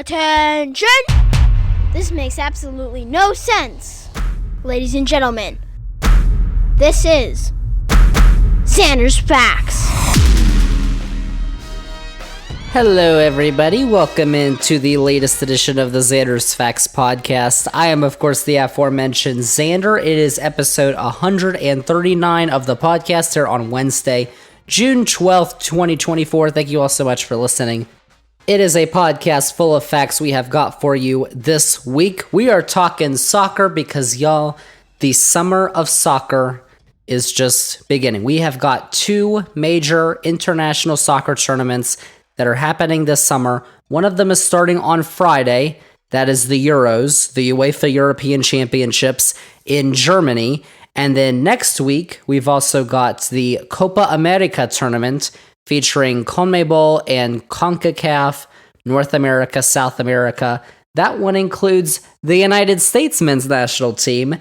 Attention! This makes absolutely no sense. Ladies and gentlemen, this is Zander's Facts. Hello everybody, welcome into the latest edition of the Zander's Facts podcast. I am of course the aforementioned Zander. It is episode 139 of the podcast here on Wednesday, June 12th, 2024. Thank you all so much for listening. It is a podcast full of facts we have got for you this week. We are talking soccer because, y'all, the summer of soccer is just beginning. We have got two major international soccer tournaments that are happening this summer. One of them is starting on Friday. That is the Euros, the UEFA European Championships in Germany. And then next week, we've also got the Copa América tournament featuring CONMEBOL and CONCACAF, North America, South America. That one includes the United States men's national team,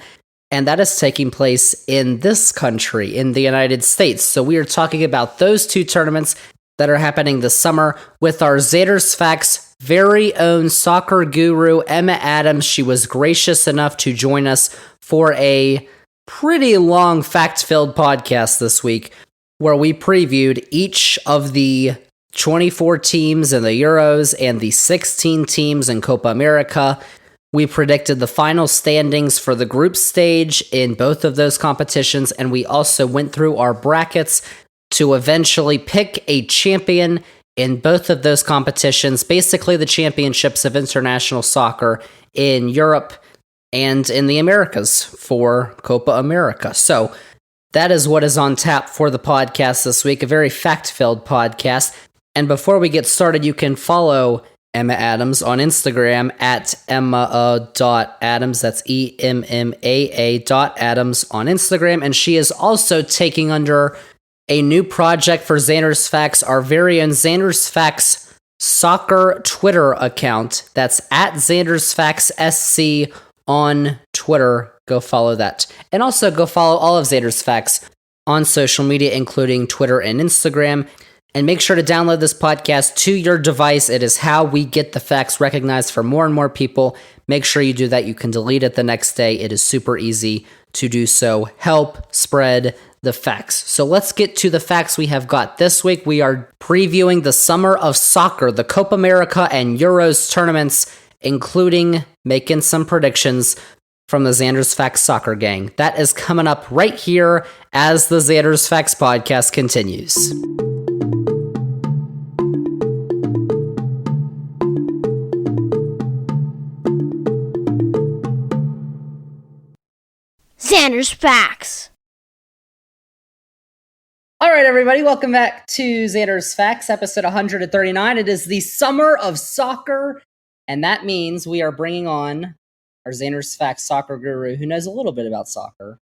and that is taking place in this country, in the United States. So we are talking about those two tournaments that are happening this summer with our Zander's Facts very own soccer guru, Emma Adams. She was gracious enough to join us for a pretty long fact-filled podcast this week, where we previewed each of the 24 teams in the Euros and the 16 teams in Copa America. We predicted the final standings for the group stage in both of those competitions, and we also went through our brackets to eventually pick a champion in both of those competitions, basically the championships of international soccer in Europe and in the Americas for Copa America. So that is what is on tap for the podcast this week, a very fact-filled podcast. And before we get started, you can follow Emma Adams on Instagram at emma.adams. That's EMMAA.Adams on Instagram. And she is also taking under a new project for Zander's Facts, our very own Zander's Facts soccer Twitter account. That's at Zander's Facts SC on Twitter. Go follow that. And also go follow all of Zander's Facts on social media, including Twitter and Instagram. And make sure to download this podcast to your device. It is how we get the facts recognized for more and more people. Make sure you do that. You can delete it the next day. It is super easy to do so. Help spread the facts. So let's get to the facts we have got this week. We are previewing the summer of soccer, the Copa America and Euros tournaments, including making some predictions from the Zander's Facts Soccer Gang. That is coming up right here as the Zander's Facts podcast continues. Zander's Facts. All right, everybody, welcome back to Zander's Facts, episode 139. It is the summer of soccer, and that means we are bringing on our Zander's Facts soccer guru who knows a little bit about soccer,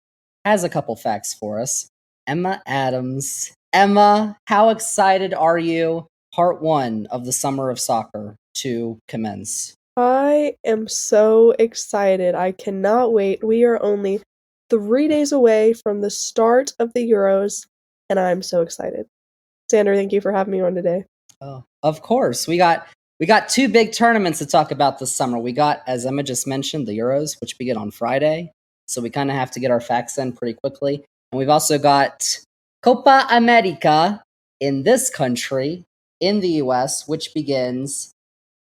has a couple facts for us, Emma Adams. Emma, how excited are you, part one of the summer of soccer, to commence? I am so excited. I cannot wait. We are only 3 days away from the start of the Euros, and I'm so excited. Zander, thank you for having me on today. Oh, of course. We got two big tournaments to talk about this summer. We got, as Emma just mentioned, the Euros, which begin on Friday. So we kind of have to get our facts in pretty quickly. And we've also got Copa América in this country, in the US, which begins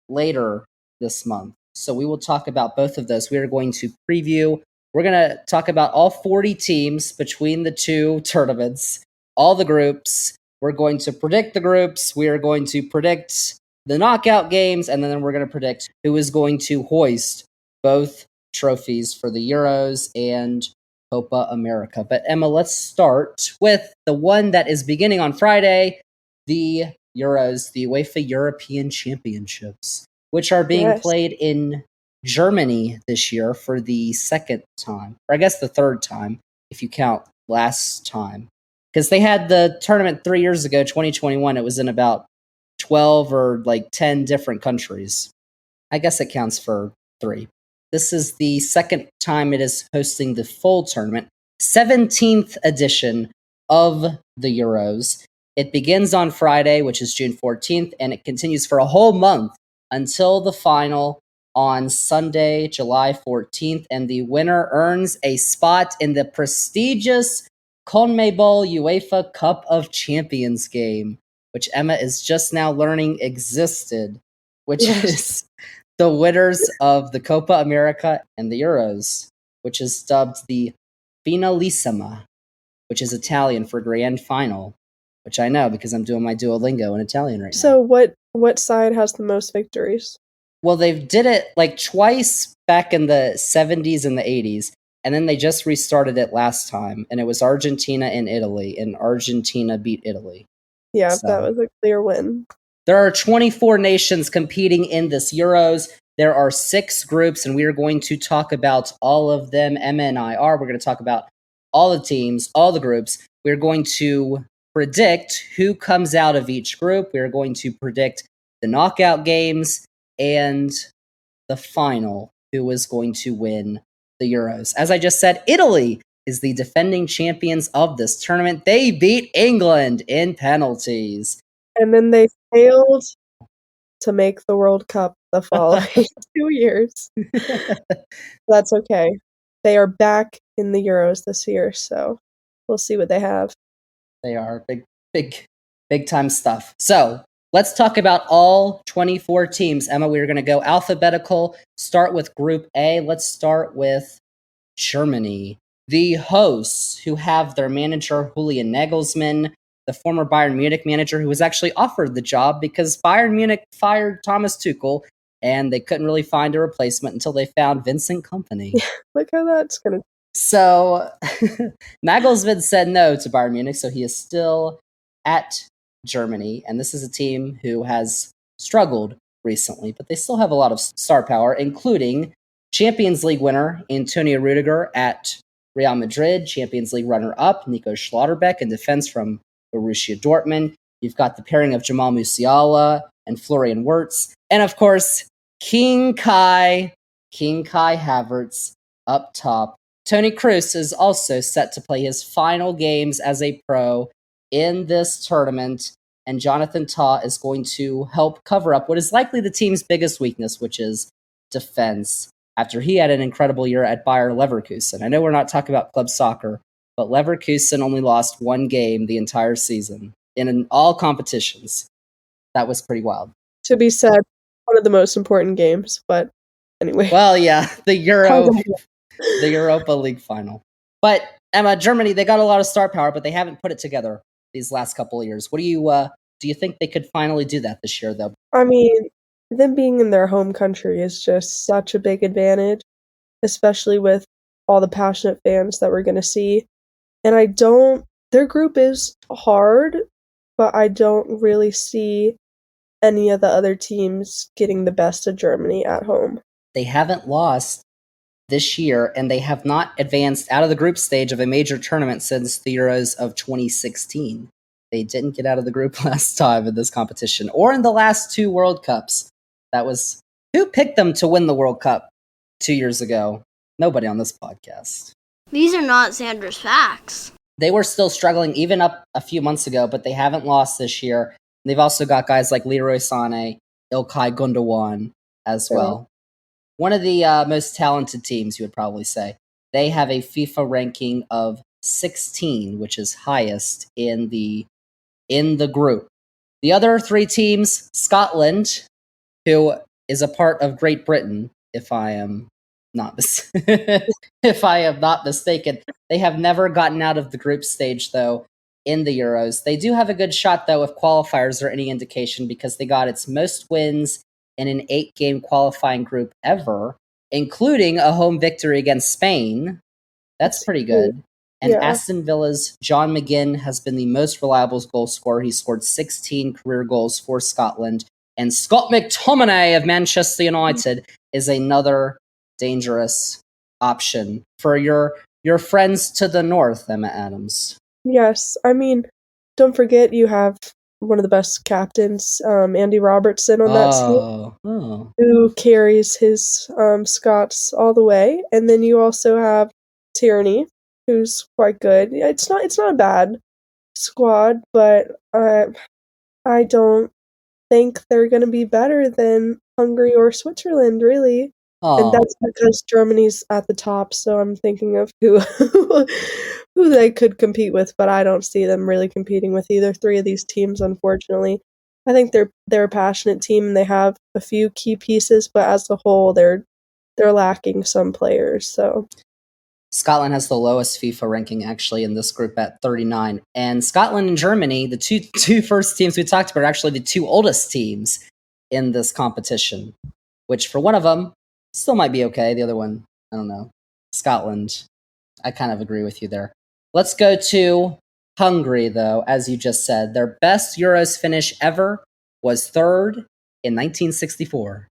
later this month. So we will talk about both of those. We are going to preview. We're going to talk about all 40 teams between the two tournaments, all the groups. We're going to predict the groups. We are going to predict the knockout games, and then we're going to predict who is going to hoist both trophies for the Euros and Copa America. But Emma, let's start with the one that is beginning on Friday, the Euros, the UEFA European Championships, which are being played in Germany this year for the second time, or I guess the third time, if you count last time. Because they had the tournament 3 years ago, 2021, it was in about 12 or 10 different countries. I guess it counts for 3. This is the second time it is hosting the full tournament, 17th edition of the Euros. It begins on Friday, which is June 14th, and it continues for a whole month until the final on Sunday, July 14th, and the winner earns a spot in the prestigious CONMEBOL UEFA Cup of Champions game, which Emma is just now learning existed, which Yes. is the winners of the Copa América and the Euros, which is dubbed the Finalissima, which is Italian for grand final, which I know because I'm doing my Duolingo in Italian right now. So what side has the most victories? Well, they did it like twice back in the 70s and the 80s, and then they just restarted it last time, and it was Argentina and Italy, and Argentina beat Italy. Yeah, So that was a clear win. there are 24 nations competing in this Euros. There are 6 groups, and we are going to talk about all of them. Emma and I are. We're going to talk about all the teams, all the groups. We're going to predict who comes out of each group. We're going to predict the knockout games and the final, who is going to win the Euros. As I just said, Italy is the defending champions of this tournament. They beat England in penalties. And then they failed to make the World Cup the following 2 years. That's okay. They are back in the Euros this year, so we'll see what they have. They are big time stuff. So let's talk about all 24 teams. Emma, we're going to go alphabetical. Start with Group A. Let's start with Germany. The hosts, who have their manager, Julian Nagelsmann, the former Bayern Munich manager, who was actually offered the job because Bayern Munich fired Thomas Tuchel, and they couldn't really find a replacement until they found Vincent Kompany. Look how that's going to... So Nagelsmann said no to Bayern Munich, so he is still at Germany, and this is a team who has struggled recently, but they still have a lot of star power, including Champions League winner Antonio Rudiger at Real Madrid, Champions League runner-up Nico Schlotterbeck in defense from Borussia Dortmund. You've got the pairing of Jamal Musiala and Florian Wirtz, and of course, King Kai Havertz up top. Toni Kroos is also set to play his final games as a pro in this tournament, and Jonathan Tah is going to help cover up what is likely the team's biggest weakness, which is defense, after he had an incredible year at Bayer Leverkusen. I know we're not talking about club soccer, but Leverkusen only lost 1 game the entire season in all competitions. That was pretty wild. To be said, one of the most important games, but anyway. Well, yeah, the Europa League final. But Emma, Germany, they got a lot of star power, but they haven't put it together these last couple of years. What do you think they could finally do that this year, though? I mean, them being in their home country is just such a big advantage, especially with all the passionate fans that we're going to see. And their group is hard, but I don't really see any of the other teams getting the best of Germany at home. They haven't lost this year, and they have not advanced out of the group stage of a major tournament since the Euros of 2016. They didn't get out of the group last time in this competition, or in the last 2 World Cups. Who picked them to win the World Cup 2 years ago? Nobody on this podcast. These are not Zander's facts. They were still struggling even up a few months ago, but they haven't lost this year. And they've also got guys like Leroy Sané, Ilkay Gundogan as well. One of the most talented teams, you would probably say. They have a FIFA ranking of 16, which is highest in the group. The other 3 teams, Scotland, who is a part of Great Britain, if I am not mistaken. They have never gotten out of the group stage, though, in the Euros. They do have a good shot, though, if qualifiers are any indication, because they got its most wins in an 8-game qualifying group ever, including a home victory against Spain. That's pretty good. And Aston Villa's John McGinn has been the most reliable goal scorer. He scored 16 career goals for Scotland. And Scott McTominay of Manchester United is another dangerous option for your friends to the north, Emma Adams. Yes, I mean, don't forget you have one of the best captains, Andy Robertson, on that team, who carries his Scots all the way. And then you also have Tierney, who's quite good. It's not a bad squad, but I don't think they're going to be better than Hungary or Switzerland, really. And Oh, that's because Germany's at the top, so I'm thinking of who who they could compete with, but I don't see them really competing with either three of these teams, unfortunately. I think they're a passionate team and they have a few key pieces, but as a whole they're lacking some players, so Scotland has the lowest FIFA ranking actually in this group at 39. And Scotland and Germany, the two first teams we talked about, are actually the two oldest teams in this competition, which for one of them still might be okay. The other one, I don't know. Scotland, I kind of agree with you there. Let's go to Hungary, though, as you just said. Their best Euros finish ever was third in 1964.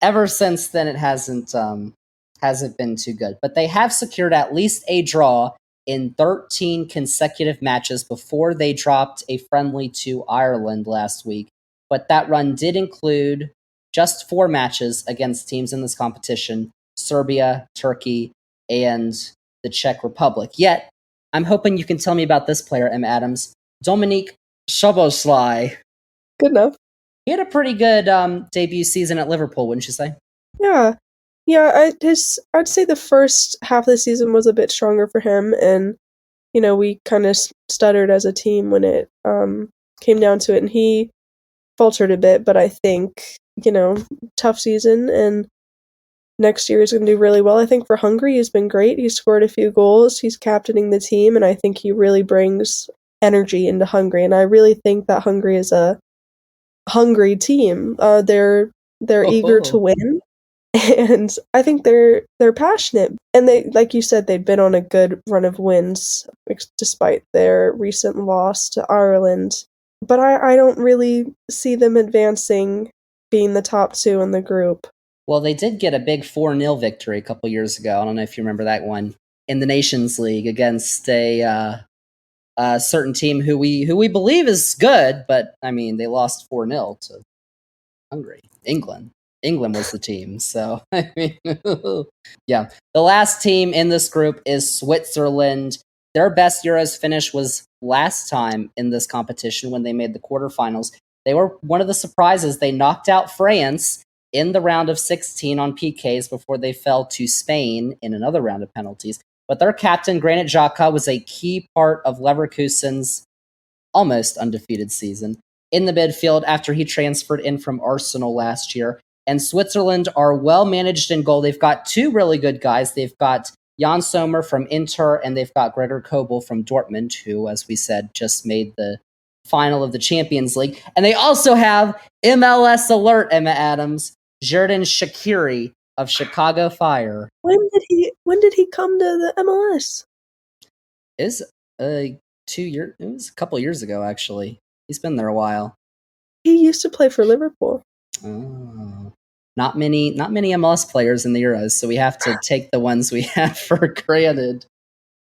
Ever since then, it hasn't been too good. But they have secured at least a draw in 13 consecutive matches before they dropped a friendly to Ireland last week. But that run did include just 4 matches against teams in this competition: Serbia, Turkey, and the Czech Republic. Yet, I'm hoping you can tell me about this player, M. Adams, Dominique Szoboszlai. good enough. He had a pretty good debut season at Liverpool, wouldn't you say? Yeah. Yeah, I'd say the first half of the season was a bit stronger for him, and we kind of stuttered as a team when it came down to it, and he faltered a bit, but I think, tough season, and next year he's going to do really well. I think for Hungary, he's been great. He's scored a few goals. He's captaining the team, and I think he really brings energy into Hungary, and I really think that Hungary is a hungry team. They're eager to win. And I think they're passionate, and they, like you said, they've been on a good run of wins despite their recent loss to Ireland. But I don't really see them advancing, being the top 2 in the group. Well, they did get a big 4-0 victory a couple years ago. I don't know if you remember that one in the Nations League against a certain team who we believe is good, but I mean they lost 4-0 to Hungary, England. England was the team, so I mean, yeah. The last team in this group is Switzerland. Their best Euros finish was last time in this competition when they made the quarterfinals. They were one of the surprises. They knocked out France in the round of 16 on PKs before they fell to Spain in another round of penalties. But their captain, Granit Xhaka, was a key part of Leverkusen's almost undefeated season in the midfield after he transferred in from Arsenal last year. And Switzerland are well managed in goal. They've got 2 really good guys. They've got Jan Sommer from Inter, and they've got Gregor Kobel from Dortmund, who, as we said, just made the final of the Champions League. And they also have MLS alert, Emma Adams, Xherdan Shaqiri of Chicago Fire. When did he come to the MLS? Is 2 years? It was a couple years ago, actually. He's been there a while. He used to play for Liverpool. Oh. Not many MLS players in the Euros, so we have to take the ones we have for granted.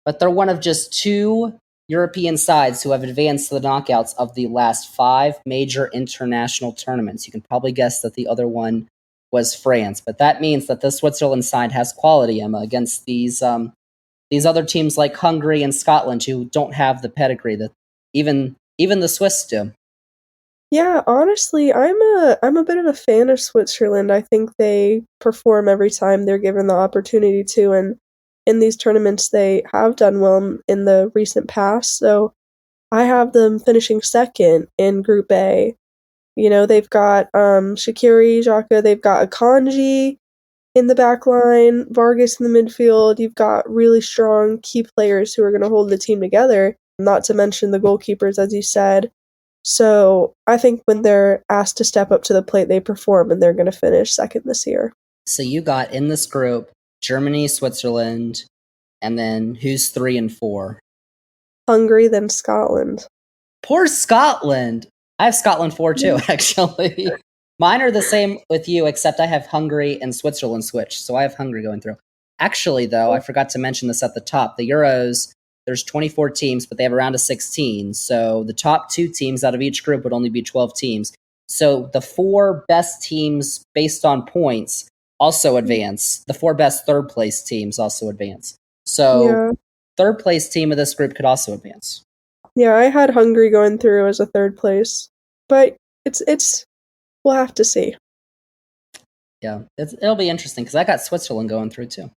But they're one of just 2 European sides who have advanced to the knockouts of the last 5 major international tournaments. You can probably guess that the other one was France, but that means that the Switzerland side has quality, Emma, against these other teams like Hungary and Scotland who don't have the pedigree that even the Swiss do. Yeah, honestly, I'm a bit of a fan of Switzerland. I think they perform every time they're given the opportunity to, and in these tournaments they have done well in the recent past. So I have them finishing second in Group A. They've got Shaqiri, Xhaka, they've got Akanji in the back line, Vargas in the midfield. You've got really strong key players who are going to hold the team together, not to mention the goalkeepers, as you said. So I think when they're asked to step up to the plate, they perform, and they're going to finish second this year. So you got in this group Germany, Switzerland, and then who's 3 and 4? Hungary, then Scotland. Poor Scotland. I have Scotland 4 too, actually. Mine are the same with you, except I have Hungary and Switzerland switched. So I have Hungary going through. Actually, though, I forgot to mention this at the top. The Euros, there's 24 teams, but they have a round of 16. So the top 2 teams out of each group would only be 12 teams. So the 4 best teams based on points also advance. The 4 best third place teams also advance. So third place team of this group could also advance. Yeah, I had Hungary going through as a third place, but it's we'll have to see. Yeah, it'll be interesting because I got Switzerland going through too.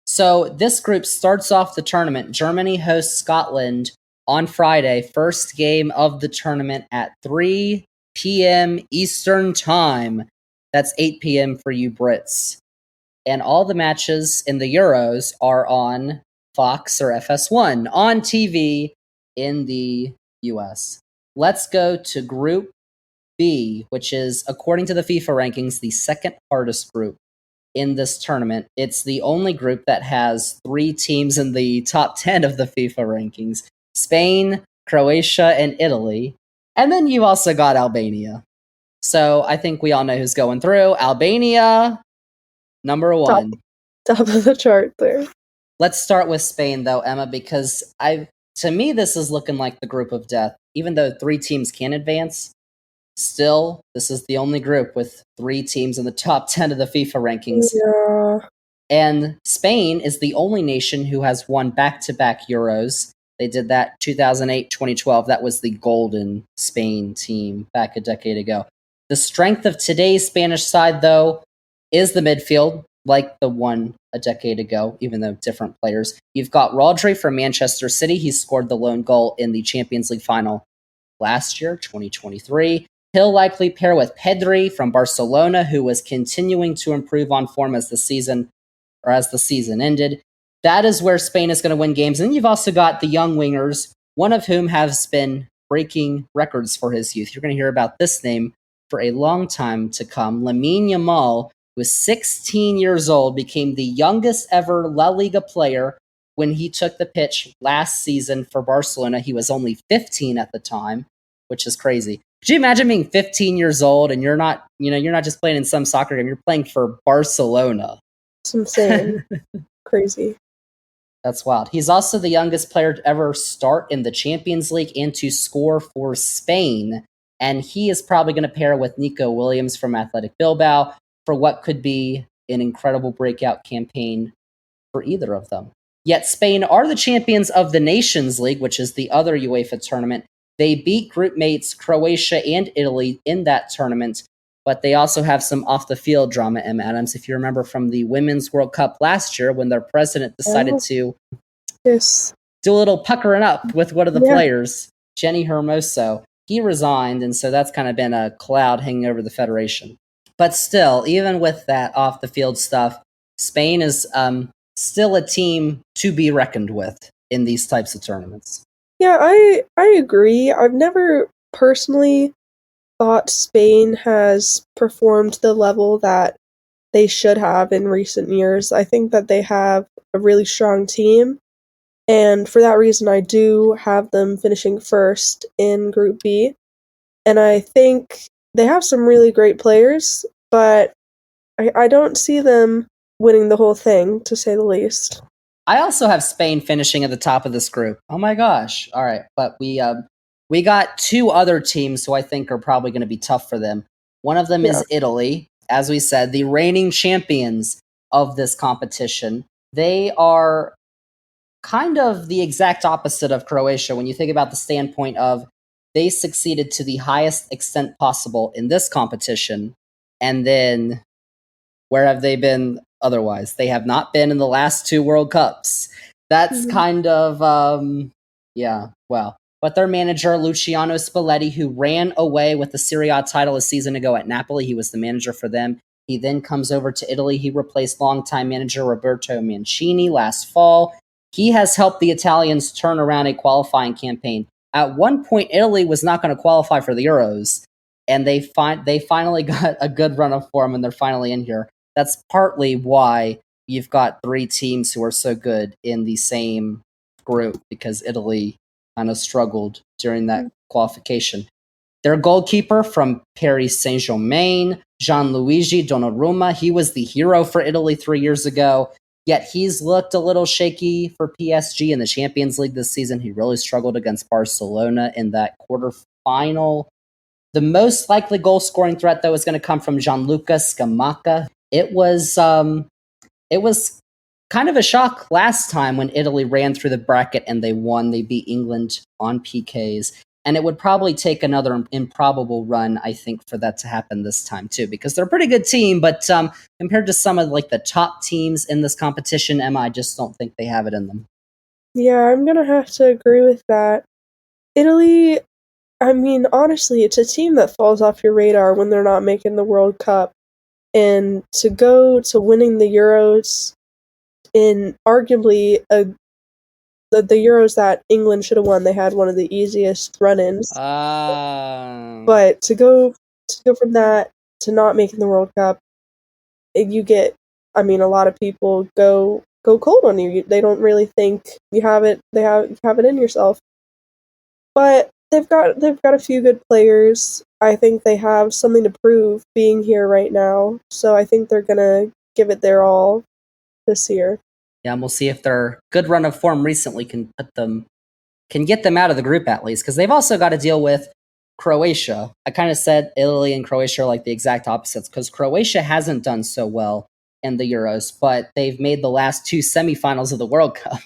So this group starts off the tournament. Germany hosts Scotland on Friday, first game of the tournament at 3 p.m. Eastern Time. That's 8 p.m. for you Brits. And all the matches in the Euros are on Fox or FS1 on TV in the US. Let's go to Group B, which is, according to the FIFA rankings, the second hardest group in this tournament. It's the only group that has 3 teams in the top 10 of the FIFA rankings: Spain, Croatia, and Italy. And then you've also got Albania. So I think we all know who's going through. Albania, number 1. Top of the chart there. Let's start with Spain, though, Emma, because to me, this is looking like the group of death. Even though 3 teams can advance, still, this is the only group with 3 teams in the top 10 of the FIFA rankings. Yeah. And Spain is the only nation who has won back-to-back Euros. They did that 2008, 2012. That was the golden Spain team back a decade ago. The strength of today's Spanish side, though, is the midfield, like the one a decade ago, even though different players. You've got Rodri from Manchester City. He scored the lone goal in the Champions League final last year, 2023. He'll likely pair with Pedri from Barcelona, who was continuing to improve on form as the season ended. That is where Spain is going to win games. And you've also got the young wingers, one of whom has been breaking records for his youth. You're going to hear about this name for a long time to come. Lamine Yamal, who was 16 years old, became the youngest ever La Liga player when he took the pitch last season for Barcelona. He was only 15 at the time, which is crazy. Could you imagine being 15 years old and you're not just playing in some soccer game, you're playing for Barcelona? It's insane. Crazy. That's wild. He's also the youngest player to ever start in the Champions League and to score for Spain. And he is probably going to pair with Nico Williams from Athletic Bilbao for what could be an incredible breakout campaign for either of them. Yet Spain are the champions of the Nations League, which is the other UEFA tournament. They beat group mates Croatia and Italy in that tournament, but they also have some off-the-field drama, Emma Adams. If you remember from the Women's World Cup last year when their president decided to do a little puckering up with one of the players, Jenny Hermoso. He resigned, and so that's kind of been a cloud hanging over the federation. But still, even with that off-the-field stuff, Spain is still a team to be reckoned with in these types of tournaments. Yeah, I agree. I've never personally thought Spain has performed the level that they should have in recent years. I think that they have a really strong team, and for that reason I do have them finishing first in Group B. And I think they have some really great players, but I don't see them winning the whole thing, to say the least. I also have Spain finishing at the top of this group. Oh my gosh. All right. But we got 2 other teams who I think are probably going to be tough for them. One of them is Italy. As we said, the reigning champions of this competition. They are kind of the exact opposite of Croatia when you think about the standpoint of they succeeded to the highest extent possible in this competition. And then where have they been otherwise? They have not been in the last 2 World Cups. That's kind of, But their manager, Luciano Spalletti, who ran away with the Serie A title a season ago at Napoli, he was the manager for them. He then comes over to Italy. He replaced longtime manager Roberto Mancini last fall. He has helped the Italians turn around a qualifying campaign. At one point, Italy was not going to qualify for the Euros, and they finally got a good run of form, and they're finally in here. That's partly why you've got 3 teams who are so good in the same group, because Italy kind of struggled during that qualification. Their goalkeeper from Paris Saint-Germain, Gianluigi Donnarumma, he was the hero for Italy 3 years ago, yet he's looked a little shaky for PSG in the Champions League this season. He really struggled against Barcelona in that quarterfinal. The most likely goal-scoring threat, though, is going to come from Gianluca Scamacca. It was kind of a shock last time when Italy ran through the bracket and they won. They beat England on PKs. And it would probably take another improbable run, I think, for that to happen this time too, because they're a pretty good team. But compared to some of like the top teams in this competition, Emma, I just don't think they have it in them. Yeah, I'm gonna have to agree with that. Italy, I mean, honestly, it's a team that falls off your radar when they're not making the World Cup. And to go to winning the Euros in arguably the Euros that England should have won, they had one of the easiest run-ins. But to go from that to not making the World Cup, you get, I mean, a lot of people go cold on you. They don't really think you have it. You have it in yourself. But they've got a few good players. I think they have something to prove being here right now. So I think they're gonna give it their all this year. Yeah, and we'll see if their good run of form recently can get them out of the group at least, because they've also got to deal with Croatia. I kind of said Italy and Croatia are like the exact opposites, because Croatia hasn't done so well in the Euros, but they've made the last two semifinals of the World Cup.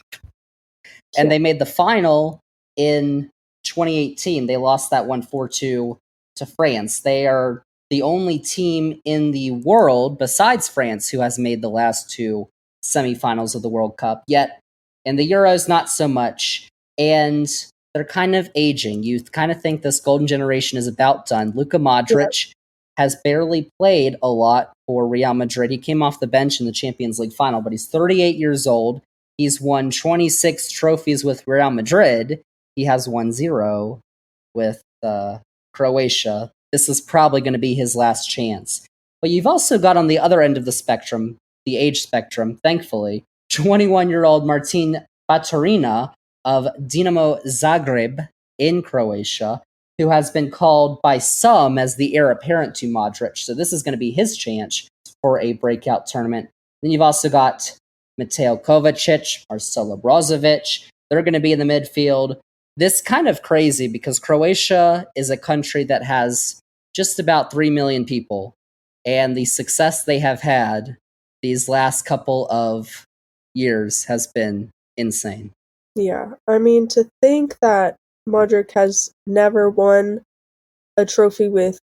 And they made the final in 2018. They lost that one 4-2 to France. They are the only team in the world besides France who has made the last two semifinals of the World Cup. Yet in the Euros, not so much. And they're kind of aging. You kind of think this golden generation is about done. Luka Modric has barely played a lot for Real Madrid. He came off the bench in the Champions League final, but he's 38 years old. He's won 26 trophies with Real Madrid. He has won 0 with Croatia. This is probably going to be his last chance. But you've also got on the other end of the spectrum, the age spectrum, thankfully, 21-year-old Martin Baturina of Dinamo Zagreb in Croatia, who has been called by some as the heir apparent to Modric. So this is going to be his chance for a breakout tournament. Then you've also got Mateo Kovacic, Marcelo Brozovic. They're going to be in the midfield. This kind of crazy because Croatia is a country that has just about 3 million people. And the success they have had these last couple of years has been insane. Yeah, I mean, to think that Modric has never won a trophy with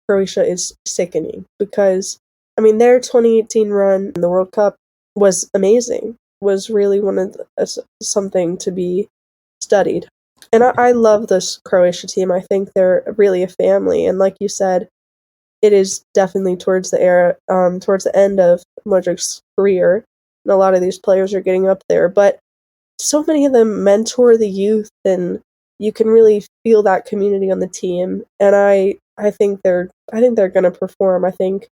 Croatia is sickening because, I mean, their 2018 run in the World Cup was amazing, was really one of something to be studied. And I love this Croatia team. I think they're really a family. And like you said, it is definitely towards the end of Modric's career. And a lot of these players are getting up there. But so many of them mentor the youth, and you can really feel that community on the team. And I think they're going to perform. I think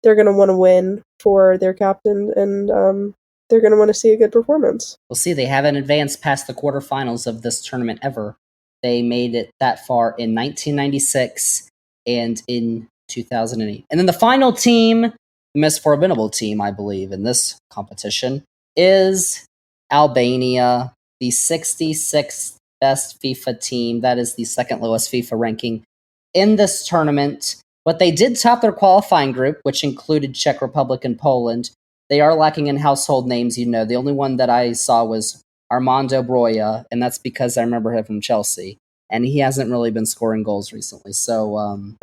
they're going to want to win for their captain, and they're going to want to see a good performance. We'll see. They haven't advanced past the quarterfinals of this tournament ever. They made it that far in 1996 and in 2008. And then the final team, the most formidable team, I believe, in this competition is Albania, the 66th best FIFA team. That is the second lowest FIFA ranking in this tournament. But they did top their qualifying group, which included Czech Republic and Poland. They are lacking in household names, The only one that I saw was Armando Broja, and that's because I remember him from Chelsea. And he hasn't really been scoring goals recently. So,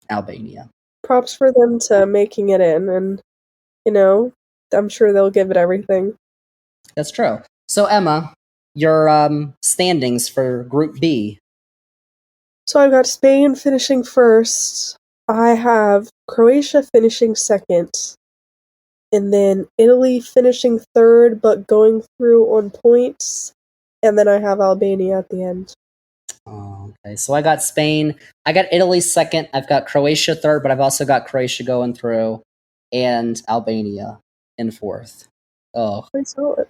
Albania. Props for them to making it in, and, I'm sure they'll give it everything. That's true. So, Emma, your standings for Group B. So I've got Spain finishing first. I have Croatia finishing second. And then Italy finishing third, but going through on points. And then I have Albania at the end. Okay, so I got Spain. I got Italy second. I've got Croatia third, but I've also got Croatia going through. And Albania in fourth. Oh, pretty solid.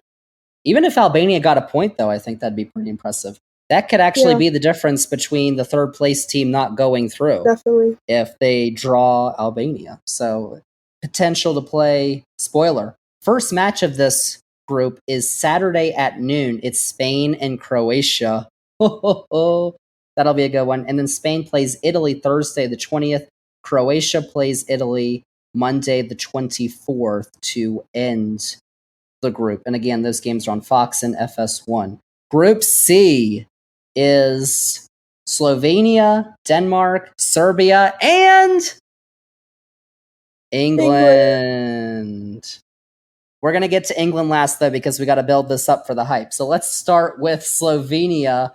Even if Albania got a point, though, I think that'd be pretty impressive. That could actually be the difference between the third place team not going through. Definitely. If they draw Albania. So, potential to play, spoiler, first match of this group is Saturday at noon. It's Spain and Croatia. That'll be a good one. And then Spain plays Italy Thursday the 20th. Croatia plays Italy Monday the 24th to end the group. And again, those games are on Fox and FS1. Group C is Slovenia, Denmark, Serbia, and England. We're going to get to England last, though, because we got to build this up for the hype. So let's start with Slovenia.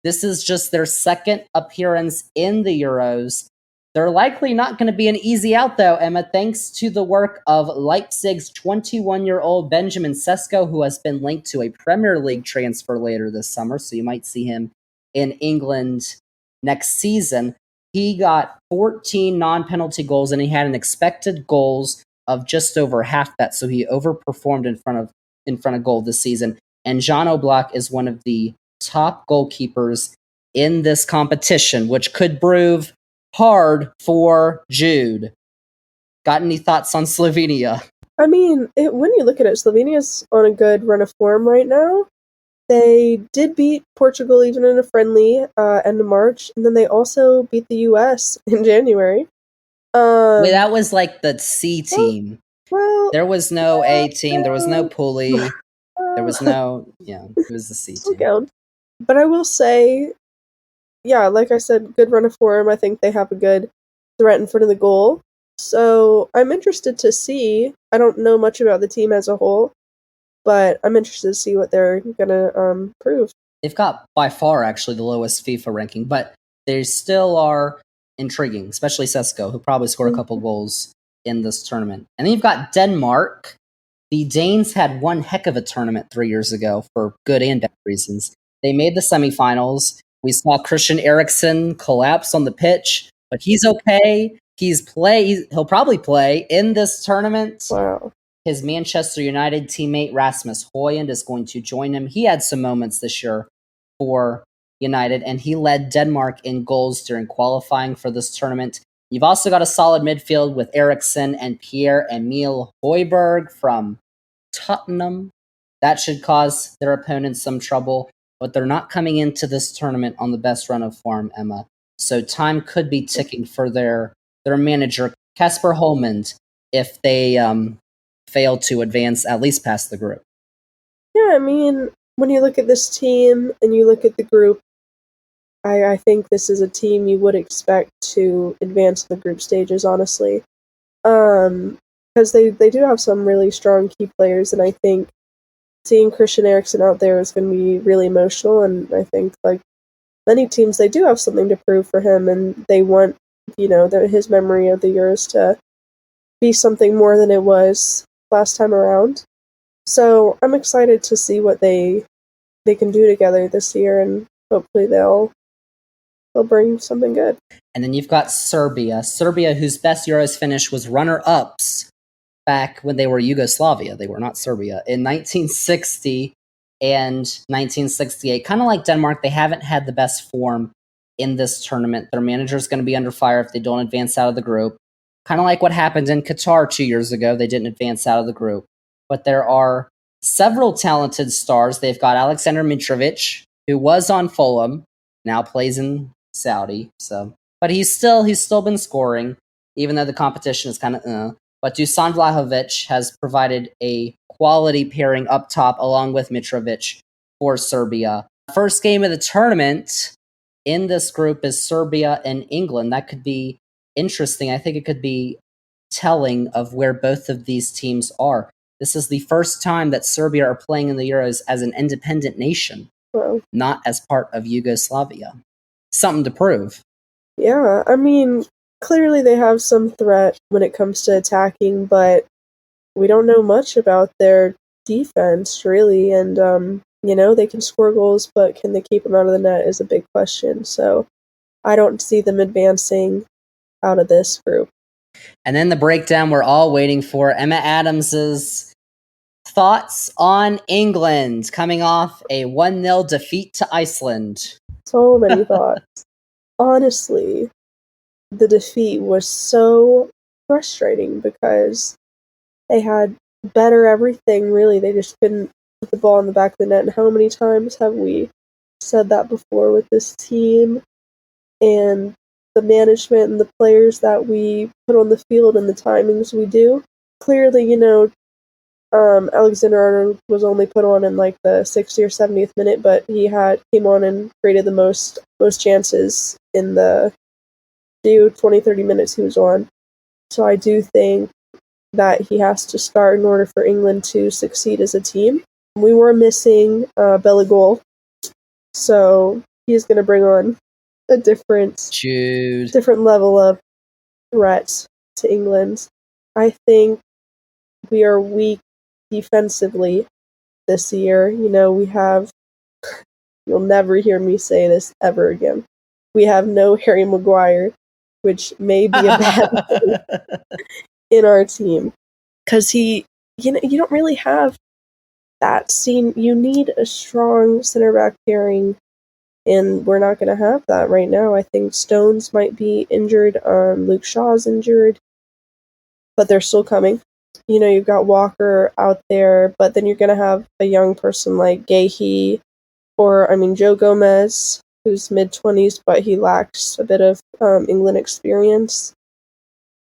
This is just their second appearance in the Euros. They're likely not going to be an easy out, though, Emma, thanks to the work of Leipzig's 21-year-old Benjamin Sesko, who has been linked to a Premier League transfer later this summer, so you might see him in England next season. He got 14 non-penalty goals, and he had an expected goals of just over half that, so he overperformed in front of goal this season. And Jan Oblak is one of the top goalkeepers in this competition, which could prove hard for Jude. Got any thoughts on Slovenia? I mean, when you look at it, Slovenia's on a good run of form right now. They did beat Portugal even in a friendly end of March, and then they also beat the US in January. Wait, that was like the C team. Well, there was no A team. There was no pulley. There was no, it was the C team. Count. But I will say, yeah, like I said, good run of form. I think they have a good threat in front of the goal. So I'm interested to see. I don't know much about the team as a whole, but I'm interested to see what they're going to prove. They've got, by far, actually, the lowest FIFA ranking, but they still are intriguing, especially Sesko, who probably scored a couple goals in this tournament. And then you've got Denmark. The Danes had one heck of a tournament 3 years ago for good and bad reasons. They made the semifinals. We saw Christian Eriksen collapse on the pitch, but he's okay. He'll probably play in this tournament. Wow. His Manchester United teammate Rasmus Højlund is going to join him. He had some moments this year for United, and he led Denmark in goals during qualifying for this tournament. You've also got a solid midfield with Eriksen and Pierre-Emile Højbjerg from Tottenham. That should cause their opponents some trouble, but they're not coming into this tournament on the best run of form, Emma. So time could be ticking for their manager, Kasper Holmond, if they fail to advance at least past the group. Yeah, I mean, when you look at this team and you look at the group, I think this is a team you would expect to advance the group stages, honestly. Because they do have some really strong key players, and I think seeing Christian Eriksen out there is going to be really emotional, and I think, like many teams, they do have something to prove for him, and they want, his memory of the Euros to be something more than it was last time around. So I'm excited to see what they can do together this year, and hopefully they'll bring something good. And then you've got Serbia, whose best Euros finish was runner-ups back when they were Yugoslavia. They were not Serbia. In 1960 and 1968, kind of like Denmark, they haven't had the best form in this tournament. Their manager is going to be under fire if they don't advance out of the group. Kind of like what happened in Qatar 2 years ago. They didn't advance out of the group. But there are several talented stars. They've got Alexander Mitrovic, who was on Fulham, now plays in Saudi. But he's still been scoring, even though the competition is kind of But Dusan Vlahovic has provided a quality pairing up top along with Mitrovic for Serbia. First game of the tournament in this group is Serbia and England. That could be interesting. I think it could be telling of where both of these teams are. This is the first time that Serbia are playing in the Euros as an independent nation, not as part of Yugoslavia. Something to prove. Yeah, I mean, clearly they have some threat when it comes to attacking, but we don't know much about their defense, really, and, they can score goals, but can they keep them out of the net is a big question, so I don't see them advancing out of this group. And then the breakdown we're all waiting for, Emma Adams's thoughts on England coming off a 1-0 defeat to Iceland. So many thoughts. Honestly, the defeat was so frustrating because they had better everything, really. They just couldn't put the ball in the back of the net. And how many times have we said that before with this team and the management and the players that we put on the field and the timings we do? Clearly, Alexander-Arnold was only put on in like the 60th or 70th minute, but he came on and created the most chances in the few 20-30 minutes he was on. So I do think that he has to start in order for England to succeed as a team. We were missing Bellegoal, so he's going to bring on a different level of threat to England. I think we are weak defensively this year. We have, you'll never hear me say this ever again, we have no Harry Maguire, which may be a bad thing in our team, because you don't really have that scene. You need a strong center back pairing, and we're not going to have that right now. I think Stones might be injured, Luke Shaw's injured, but they're still coming. You've got Walker out there, but then you're going to have a young person like Gahey, or Joe Gomez, who's mid-20s, but he lacks a bit of England experience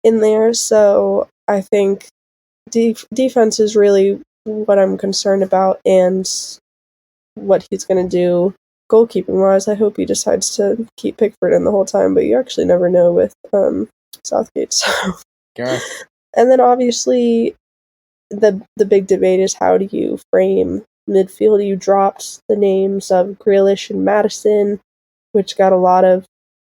in there. So I think defense is really what I'm concerned about, and what he's going to do goalkeeping-wise. I hope he decides to keep Pickford in the whole time, but you actually never know with Southgate. So. Gareth. And then obviously the big debate is, how do you frame midfield? You dropped the names of Grealish and Maddison, which got a lot of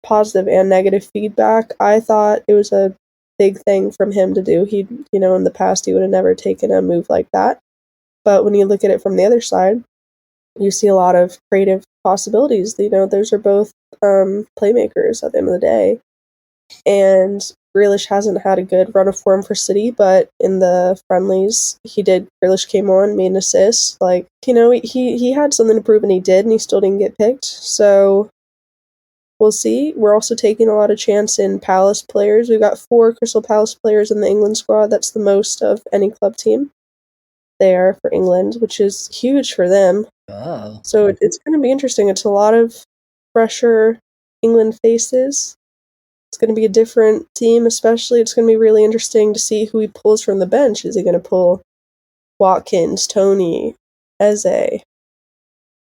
positive and negative feedback. I thought it was a big thing from him to do. He, in the past, he would have never taken a move like that. But when you look at it from the other side, you see a lot of creative possibilities. Those are both playmakers at the end of the day. And Grealish hasn't had a good run of form for City, but in the friendlies, Grealish came on, made an assist. He had something to prove, and he did, and he still didn't get picked. So we'll see. We're also taking a lot of chance in Palace players. We've got 4 Crystal Palace players in the England squad. That's the most of any club team there for England, which is huge for them. Oh. So it's going to be interesting. It's a lot of fresher England faces. It's going to be a different team, especially. It's going to be really interesting to see who he pulls from the bench. Is he going to pull Watkins, Tony, Eze?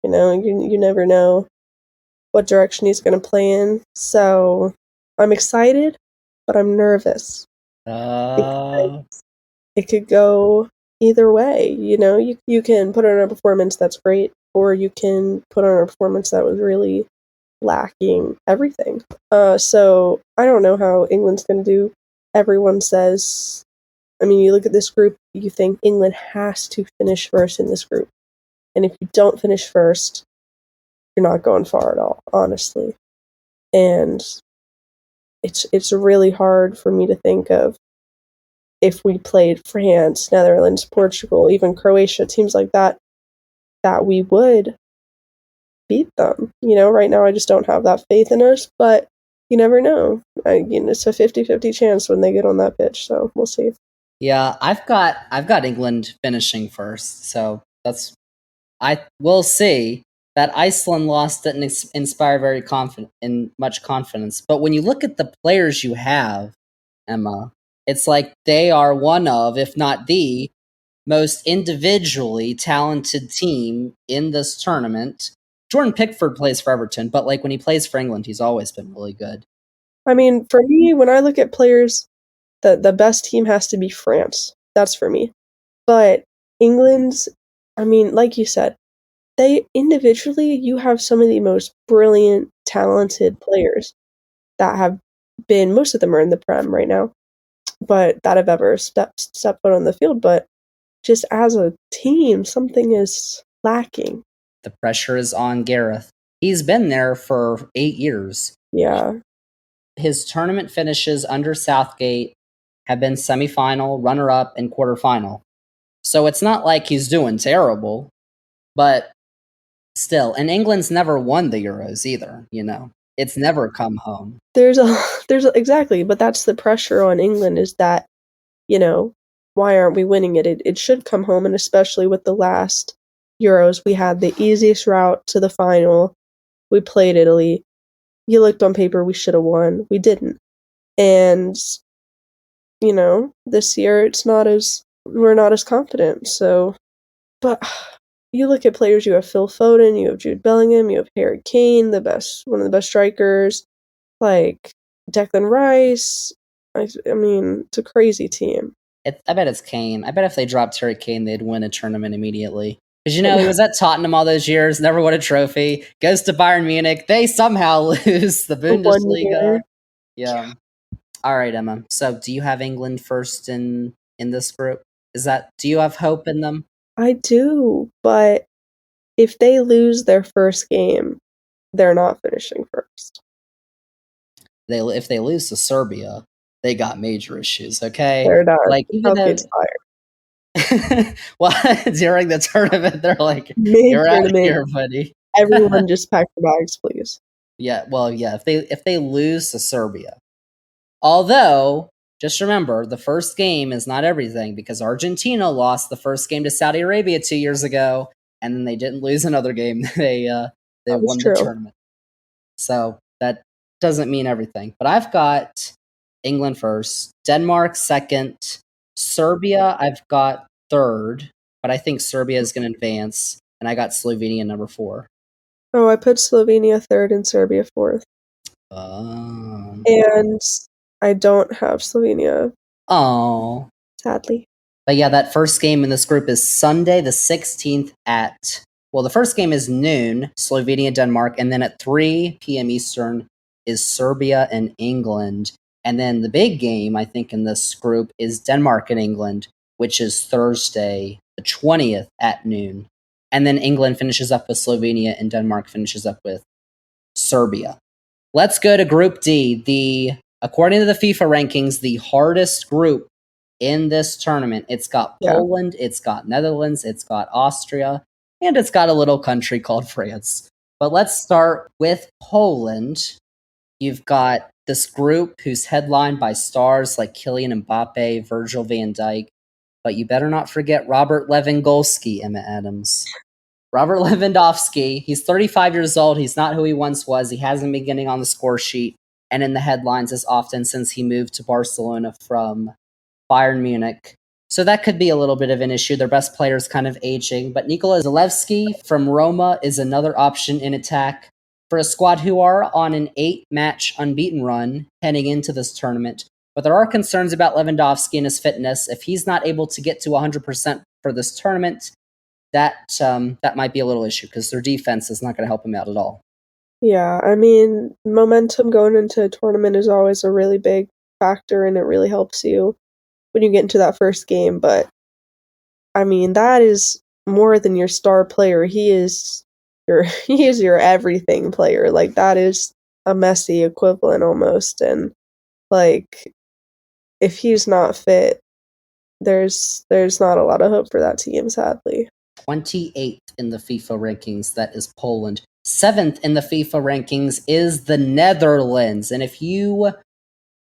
You never know what direction he's going to play in. So I'm excited, but I'm nervous. It could go either way. You can put on a performance that's great, or you can put on a performance that was really lacking everything. So I don't know how England's going to do. Everyone says, you look at this group, you think England has to finish first in this group. And if you don't finish first, you're not going far at all, honestly. And it's really hard for me to think of, if we played France, Netherlands, Portugal, even Croatia, teams like that we would beat them. Right now I just don't have that faith in us, but you never know. It's a 50-50 chance when they get on that pitch, so we'll see. Yeah, I've got England finishing first, so we'll see. That Iceland loss didn't inspire much confidence. But when you look at the players you have, Emma, it's like they are one of, if not the most individually talented team in this tournament. Jordan Pickford plays for Everton, but when he plays for England, he's always been really good. For me, when I look at players, the best team has to be France. That's for me. But England's, like you said, they individually, you have some of the most brilliant, talented players that have been, most of them are in the Prem right now, but that have ever stepped foot on the field. But just as a team, something is lacking. The pressure is on Gareth. He's been there for 8 years. Yeah. His tournament finishes under Southgate have been semifinal, runner-up, and quarterfinal. So it's not like he's doing terrible, but still. And England's never won the Euros either, It's never come home. There's exactly, but that's the pressure on England, is that, why aren't we winning it? It should come home, and especially with the last Euros, we had the easiest route to the final. We played Italy. You looked on paper, we should have won. We didn't. And, this year it's not as we're not as confident. So, but you look at players. You have Phil Foden, you have Jude Bellingham, you have Harry Kane, one of the best strikers. Like Declan Rice. I mean, it's a crazy team. I bet it's Kane. I bet if they dropped Harry Kane, they'd win a tournament immediately. Because, he was at Tottenham all those years, never won a trophy, goes to Bayern Munich. They somehow lose the Bundesliga. Yeah. All right, Emma. So do you have England first in this group? Do you have hope in them? I do, but if they lose their first game, they're not finishing first. If they lose to Serbia, they got major issues, okay? They're done. Like, even Southgate's tired. Well, during the tournament, they're like, "You're out of here, buddy." Everyone just pack your bags, please. Yeah, well, yeah. If they lose to Serbia, although just remember the first game is not everything, because Argentina lost the first game to Saudi Arabia 2 years ago, and then they didn't lose another game. They won the tournament. So that doesn't mean everything. But I've got England first, Denmark second, Serbia I've got third, but I think Serbia is going to advance, and I got Slovenia number 4. Oh, I put Slovenia third and Serbia fourth. And I don't have Slovenia. Oh. Sadly. But yeah, that first game in this group is Sunday the 16th the first game is noon, Slovenia, Denmark, and then at 3 p.m. Eastern is Serbia and England. And then the big game, I think, in this group is Denmark and England, which is Thursday the 20th at noon. And then England finishes up with Slovenia and Denmark finishes up with Serbia. Let's go to Group D, according to the FIFA rankings, the hardest group in this tournament. It's got Poland, it's got Netherlands, it's got Austria, and it's got a little country called France. But let's start with Poland. You've got this group who's headlined by stars like Kylian Mbappe, Virgil van Dijk, but you better not forget Robert Lewandowski, Emma Adams. Robert Lewandowski, he's 35 years old. He's not who he once was. He hasn't been getting on the score sheet and in the headlines as often since he moved to Barcelona from Bayern Munich. So that could be a little bit of an issue. Their best player is kind of aging. But Nikola Zalewski from Roma is another option in attack for a squad who are on an 8-match unbeaten run heading into this tournament. But there are concerns about Lewandowski and his fitness. If he's not able to get to 100% for this tournament, that might be a little issue because their defense is not going to help him out at all. Yeah, I mean, momentum going into a tournament is always a really big factor, and it really helps you when you get into that first game. But I mean, that is more than your star player. He is your everything player. Like, that is a Messi equivalent almost. And like, if he's not fit, there's not a lot of hope for that team, sadly. 28th in the FIFA rankings, that is Poland. 7th in the FIFA rankings is the Netherlands. And if you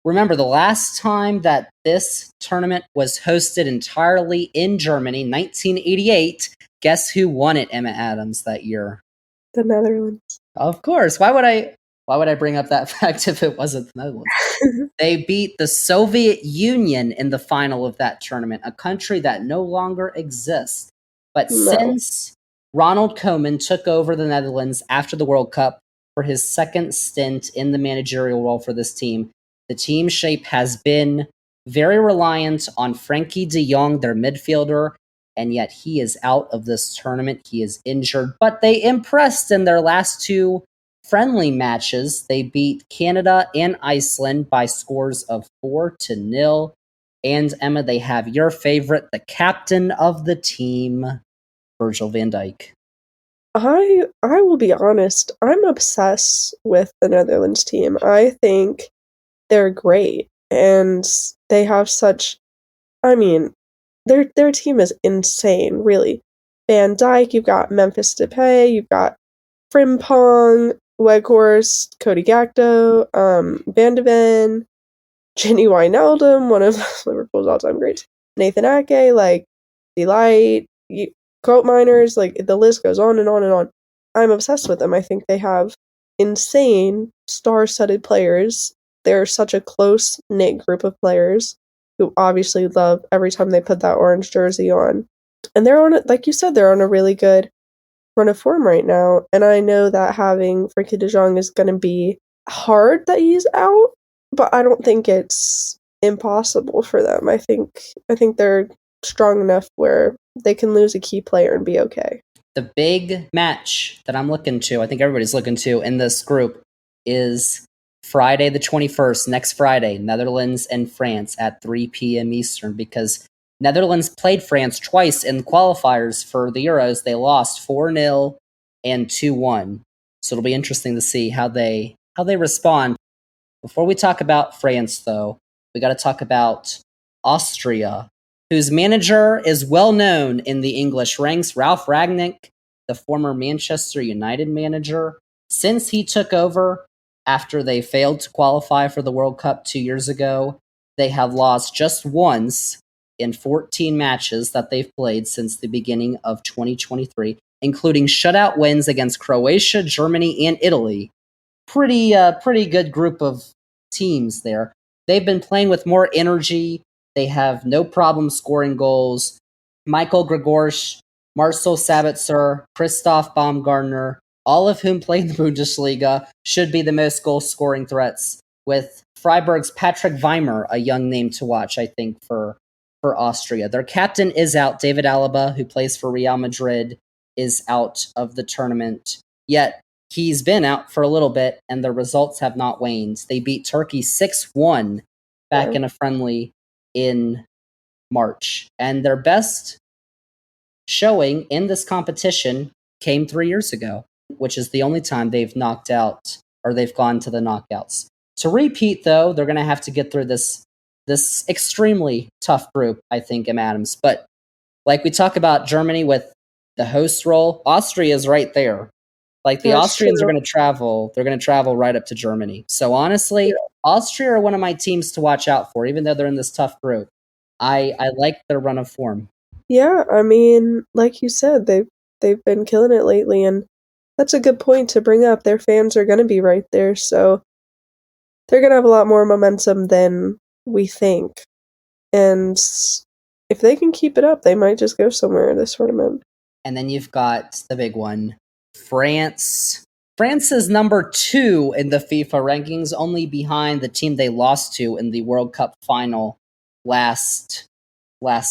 remember, the last time that this tournament was hosted entirely in Germany, 1988, guess who won it, Emma Adams, that year? The Netherlands. Of course. Why would I bring up that fact if it wasn't the Netherlands? They beat the Soviet Union in the final of that tournament, a country that no longer exists. But since Ronald Koeman took over the Netherlands after the World Cup for his second stint in the managerial role for this team, the team shape has been very reliant on Frankie de Jong, their midfielder, and yet he is out of this tournament. He is injured, but they impressed in their last 2 friendly matches. They beat Canada and Iceland by scores of 4-0. And Emma, they have your favorite, the captain of the team, Virgil van Dijk. I will be honest, I'm obsessed with the Netherlands team. I think they're great, and they have such, I mean, their team is insane, really. Van Dijk, you've got Memphis Depay, you've got Frimpong, Weghorst, Cody Gakpo, Van de Ven, Gini Wijnaldum, one of Liverpool's all-time greats, Nathan Ake, like, Delight, Coat Miners, like, the list goes on and on and on. I'm obsessed with them. I think they have insane, star-studded players. They're such a close-knit group of players. who obviously love every time they put that orange jersey on. And they're on, like you said, they're on a really good run of form right now. And I know that having Frankie de Jong is going to be hard that he's out, but I don't think it's impossible for them. I think they're strong enough where they can lose a key player and be okay. The big match that I'm looking to, I think everybody's looking to in this group, is Friday the 21st, next Friday, Netherlands and France at 3 p.m. Eastern, because Netherlands played France twice in qualifiers for the Euros. They lost 4-0 and 2-1. So it'll be interesting to see how they respond. Before we talk about France, though, we got to talk about Austria, whose manager is well known in the English ranks, Ralf Rangnick, the former Manchester United manager. Since he took over after they failed to qualify for the World Cup 2 years ago, they have lost just once in 14 matches that they've played since the beginning of 2023, including shutout wins against Croatia, Germany, and Italy. Pretty good group of teams there. They've been playing with more energy. They have no problem scoring goals. Michael Gregorsch, Marcel Sabitzer, Christoph Baumgartner, all of whom play in the Bundesliga, should be the most goal-scoring threats, with Freiburg's Patrick Weimer, a young name to watch, I think, for Austria. Their captain is out. David Alaba, who plays for Real Madrid, is out of the tournament. Yet, he's been out for a little bit, and the results have not waned. They beat Turkey 6-1 back in a friendly in March. And their best showing in this competition came 3 years ago, which is the only time they've knocked out or they've gone to the knockouts. To repeat, though, they're going to have to get through this extremely tough group, I think, in Adams. But like we talk about Germany with the host role, Austria is right there. Like the Austrians are going to travel, they're going to travel right up to Germany. So honestly, Austria are one of my teams to watch out for, even though they're in this tough group. I like their run of form. Yeah, I mean, like you said, they've been killing it lately, and that's a good point to bring up. Their fans are going to be right there, so they're going to have a lot more momentum than we think. And if they can keep it up, they might just go somewhere this tournament. And then you've got the big one, France. France is number 2 in the FIFA rankings, only behind the team they lost to in the World Cup final last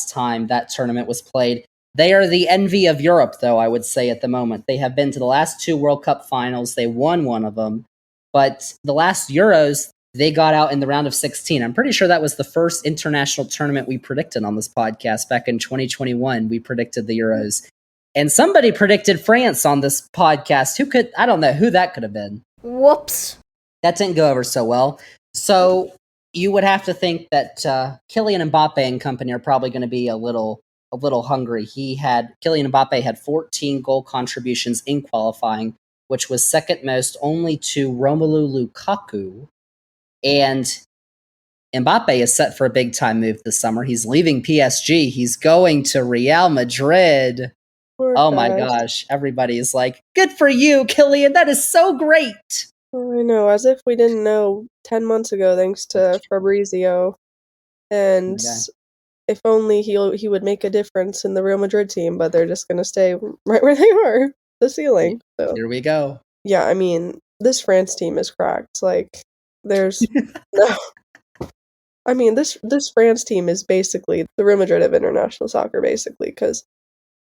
time that tournament was played. They are the envy of Europe, though, I would say at the moment. They have been to the last 2 World Cup finals. They won one of them. But the last Euros, they got out in the round of 16. I'm pretty sure that was the first international tournament we predicted on this podcast back in 2021. We predicted the Euros. And somebody predicted France on this podcast. I don't know who that could have been. Whoops. That didn't go over so well. So you would have to think that Kylian Mbappe and company are probably going to be a little hungry. Kylian Mbappe had 14 goal contributions in qualifying, which was second most only to Romelu Lukaku. And Mbappe is set for a big time move this summer. He's leaving PSG. He's going to Real Madrid. Oh my gosh. Everybody is like, good for you, Kylian. That is so great. Oh, I know, as if we didn't know 10 months ago, thanks to Fabrizio. And if only he would make a difference in the Real Madrid team, but they're just going to stay right where they are, the ceiling. So. Here we go. Yeah, I mean, this France team is cracked. Like, there's no... I mean, this France team is basically the Real Madrid of international soccer, basically, because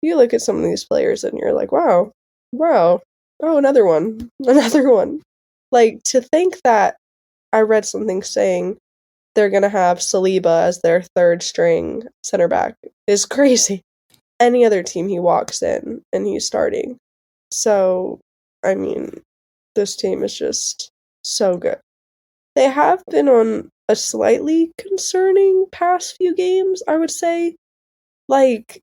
you look at some of these players and you're like, wow, oh, another one. Like, to think that I read something saying they're going to have Saliba as their third string center back is crazy. Any other team he walks in and he's starting. So, I mean, this team is just so good. They have been on a slightly concerning past few games, I would say. Like,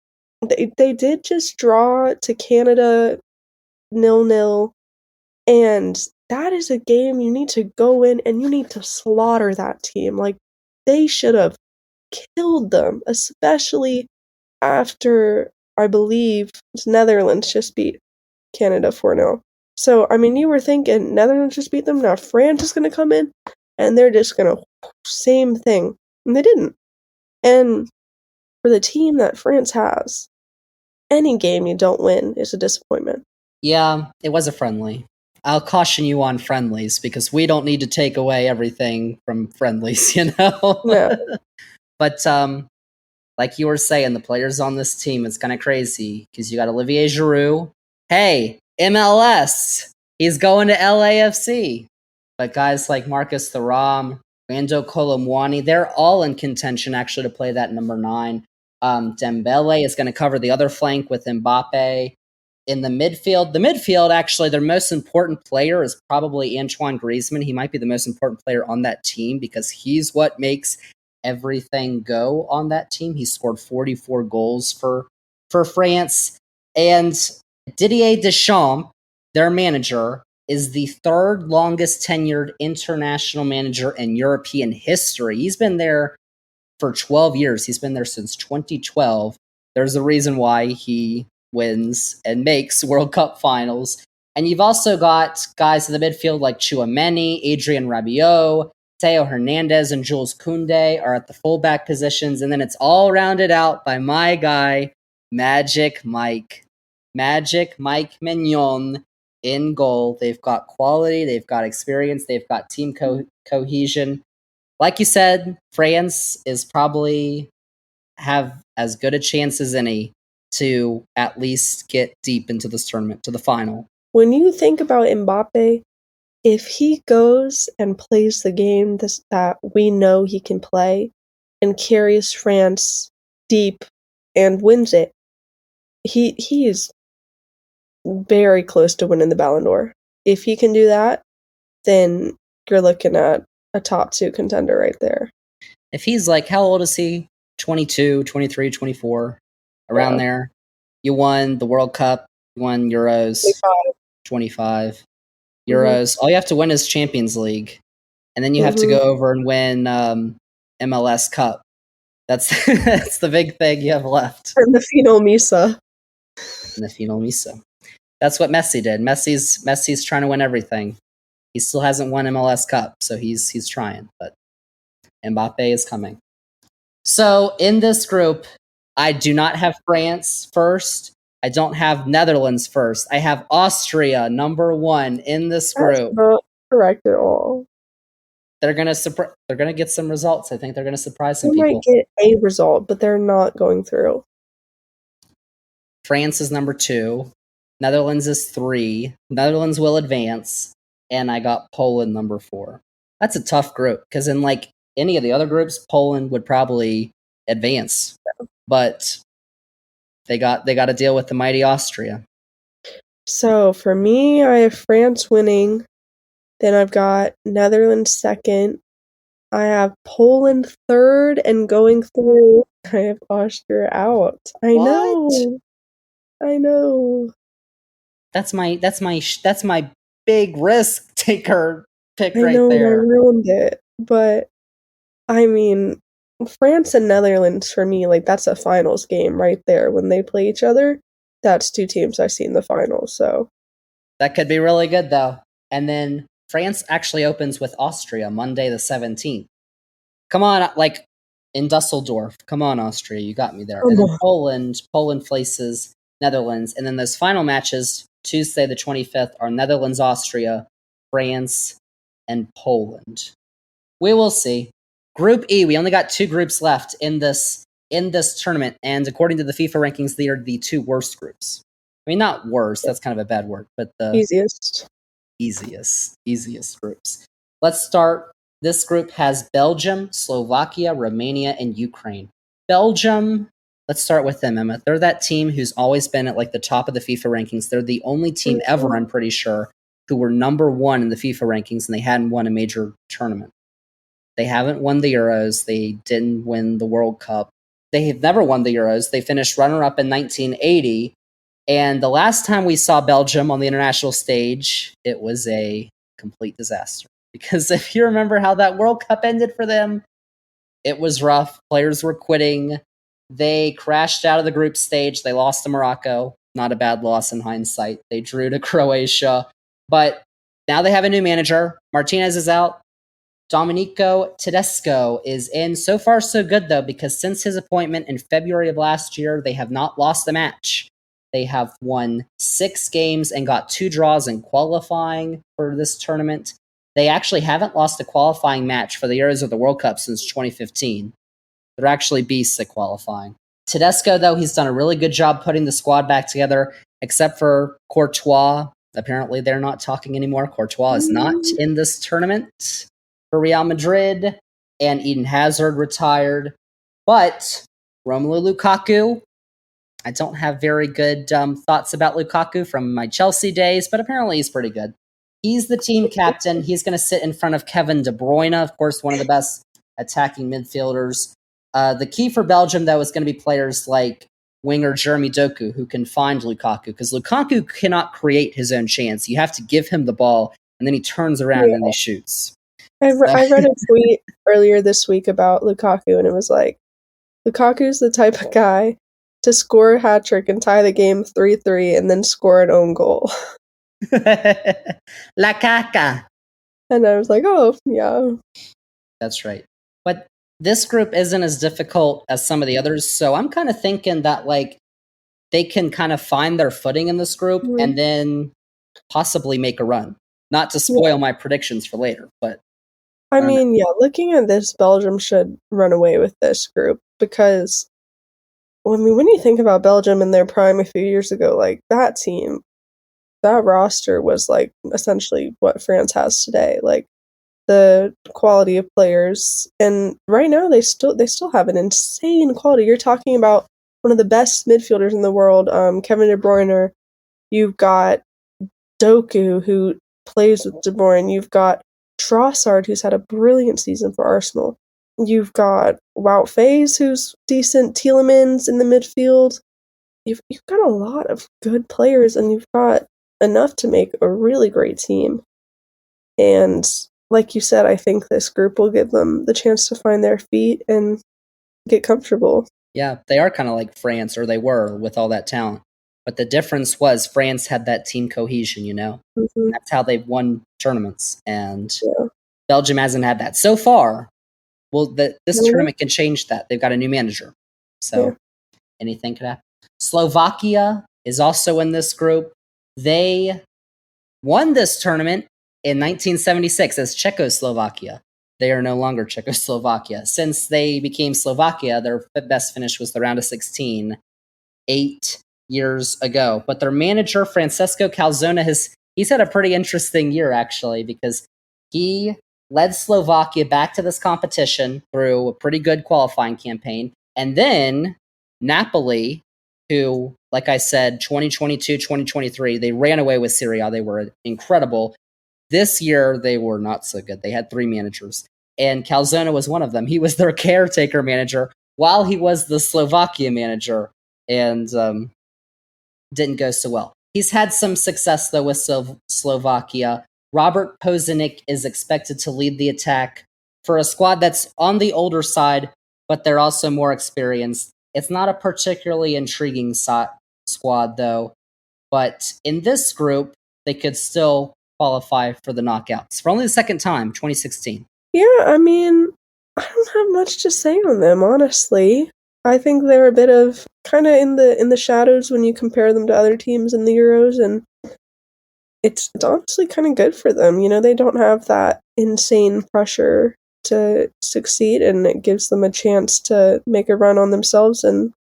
they did just draw to Canada 0-0, and that is a game you need to go in and you need to slaughter that team. Like, they should have killed them, especially after, I believe, Netherlands just beat Canada 4-0. So, I mean, you were thinking Netherlands just beat them, now France is going to come in, and they're just going to same thing. And they didn't. And for the team that France has, any game you don't win is a disappointment. Yeah, it was a friendly. I'll caution you on friendlies because we don't need to take away everything from friendlies, you know? No. But like you were saying, the players on this team, it's kind of crazy because you got Olivier Giroud. Hey, MLS, he's going to LAFC. But guys like Marcus Thuram, Rando Colomwani, they're all in contention actually to play that number 9. Dembele is going to cover the other flank with Mbappe. In the midfield, actually, their most important player is probably Antoine Griezmann. He might be the most important player on that team because he's what makes everything go on that team. He scored 44 goals for France. And Didier Deschamps, their manager, is the third longest tenured international manager in European history. He's been there for 12 years. He's been there since 2012. There's a reason why he wins and makes World Cup finals. And you've also got guys in the midfield like Tchouaméni, Adrien Rabiot, Theo Hernandez, and Jules Koundé are at the fullback positions. And then it's all rounded out by my guy, Magic Mike. Magic Mike Mignon in goal. They've got quality, they've got experience, they've got team cohesion. Like you said, France is probably have as good a chance as any to at least get deep into this tournament, to the final. When you think about Mbappe, if he goes and plays the game that we know he can play and carries France deep and wins it, he is very close to winning the Ballon d'Or. If he can do that, then you're looking at a top 2 contender right there. If he's like, how old is he? 22, 23, 24, around there. You won the World Cup, you won Euros, 25 Euros. All you have to win is Champions League. And then you have to go over and win MLS Cup. That's that's the big thing you have left. And the Final Misa. That's what Messi did. Messi's trying to win everything. He still hasn't won MLS Cup, so he's trying. But Mbappe is coming. So in this group, I do not have France first. I don't have Netherlands first. I have Austria number 1 in this group. That's not correct at all. They're gonna get some results. I think they're gonna surprise some people. They might get a result, but they're not going through. France is number 2. Netherlands is 3. Netherlands will advance. And I got Poland number 4. That's a tough group because in like any of the other groups, Poland would probably advance. But they got to deal with the mighty Austria. So for me, I have France winning. Then I've got Netherlands second. I have Poland third, and going through, I have Austria out. I know. That's my big risk taker pick right there. I ruined it, but I mean, France and Netherlands for me, like that's a finals game right there. When they play each other, that's 2 teams I see in the finals. So that could be really good though. And then France actually opens with Austria Monday the 17th. Come on, like in Dusseldorf. Come on, Austria, you got me there. And then Poland faces Netherlands. And then those final matches, Tuesday the 25th, are Netherlands, Austria, France, and Poland. We will see. Group E, we only got 2 groups left in this tournament, and according to the FIFA rankings, they are the 2 worst groups. I mean, not worst, that's kind of a bad word, but the easiest groups. Let's start. This group has Belgium, Slovakia, Romania, and Ukraine. Belgium, let's start with them, Emma. They're that team who's always been at like the top of the FIFA rankings. They're the only team ever, I'm pretty sure, who were number 1 in the FIFA rankings, and they hadn't won a major tournament. They haven't won the Euros. They didn't win the World Cup. They have never won the Euros. They finished runner-up in 1980. And the last time we saw Belgium on the international stage, it was a complete disaster. Because if you remember how that World Cup ended for them, it was rough. Players were quitting. They crashed out of the group stage. They lost to Morocco. Not a bad loss in hindsight. They drew to Croatia. But now they have a new manager. Martinez is out. Domenico Tedesco is in. So far, so good, though, because since his appointment in February of last year, they have not lost a match. They have won 6 games and got 2 draws in qualifying for this tournament. They actually haven't lost a qualifying match for the Euros or the World Cup since 2015. They're actually beasts at qualifying. Tedesco, though, he's done a really good job putting the squad back together, except for Courtois. Apparently, they're not talking anymore. Courtois is not in this tournament for Real Madrid, and Eden Hazard retired. But Romelu Lukaku, I don't have very good thoughts about Lukaku from my Chelsea days, but apparently he's pretty good. He's the team captain. He's going to sit in front of Kevin De Bruyne, of course, one of the best attacking midfielders. The key for Belgium, though, is going to be players like winger Jeremy Doku, who can find Lukaku, because Lukaku cannot create his own chance. You have to give him the ball, and then he turns around and he shoots. I read a tweet earlier this week about Lukaku, and it was like, Lukaku's the type of guy to score a hat trick and tie the game 3-3 and then score an own goal. La caca. And I was like, oh, yeah. That's right. But this group isn't as difficult as some of the others, so I'm kind of thinking that like they can kind of find their footing in this group and then possibly make a run. Not to spoil my predictions for later, but I mean, looking at this, Belgium should run away with this group because, when you think about Belgium in their prime a few years ago, like that team, that roster was like essentially what France has today. Like the quality of players, and right now they still have an insane quality. You're talking about one of the best midfielders in the world, Kevin De Bruyne. You've got Doku, who plays with De Bruyne. You've got Trossard, who's had a brilliant season for Arsenal. You've got Wout Faes, who's decent. Tielemans in the midfield. You've got a lot of good players, and you've got enough to make a really great team. And like you said, I think this group will give them the chance to find their feet and get comfortable. Yeah, they are kind of like France, or they were, with all that talent. But the difference was France had that team cohesion, you know? Mm-hmm. That's how they've won tournaments. And Belgium hasn't had that. So far, well, this tournament can change that. They've got a new manager. So anything could happen. Slovakia is also in this group. They won this tournament in 1976 as Czechoslovakia. They are no longer Czechoslovakia. Since they became Slovakia, their best finish was the round of 16 8 years ago. But their manager, Francesco Calzona, he's had a pretty interesting year, actually, because he led Slovakia back to this competition through a pretty good qualifying campaign. And then Napoli, who, like I said, 2022, 2023, they ran away with Serie A. They were incredible. This year, they were not so good. They had 3 managers, and Calzona was one of them. He was their caretaker manager while he was the Slovakia manager, and didn't go so well. He's had some success, though, with Slovakia. Robert Pozanic is expected to lead the attack for a squad that's on the older side, but they're also more experienced. It's not a particularly intriguing squad, though, but in this group, they could still qualify for the knockouts for only the second time, 2016. Yeah, I mean, I don't have much to say on them, honestly. I think they're a bit of kind of in the shadows when you compare them to other teams in the Euros, and it's honestly kind of good for them. You know, they don't have that insane pressure to succeed, and it gives them a chance to make a run on themselves and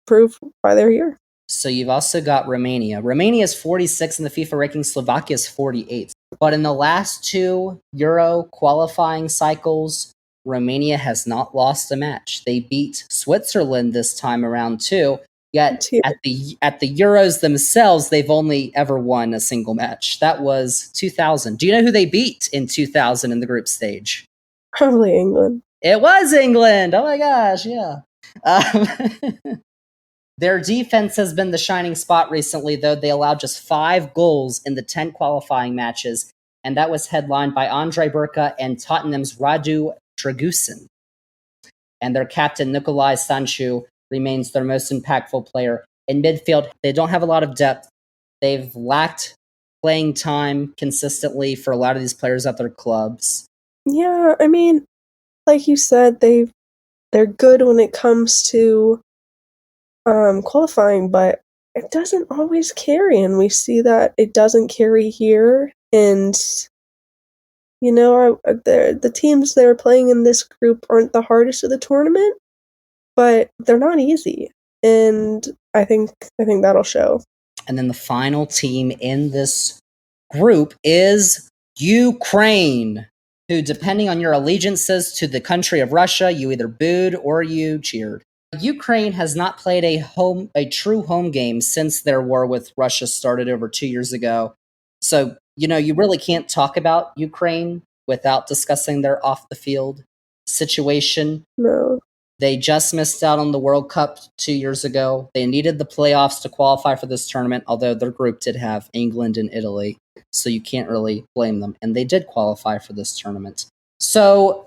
prove why they're here. So you've also got Romania. Romania is 46 in the FIFA ranking. Slovakia is 48. But in the last 2 Euro qualifying cycles, Romania has not lost a match. They beat Switzerland this time around too. Yet at the Euros themselves, they've only ever won a single match. That was 2000. Do you know who they beat in 2000 in the group stage? Probably England. It was England. Oh my gosh, yeah. Their defense has been the shining spot recently, though. They allowed just 5 goals in the 10 qualifying matches, and that was headlined by Andre Burka and Tottenham's Radu Dragusin. And their captain, Nikolai Sanchu, remains their most impactful player. In midfield, they don't have a lot of depth. They've lacked playing time consistently for a lot of these players at their clubs. Yeah, I mean, like you said, they're good when it comes to qualifying, but it doesn't always carry, and we see that it doesn't carry here. And the teams that are playing in this group aren't the hardest of the tournament, but they're not easy, and I think that'll show. And then the final team in this group is Ukraine, who, depending on your allegiances to the country of Russia, you either booed or you cheered. Ukraine has not played a true home game since their war with Russia started over 2 years ago. So, you really can't talk about Ukraine without discussing their off the field situation. No. They just missed out on the World Cup 2 years ago. They needed the playoffs to qualify for this tournament, although their group did have England and Italy, so you can't really blame them. And they did qualify for this tournament. So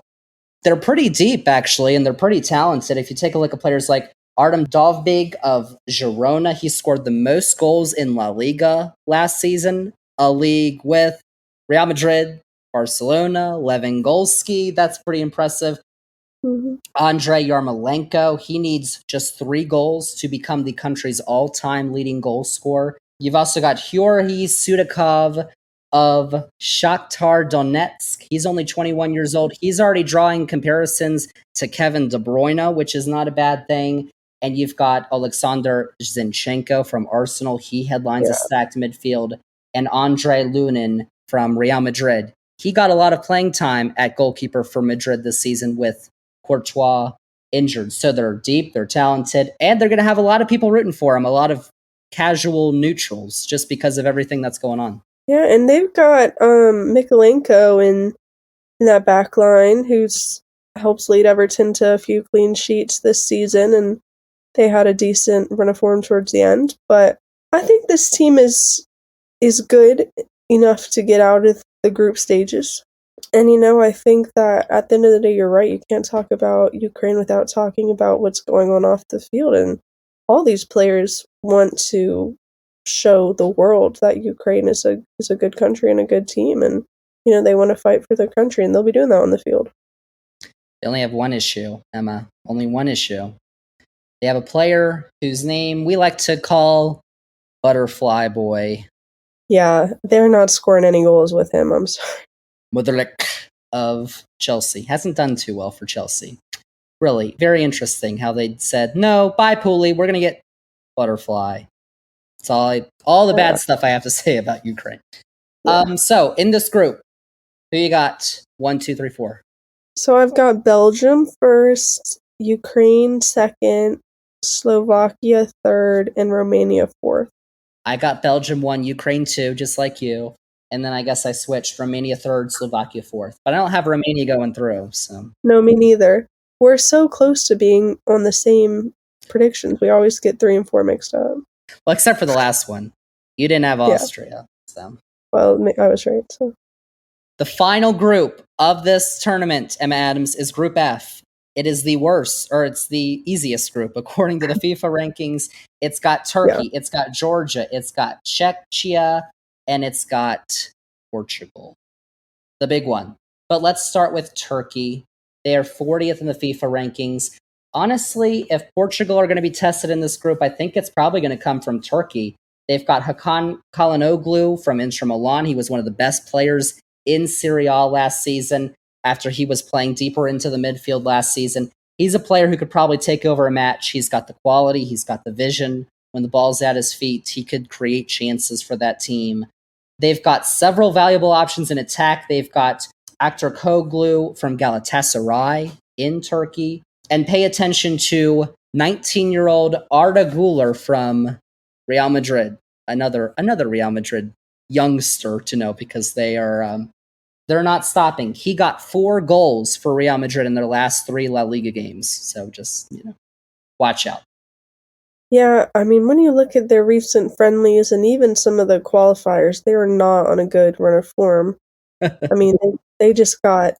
they're pretty deep, actually, and they're pretty talented. If you take a look at players like Artem Dovbig of Girona, he scored the most goals in La Liga last season, a league with Real Madrid, Barcelona, Lewandowski. That's pretty impressive. Mm-hmm. Andrei Yarmolenko, he needs just 3 goals to become the country's all-time leading goal scorer. You've also got Hyori Sudakov of Shakhtar Donetsk. He's only 21 years old. He's already drawing comparisons to Kevin De Bruyne, which is not a bad thing. And you've got Alexander Zinchenko from Arsenal. He headlines a stacked midfield. And Andrei Lunin from Real Madrid. He got a lot of playing time at goalkeeper for Madrid this season with Courtois injured. So they're deep, they're talented, and they're going to have a lot of people rooting for him, a lot of casual neutrals, just because of everything that's going on. Yeah, and they've got Mikolenko in that back line, who's helps lead Everton to a few clean sheets this season, and they had a decent run of form towards the end. But I think this team is good enough to get out of the group stages. And I think that at the end of the day, you're right. You can't talk about Ukraine without talking about what's going on off the field. And all these players want to show the world that Ukraine is a good country and a good team. And, they want to fight for their country, and they'll be doing that on the field. They only have one issue, Emma. Only one issue. They have a player whose name we like to call Butterfly Boy. Yeah, they're not scoring any goals with him. I'm sorry. Mudryk of Chelsea. Hasn't done too well for Chelsea. Really, very interesting how they said, no, bye, Pooley, we're going to get Butterfly. That's all the bad stuff I have to say about Ukraine. Yeah. So, in this group, who you got? 1, 2, 3, 4. So I've got Belgium first, Ukraine second, Slovakia third, and Romania fourth. I got Belgium 1, Ukraine 2, just like you. And then I guess I switched Romania 3rd, Slovakia 4th. But I don't have Romania going through, so. No, me neither. We're so close to being on the same predictions. We always get 3 and 4 mixed up. Well, except for the last one. You didn't have Austria. So. Well, I was right. So. The final group of this tournament, Emma Adams, is Group F. It is the worst, or it's the easiest group, according to the FIFA rankings. It's got Turkey, it's got Georgia, it's got Czechia, and it's got Portugal. The big one. But let's start with Turkey. They are 40th in the FIFA rankings. Honestly, if Portugal are going to be tested in this group, I think it's probably going to come from Turkey. They've got Hakan Çalhanoğlu from Inter Milan. He was one of the best players in Serie A last season after he was playing deeper into the midfield last season. He's a player who could probably take over a match. He's got the quality. He's got the vision. When the ball's at his feet, he could create chances for that team. They've got several valuable options in attack. They've got Aktürkoğlu from Galatasaray in Turkey. And pay attention to 19-year-old Arda Güler from Real Madrid. Another Real Madrid youngster to know, because they're not stopping. He got 4 goals for Real Madrid in their last 3 La Liga games. So just, watch out. Yeah, I mean, when you look at their recent friendlies and even some of the qualifiers, they are not on a good run of form. I mean, they just got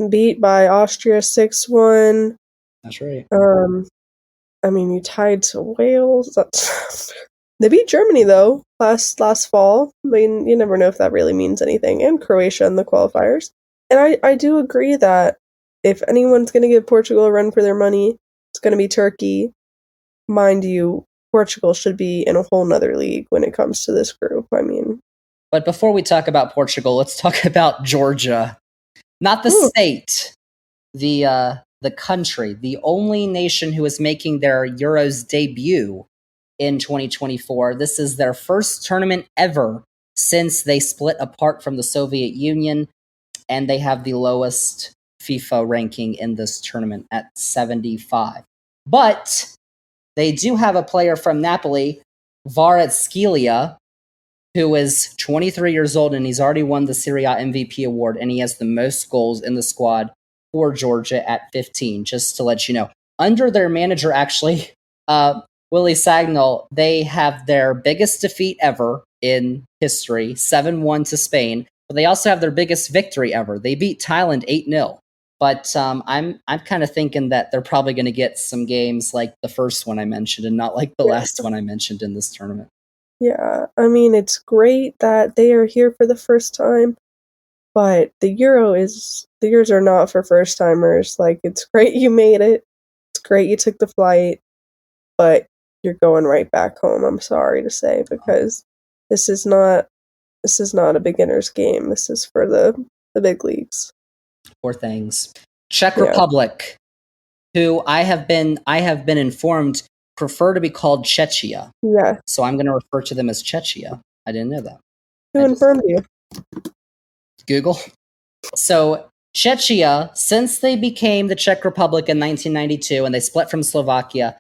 beat by Austria 6-1. That's right. I mean, you tied to Wales. They beat Germany, though, last fall. I mean, you never know if that really means anything. And Croatia in the qualifiers. And I do agree that if anyone's going to give Portugal a run for their money, it's going to be Turkey. Mind you, Portugal should be in a whole nother league when it comes to this group. I mean, But before we talk about Portugal, let's talk about Georgia. Not the ooh, state, the country, the only nation who is making their Euros debut in 2024. This is their first tournament ever since they split apart from the Soviet Union, and they have the lowest FIFA ranking in this tournament at 75. But they do have a player from Napoli, Kvaratskhelia, who is 23 years old, and he's already won the Serie A MVP award, and he has the most goals in the squad for Georgia at 15, just to let you know. Under their manager, actually, Willie Sagnol, they have their biggest defeat ever in history, 7-1 to Spain, but they also have their biggest victory ever. They beat Thailand 8-0. But I'm kind of thinking that they're probably going to get some games like the first one I mentioned and not like the last one I mentioned in this tournament. yeah, I mean, it's great that they are here for the first time, but the Euros are not for first timers. Like, it's great you made it. It's great you took the flight, but you're going right back home, I'm sorry to say, because this is not a beginner's game. This is for the big leagues. Poor things. Czech Yeah. Republic, who I have been informed prefer to be called Czechia. Yeah. So I'm going to refer to them as Czechia. I didn't know that. Who informed you? Google. So Czechia, since they became the Czech Republic in 1992 and they split from Slovakia,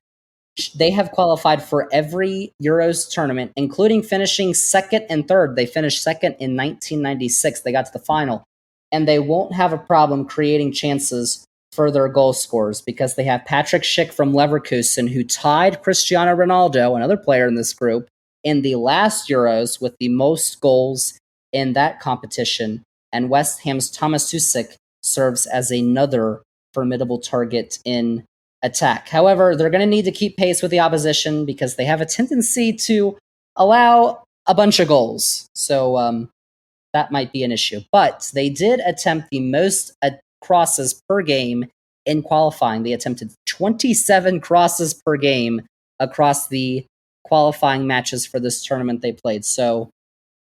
they have qualified for every Euros tournament, including finishing second and third. They finished second in 1996. They got to the final. And they won't have a problem creating chances for their goal scorers because they have Patrick Schick from Leverkusen, who tied Cristiano Ronaldo, another player in this group, in the last Euros with the most goals in that competition. And West Ham's Thomas Susek serves as another formidable target in attack. However, they're going to need to keep pace with the opposition because they have a tendency to allow a bunch of goals. So that might be an issue. But they did attempt the most crosses per game in qualifying. They attempted 27 crosses per game across the qualifying matches for this tournament they played. So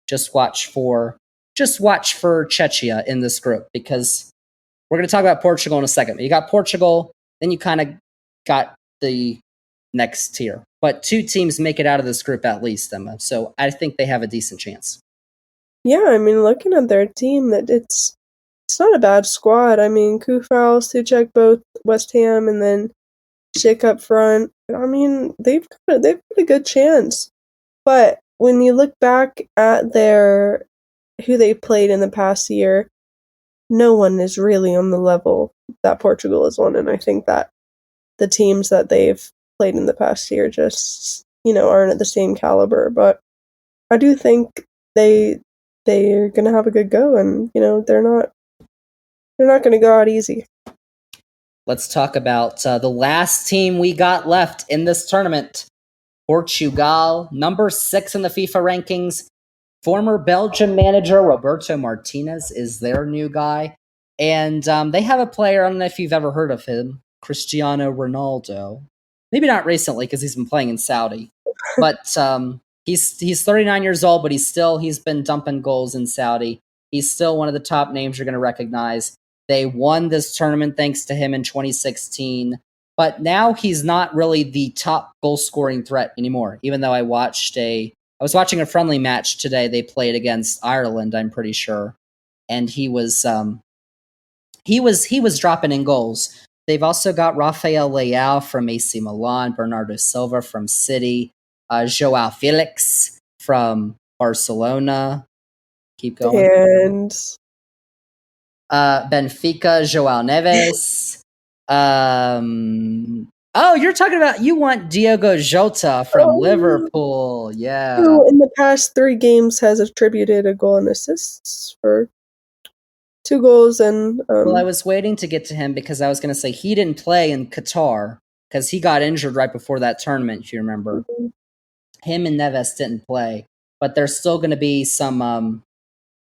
just watch for Czechia in this group because we're going to talk about Portugal in a second. You got Portugal, then you kind of got the next tier. But two teams make it out of this group at least, Emma. So I think they have a decent chance. Yeah, I mean, looking at their team, that it's not a bad squad. I mean, Kufal, Suchek, both West Ham, and then Schick up front. I mean, they've got a good chance. But when you look back at who they played in the past year, no one is really on the level that Portugal is on, and I think that the teams that they've played in the past year just, aren't at the same caliber. But I do think they're gonna have a good go, and they're not gonna go out easy. Let's talk about the last team we got left in this tournament. Portugal, number 6 in the FIFA rankings. Former Belgian manager Roberto Martinez is their new guy. And they have a player, I don't know if you've ever heard of him, Cristiano Ronaldo. Maybe not recently because he's been playing in Saudi. But he's 39 years old, but he's been dumping goals in Saudi. He's still one of the top names you're going to recognize. They won this tournament thanks to him in 2016. But now he's not really the top goal scoring threat anymore. Even though I was watching a friendly match today. They played against Ireland, I'm pretty sure, and he was dropping in goals. They've also got Rafael Leao from AC Milan, Bernardo Silva from City, Joao Felix from Barcelona. Keep going. And Benfica, Joao Neves. You're talking about you want Diogo Jota from Liverpool. Yeah. who in the past 3 games has attributed a goal and assists for 2 goals and Well, I was waiting to get to him because I was going to say he didn't play in Qatar because he got injured right before that tournament, if you remember. Mhm. Him and Neves didn't play, but there's still going to be some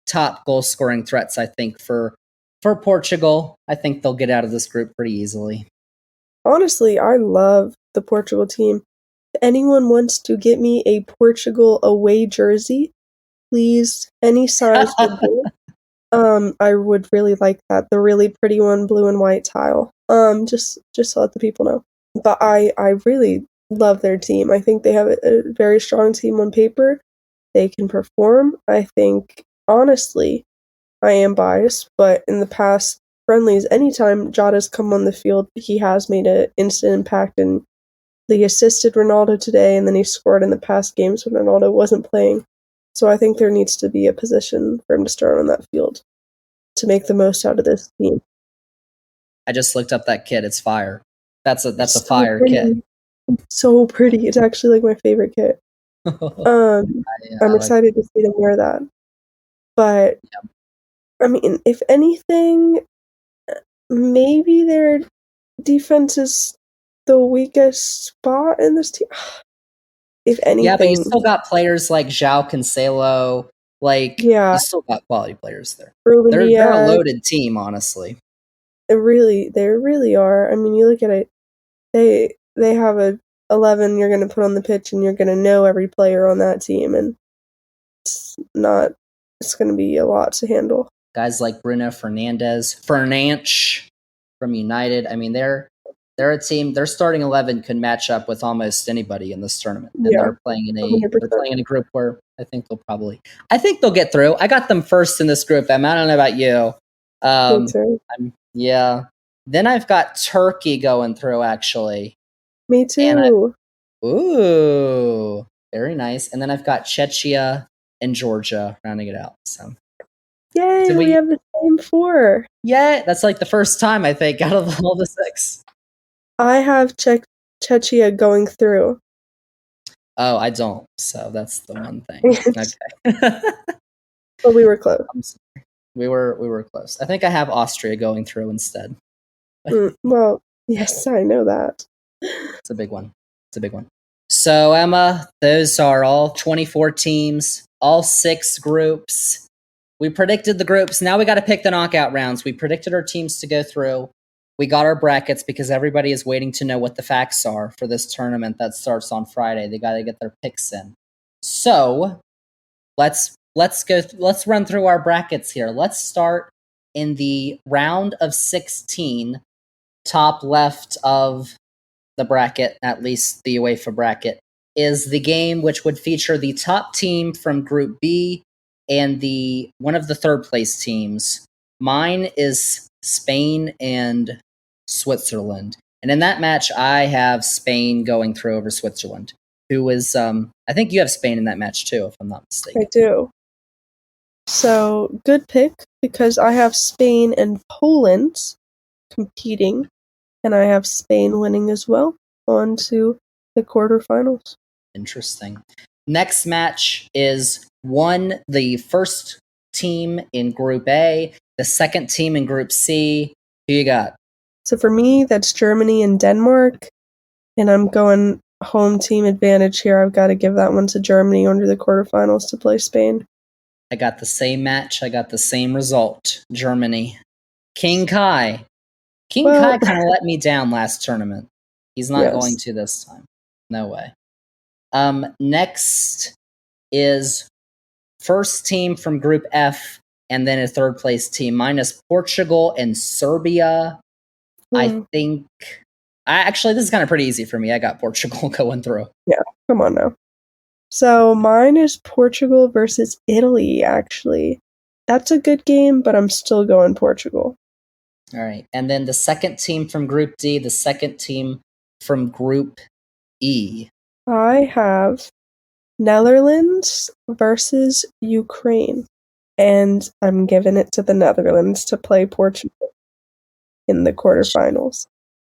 top goal-scoring threats, I think, for For Portugal, I think they'll get out of this group pretty easily. Honestly, I love the Portugal team. If anyone wants to get me a Portugal away jersey, please, any size would do. I would really like that. The really pretty one, blue and white tile. Just to let the people know. But I really love their team. I think they have a very strong team on paper. They can perform. I think, honestly, I am biased, but in the past friendlies, anytime Jada's come on the field, he has made an instant impact, and he assisted Ronaldo today, and then he scored in the past games when Ronaldo wasn't playing. So I think there needs to be a position for him to start on that field to make the most out of this team. I just looked up that kit. It's fire. That's a So fire pretty. kit. So pretty. It's actually like my favorite kit. I'm excited to see them wear that. But I mean, if anything, maybe their defense is the weakest spot in this team. If anything, yeah, but you still got players like João Cancelo. Like, yeah, you still got quality players there. Ruben They're Diaz. a loaded team, honestly. They really are. I mean, you look at it. They have a 11 you're going to put on the pitch, and you're going to know every player on that team, and it's going to be a lot to handle. Guys like Bruno Fernandes from United. I mean, they're a team. Their starting 11 could match up with almost anybody in this tournament, and they're playing in a group where I think they'll get through. I got them first in this group. I don't know about you. Me too. Yeah. Then I've got Turkey going through, actually. Me too. Ooh, very nice. And then I've got Czechia and Georgia rounding it out. So, yay, we have the same 4. Yeah, that's like the first time, I think, out of all the 6. I have Czechia going through. Oh, I don't. So that's the one thing. Okay. But we were close. We were close. I think I have Austria going through instead. Well, yes, I know that. It's a big one. So, Emma, those are all 24 teams, all 6 groups. We predicted the groups. Now we got to pick the knockout rounds. We predicted our teams to go through. We got our brackets because everybody is waiting to know what the facts are for this tournament that starts on Friday. They got to get their picks in. So, let's run through our brackets here. Let's start in the round of 16, top left of the bracket, at least the UEFA bracket, is the game which would feature the top team from Group B and one of the third place teams. Mine is Spain and Switzerland. And in that match, I have Spain going through over Switzerland, who is, I think you have Spain in that match too, if I'm not mistaken. I do. So, good pick, because I have Spain and Poland competing, and I have Spain winning as well, on to the quarterfinals. Interesting. Next match is the first team in Group A, the second team in Group C. Who you got? So for me, that's Germany and Denmark, and I'm going home team advantage here. I've got to give that one to Germany under the quarterfinals to play Spain. I got the same match. I got the same result. Germany. King Kai. Kai kind of let me down last tournament. He's not going to this time. No way. Next is first team from Group F, and then a third place team. Minus Portugal and Serbia. I think. Actually, this is kind of pretty easy for me. I got Portugal going through. Yeah, come on now. So mine is Portugal versus Italy, actually. That's a good game, but I'm still going Portugal. All right. And then the second team from Group D, the second team from Group E. I have Netherlands versus Ukraine. And I'm giving it to the Netherlands to play Portugal in the quarterfinals.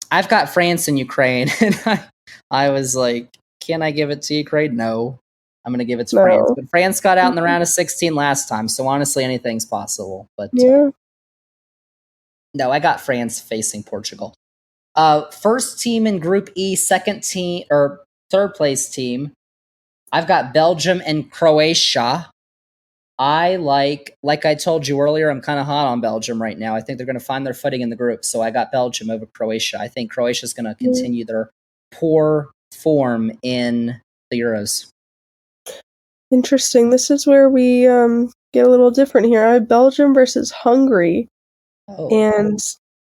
I've got France and Ukraine, and I was like, can I give it to Ukraine? No. I'm going to give it to France. But France got out in the round of 16 last time, so honestly, anything's possible. But yeah. No, I got France facing Portugal. First team in Group E, second team, or third place team. I've got Belgium and Croatia. like I told you earlier, I'm kind of hot on Belgium right now. I think they're going to find their footing in the group. So I got Belgium over Croatia. I think Croatia is going to continue their poor form in the Euros. Interesting. This is where we get a little different here. I have Belgium versus Hungary, and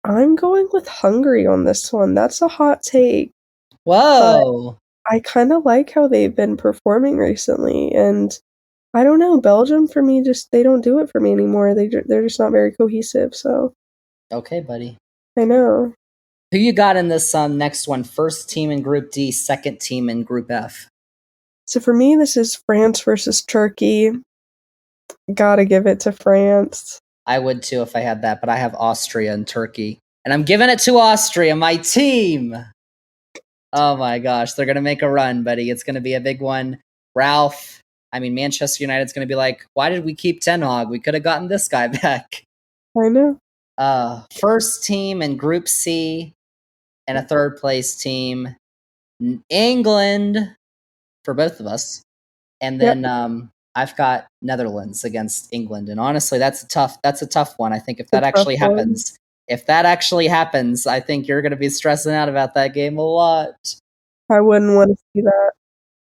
I'm going with Hungary on this one. That's a hot take. Whoa! But I kind of like how they've been performing recently, and I don't know. Belgium for me, just they don't do it for me anymore. They're just not very cohesive. So okay, buddy. I know. Who you got in this next one? First team in Group D, second team in Group F. So for me, this is France versus Turkey. Gotta give it to France. I would too if I had that, but I have Austria and Turkey. And I'm giving it to Austria, my team. Oh my gosh, they're going to make a run, buddy. It's going to be a big one. Manchester United's going to be like, why did we keep Ten Hag? We could have gotten this guy back. I know. First team in Group C and a third place team. England for both of us. And then I've got Netherlands against England. And honestly, that's a tough one. I think if that actually happens, I think you're going to be stressing out about that game a lot. I wouldn't want to see that.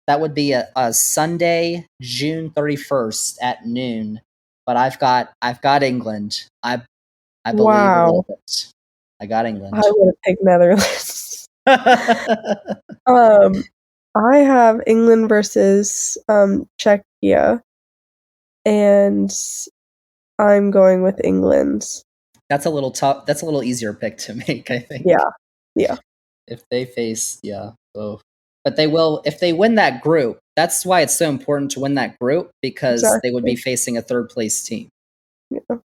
That would be a Sunday, June 31st at noon. But I've got England. I believe a little bit. I got England. I would have picked Netherlands. I have England versus Czechia, and I'm going with England. That's a little tough. That's a little easier pick to make, I think. Yeah. If they face, both. But they will, if they win that group, that's why it's so important to win that group, because they would be facing a third place team,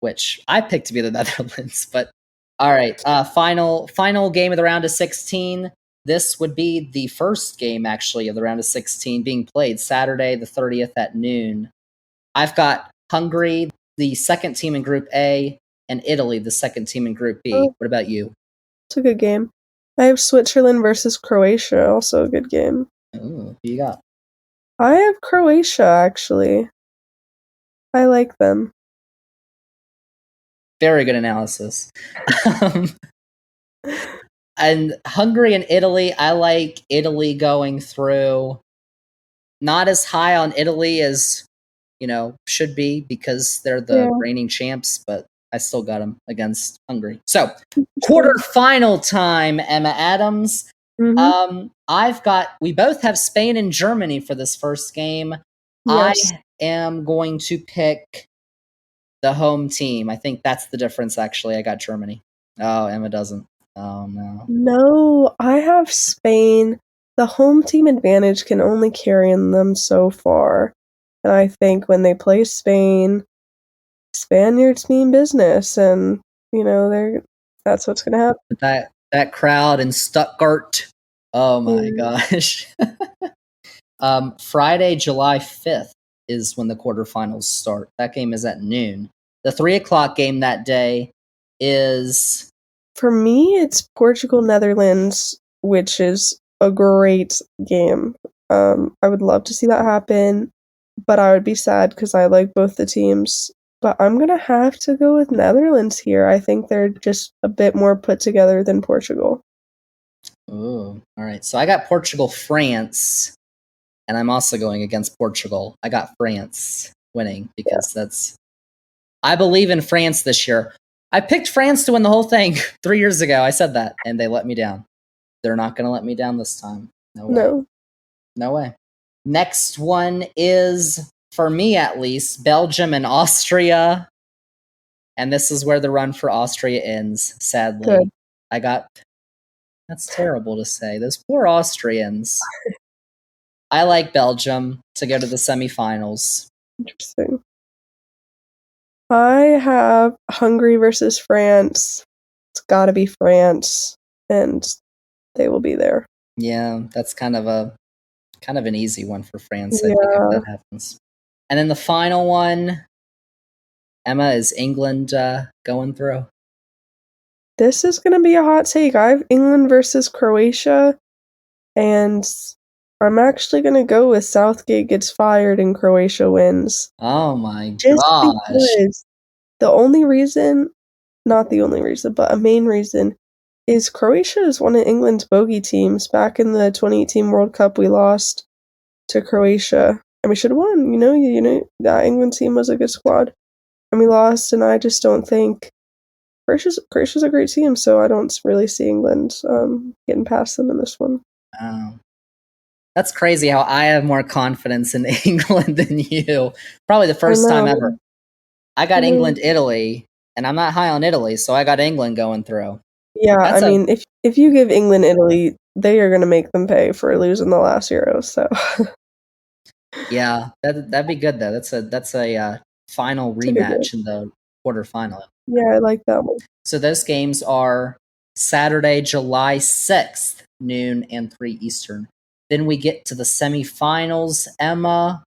which I picked to be the Netherlands. But all right, final game of the round of 16. This would be the first game, actually, of the round of 16 being played Saturday, the 30th at noon. I've got Hungary, the second team in Group A, and Italy, the second team in Group B. What about you? It's a good game. I have Switzerland versus Croatia, also a good game. Ooh, who you got? I have Croatia, actually. I like them. Very good analysis. And Hungary and Italy, I like Italy going through. Not as high on Italy as, should be, because they're the reigning champs, but I still got them against Hungary. So, quarterfinal time, Emma Adams. Mm-hmm. We both have Spain and Germany for this first game. Yes. I am going to pick the home team. I think that's the difference, actually. I got Germany. Oh, Emma doesn't. Oh, no. No, I have Spain. The home team advantage can only carry them so far. And I think when they play Spain, Spaniards mean business. And, that's what's going to happen. That crowd in Stuttgart. Oh, my gosh. Friday, July 5th is when the quarterfinals start. That game is at noon. The 3:00 game that day is... For me, it's Portugal-Netherlands, which is a great game. I would love to see that happen, but I would be sad because I like both the teams. But I'm going to have to go with Netherlands here. I think they're just a bit more put together than Portugal. Oh, all right. So I got Portugal-France, and I'm also going against Portugal. I got France winning because I believe in France this year. I picked France to win the whole thing 3 years ago. I said that, and they let me down. They're not going to let me down this time. No way. Next one is, for me at least, Belgium and Austria. And this is where the run for Austria ends, sadly. Good. That's terrible to say. Those poor Austrians. I like Belgium to go to the semifinals. Interesting. I have Hungary versus France. It's got to be France, and they will be there. Yeah, that's kind of an easy one for France, I think, if that happens. And then the final one, Emma, is England going through? This is going to be a hot take. I have England versus Croatia, and I'm actually going to go with Southgate gets fired and Croatia wins. Oh my Just gosh. because the only reason, not the only reason, but a main reason, is Croatia is one of England's bogey teams. Back in the 2018 World Cup, we lost to Croatia, and we should have won. That England team was a good squad, and we lost. And I just don't think Croatia's a great team, so I don't really see England getting past them in this one. That's crazy how I have more confidence in England than you. Probably the first time ever. I got England, Italy, and I'm not high on Italy, so I got England going through. Yeah, mean, if you give England Italy, they are going to make them pay for losing the last Euro. So yeah, that'd be good though. That's a final rematch in the quarterfinal. Yeah, I like that one. So those games are Saturday, July 6th, noon and 3 Eastern. Then we get to the semifinals. Emma,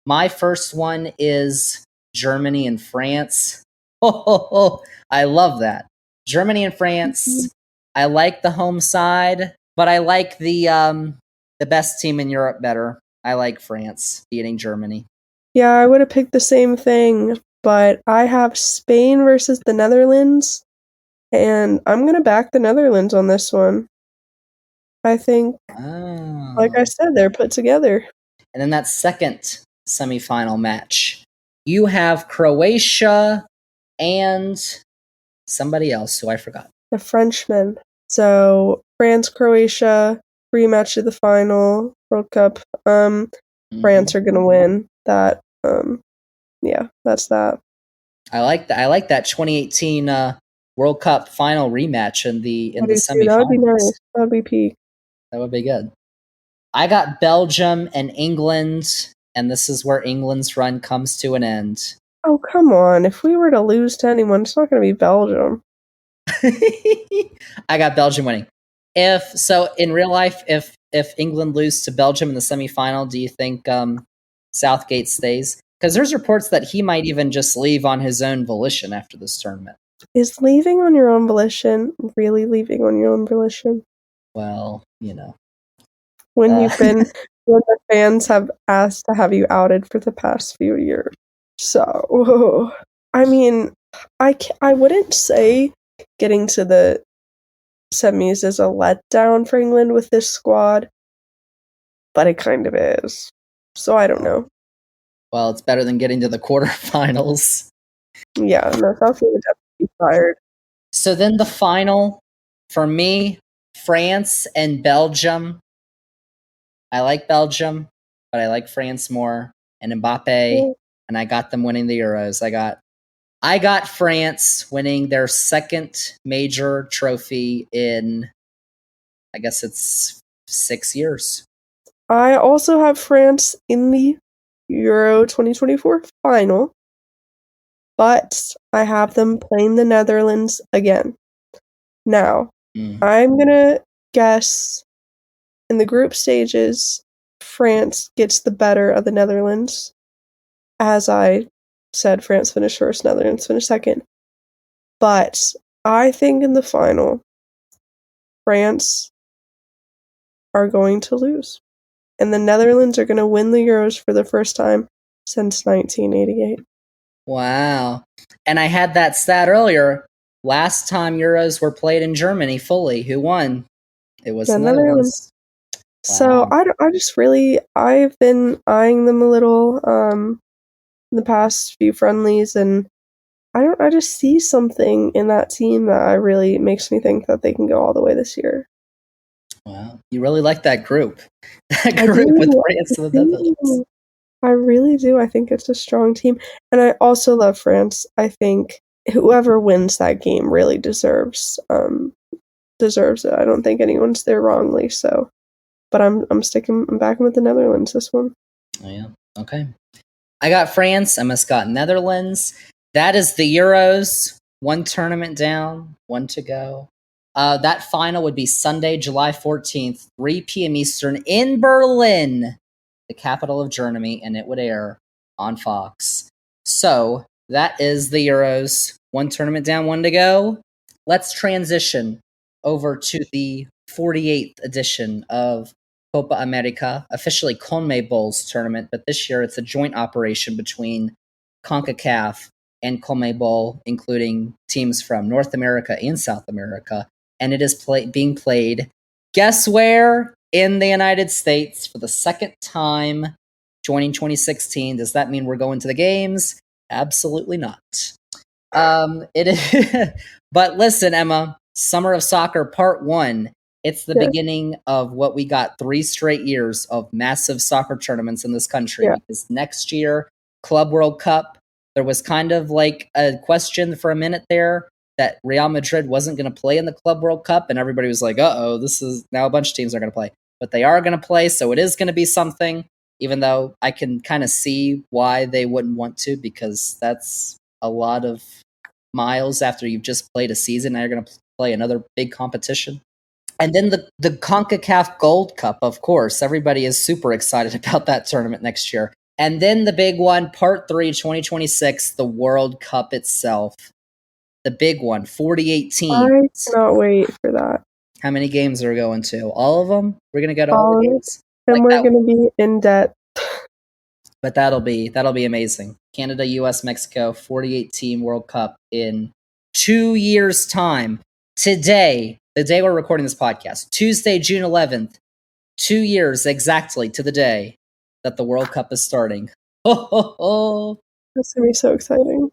my first one is Germany and France. Oh, I love that. Germany and France. I like the home side, but I like the best team in Europe better. I like France beating Germany. Yeah, I would have picked the same thing, but I have Spain versus the Netherlands, and I'm going to back the Netherlands on this one. I think, like I said, they're put together. And then that second semifinal match, you have Croatia and somebody else who I forgot. The Frenchmen. So France, Croatia, rematch of the final World Cup. France are gonna win that. Yeah, that's that. I like that. I like that 2018 World Cup final rematch in the semifinals. That would be nice. That would be peak. That would be good. I got Belgium and England, and this is where England's run comes to an end. Oh, come on. If we were to lose to anyone, it's not going to be Belgium. I got Belgium winning. So in real life, if England lose to Belgium in the semifinal, do you think Southgate stays? Because there's reports that he might even just leave on his own volition after this tournament. Is leaving on your own volition really leaving on your own volition? Well, when the fans have asked to have you outed for the past few years. So, I mean, I wouldn't say getting to the semis is a letdown for England with this squad, but it kind of is. So I don't know. Well, it's better than getting to the quarterfinals. Yeah, no, Southgate would definitely be fired. So then the final, for me, France and Belgium. I like Belgium, but I like France more. And Mbappe, and I got them winning the Euros. I got France winning their second major trophy in, I guess it's 6 years. I also have France in the Euro 2024 final, but I have them playing the Netherlands again. Now, I'm going to guess in the group stages, France gets the better of the Netherlands. As I said, France finished first, Netherlands finished second. But I think in the final, France are going to lose. And the Netherlands are going to win the Euros for the first time since 1988. Wow. And I had that stat earlier. Last time Euros were played in Germany fully, who won? It was the Netherlands. So I've been eyeing them a little in the past few friendlies, and I just see something in that team that really makes me think that they can go all the way this year. Wow. You really like that group. That group with France and the Netherlands. I really do. I think it's a strong team. And I also love France. I think whoever wins that game really deserves it. I don't think anyone's there wrongly, so but I'm backing with the Netherlands this one. Oh yeah. Okay. I got France. Emma's got Netherlands. That is the Euros. One tournament down, one to go. That final would be Sunday, July 14th, 3 p.m. Eastern in Berlin, the capital of Germany, and it would air on Fox. So that is the Euros. One tournament down, one to go. Let's transition over to the 48th edition of Copa América, officially CONMEBOL's tournament, but this year it's a joint operation between CONCACAF and CONMEBOL, including teams from North America and South America. And it is being played, guess where? In the United States for the second time, joining 2016. Does that mean we're going to the games? Absolutely not. It is, but listen, Emma, Summer of Soccer Part 1. It's the beginning of what we got 3 straight years of massive soccer tournaments in this country. Because next year, Club World Cup, there was kind of like a question for a minute there that Real Madrid wasn't going to play in the Club World Cup, and everybody was like, uh-oh, this is now a bunch of teams are going to play. But they are going to play, so it is going to be something, even though I can kind of see why they wouldn't want to, because that's a lot of miles after you've just played a season. Now you're going to play another big competition. And then the CONCACAF Gold Cup, of course. Everybody is super excited about that tournament next year. And then the big one, Part 3, 2026, the World Cup itself. The big one, 48 teams. I cannot wait for that. How many games are we going to? All of them? We're going to go to all the games? And we're going to be in debt. But that'll be amazing. Canada, US, Mexico, 48-team World Cup in 2 years' time. Today, the day we're recording this podcast, Tuesday, June 11th, 2 years exactly to the day that the World Cup is starting. That's going to be so exciting.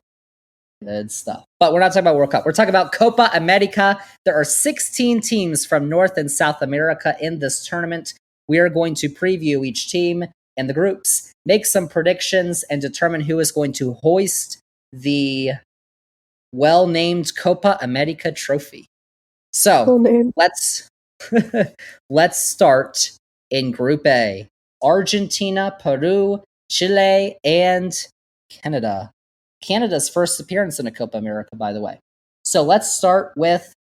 Good stuff. But we're not talking about World Cup. We're talking about Copa América. There are 16 teams from North and South America in this tournament. We are going to preview each team and the groups, make some predictions, and determine who is going to hoist the well-named Copa América trophy. So let's start in Group A. Argentina, Peru, Chile, and Canada. Canada's first appearance in a Copa América, by the way. So let's start with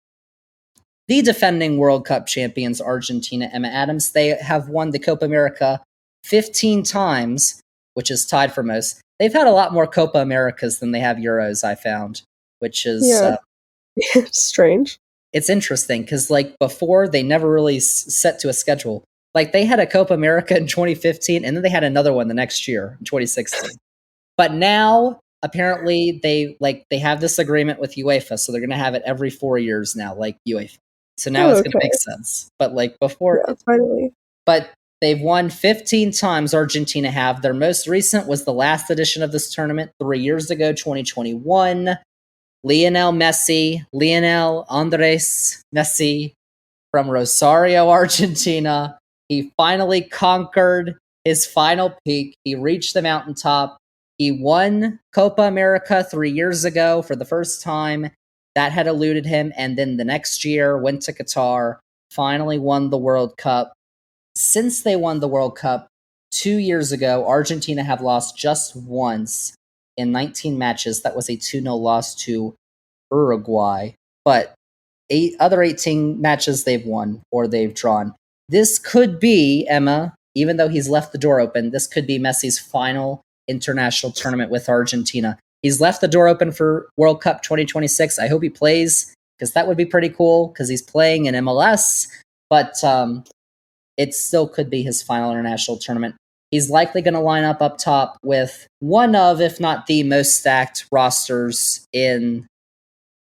the defending World Cup champions, Argentina, Emma Adams. They have won the Copa América 15 times, which is tied for most. They've had a lot more Copa Americas than they have Euros, I found, which is strange. It's interesting because, like, before, they never really set to a schedule. Like, they had a Copa America in 2015, and then they had another one the next year, in 2016. But now, apparently, they have this agreement with UEFA, so they're going to have it every 4 years now, like UEFA. So now it's going to make sense. But, like, before... Yeah, finally. But they've won 15 times, Argentina have. Their most recent was the last edition of this tournament, 3 years ago, 2021. Lionel Andres Messi from Rosario, Argentina. He finally conquered his final peak. He reached the mountaintop. He won Copa America 3 years ago for the first time. That had eluded him. And then the next year went to Qatar, finally won the World Cup. Since they won the World Cup 2 years ago, Argentina have lost just once in 19 matches. That was a 2-0 loss to Uruguay. But 18 matches they've won or they've drawn. This could be, Emma, even though he's left the door open, this could be Messi's final international tournament with Argentina. He's left the door open for World Cup 2026. I hope he plays, because that would be pretty cool, because he's playing in MLS. But it still could be his final international tournament. He's likely going to line up top with one of, if not the most stacked rosters in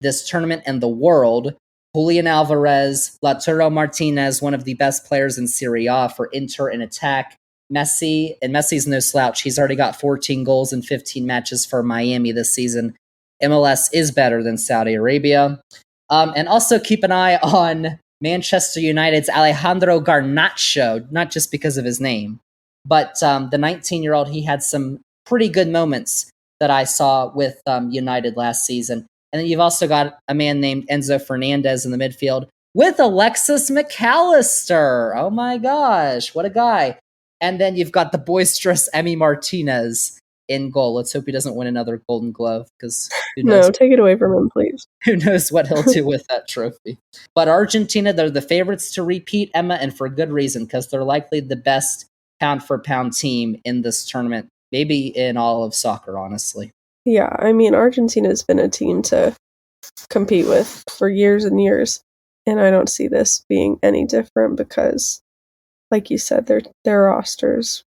this tournament and the world. Julian Alvarez, Lautaro Martinez, one of the best players in Serie A for Inter in attack. Messi's no slouch. He's already got 14 goals in 15 matches for Miami this season. MLS is better than Saudi Arabia. And also keep an eye on Manchester United's Alejandro Garnacho, not just because of his name, but the 19-year-old, he had some pretty good moments that I saw with United last season. And then you've also got a man named Enzo Fernandez in the midfield with Alexis McAllister. Oh my gosh, what a guy. And then you've got the boisterous Emi Martinez in goal. Let's hope he doesn't win another Golden Glove, because who knows? No, take it away from him, please. Who knows what he'll do with that trophy. But Argentina, they're the favorites to repeat, Emma, and for good reason, because they're likely the best pound-for-pound team in this tournament, maybe in all of soccer, honestly. Yeah, I mean, Argentina's been a team to compete with for years and years, and I don't see this being any different because, like you said, their rosters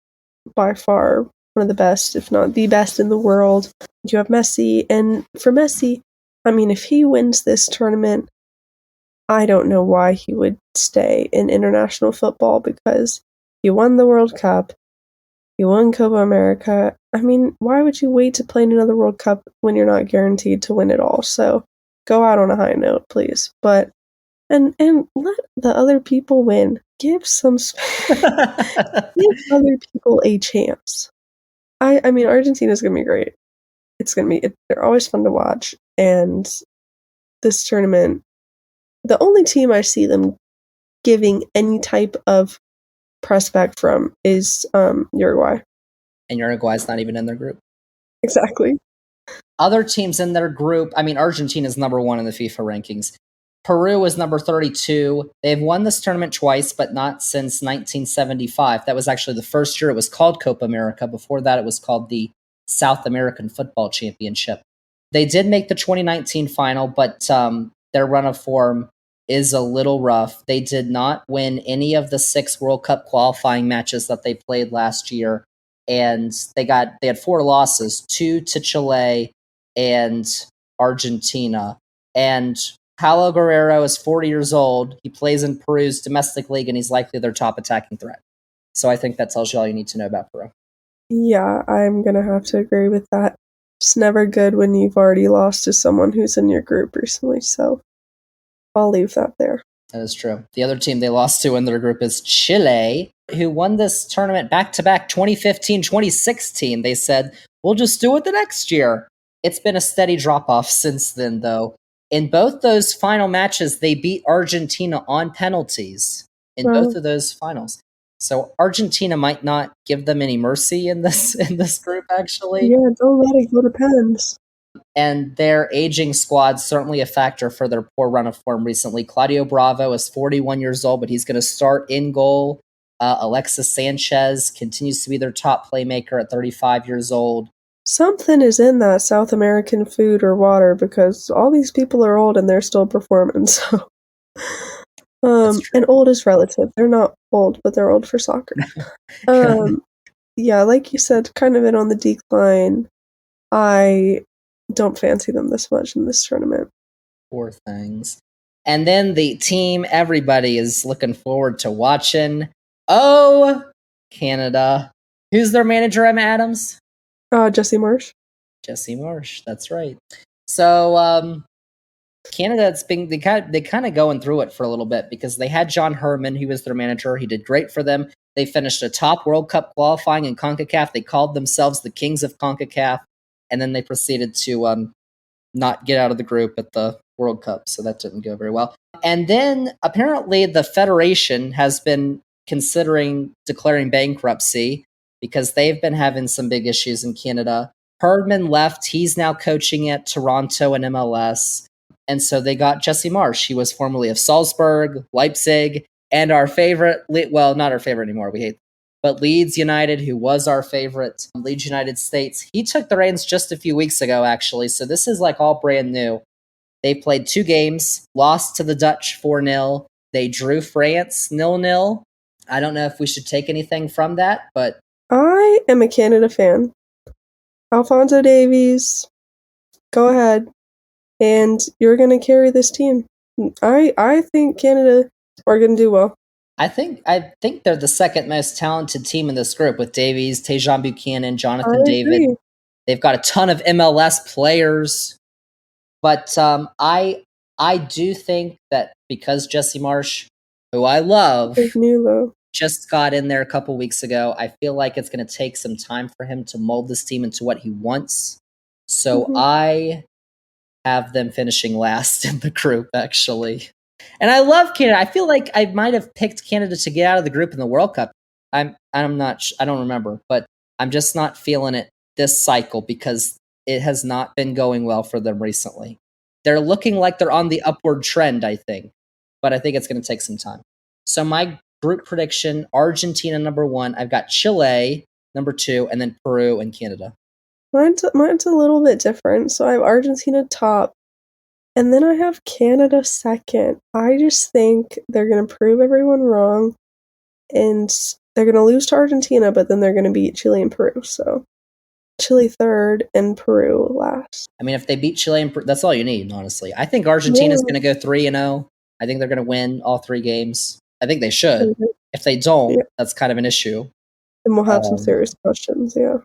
by far one of the best, if not the best in the world. You have Messi, and for Messi, I mean, if he wins this tournament, I don't know why he would stay in international football, because he won the World Cup, he won Copa America. I mean, why would you wait to play in another World Cup when you're not guaranteed to win it all? So go out on a high note, please. But and let the other people win. Give give other people a chance. I mean, Argentina's gonna be great. It's gonna be. They're always fun to watch, and this tournament, the only team I see them giving any type of press back from is Uruguay. And Uruguay's not even in their group. Exactly. Other teams in their group, I mean, Argentina's number 1 in the FIFA rankings. Peru is number 32. They've won this tournament twice, but not since 1975. That was actually the first year it was called Copa America. Before that, it was called the South American Football Championship. They did make the 2019 final, but their run of form is a little rough. They did not win any of the 6 World Cup qualifying matches that they played last year, and they had 4 losses, 2 to Chile and Argentina. And Paulo Guerrero is 40 years old. He plays in Peru's domestic league, and he's likely their top attacking threat. So I think that tells you all you need to know about Peru. Yeah, I'm gonna have to agree with that. It's never good when you've already lost to someone who's in your group recently, so I'll leave that there. That is true. The other team they lost to in their group is Chile, who won this tournament back-to-back 2015, 2016. They said, we'll just do it the next year. It's been a steady drop-off since then, though. In both those final matches, they beat Argentina on penalties in both of those finals. So Argentina might not give them any mercy in this group, actually. Yeah, don't let it go to pens. And their aging squad's certainly a factor for their poor run of form recently. Claudio Bravo is 41 years old, but he's going to start in goal. Alexis Sanchez continues to be their top playmaker at 35 years old. Something is in that South American food or water, because all these people are old and they're still performing. So, and old is relative. They're not old, but they're old for soccer. Yeah, like you said, kind of been on the decline. I don't fancy them this much in this tournament. Poor things. And then the team everybody is looking forward to watching. Oh, Canada. Who's their manager, Emma Adams? Jesse Marsh. Jesse Marsh, that's right. So Canada, they kind of going through it for a little bit, because they had John Herman, who was their manager. He did great for them. They finished atop World Cup qualifying in CONCACAF. They called themselves the Kings of CONCACAF, and then they proceeded to not get out of the group at the World Cup, so that didn't go very well. And then apparently the Federation has been considering declaring bankruptcy, because they've been having some big issues in Canada. Herdman left. He's now coaching at Toronto and MLS. And so they got Jesse Marsh. He was formerly of Salzburg, Leipzig, and our favorite, well, not our favorite anymore, we hate, but Leeds United, who was our favorite, Leeds United States. He took the reins just a few weeks ago, actually. So this is like all brand new. They played 2 games, lost to the Dutch 4-0. They drew France 0-0. I don't know if we should take anything from that, but I am a Canada fan. Alphonso Davies, go ahead. And you're going to carry this team. I think Canada are going to do well. I think they're the second most talented team in this group, with Davies, Tejan Buchanan, Jonathan David. They've got a ton of MLS players. But I do think that because Jesse Marsh, who I love, just got in there a couple weeks ago, I feel like it's going to take some time for him to mold this team into what he wants. So I have them finishing last in the group, actually. And I love Canada. I feel like I might have picked Canada to get out of the group in the World Cup. I don't remember, but I'm just not feeling it this cycle, because it has not been going well for them recently. They're looking like they're on the upward trend, I think, but I think it's going to take some time. So my group prediction, Argentina number 1. I've got Chile number 2, and then Peru and Canada. Mine's a little bit different. So I have Argentina top, and then I have Canada second. I just think they're going to prove everyone wrong, and they're going to lose to Argentina, but then they're going to beat Chile and Peru. So Chile third and Peru last. I mean, if they beat Chile and Peru, that's all you need, honestly. I think Argentina's going to go 3-0. I think they're going to win all 3 games. I think they should. If they don't, that's kind of an issue. Then we'll have some serious questions, yeah.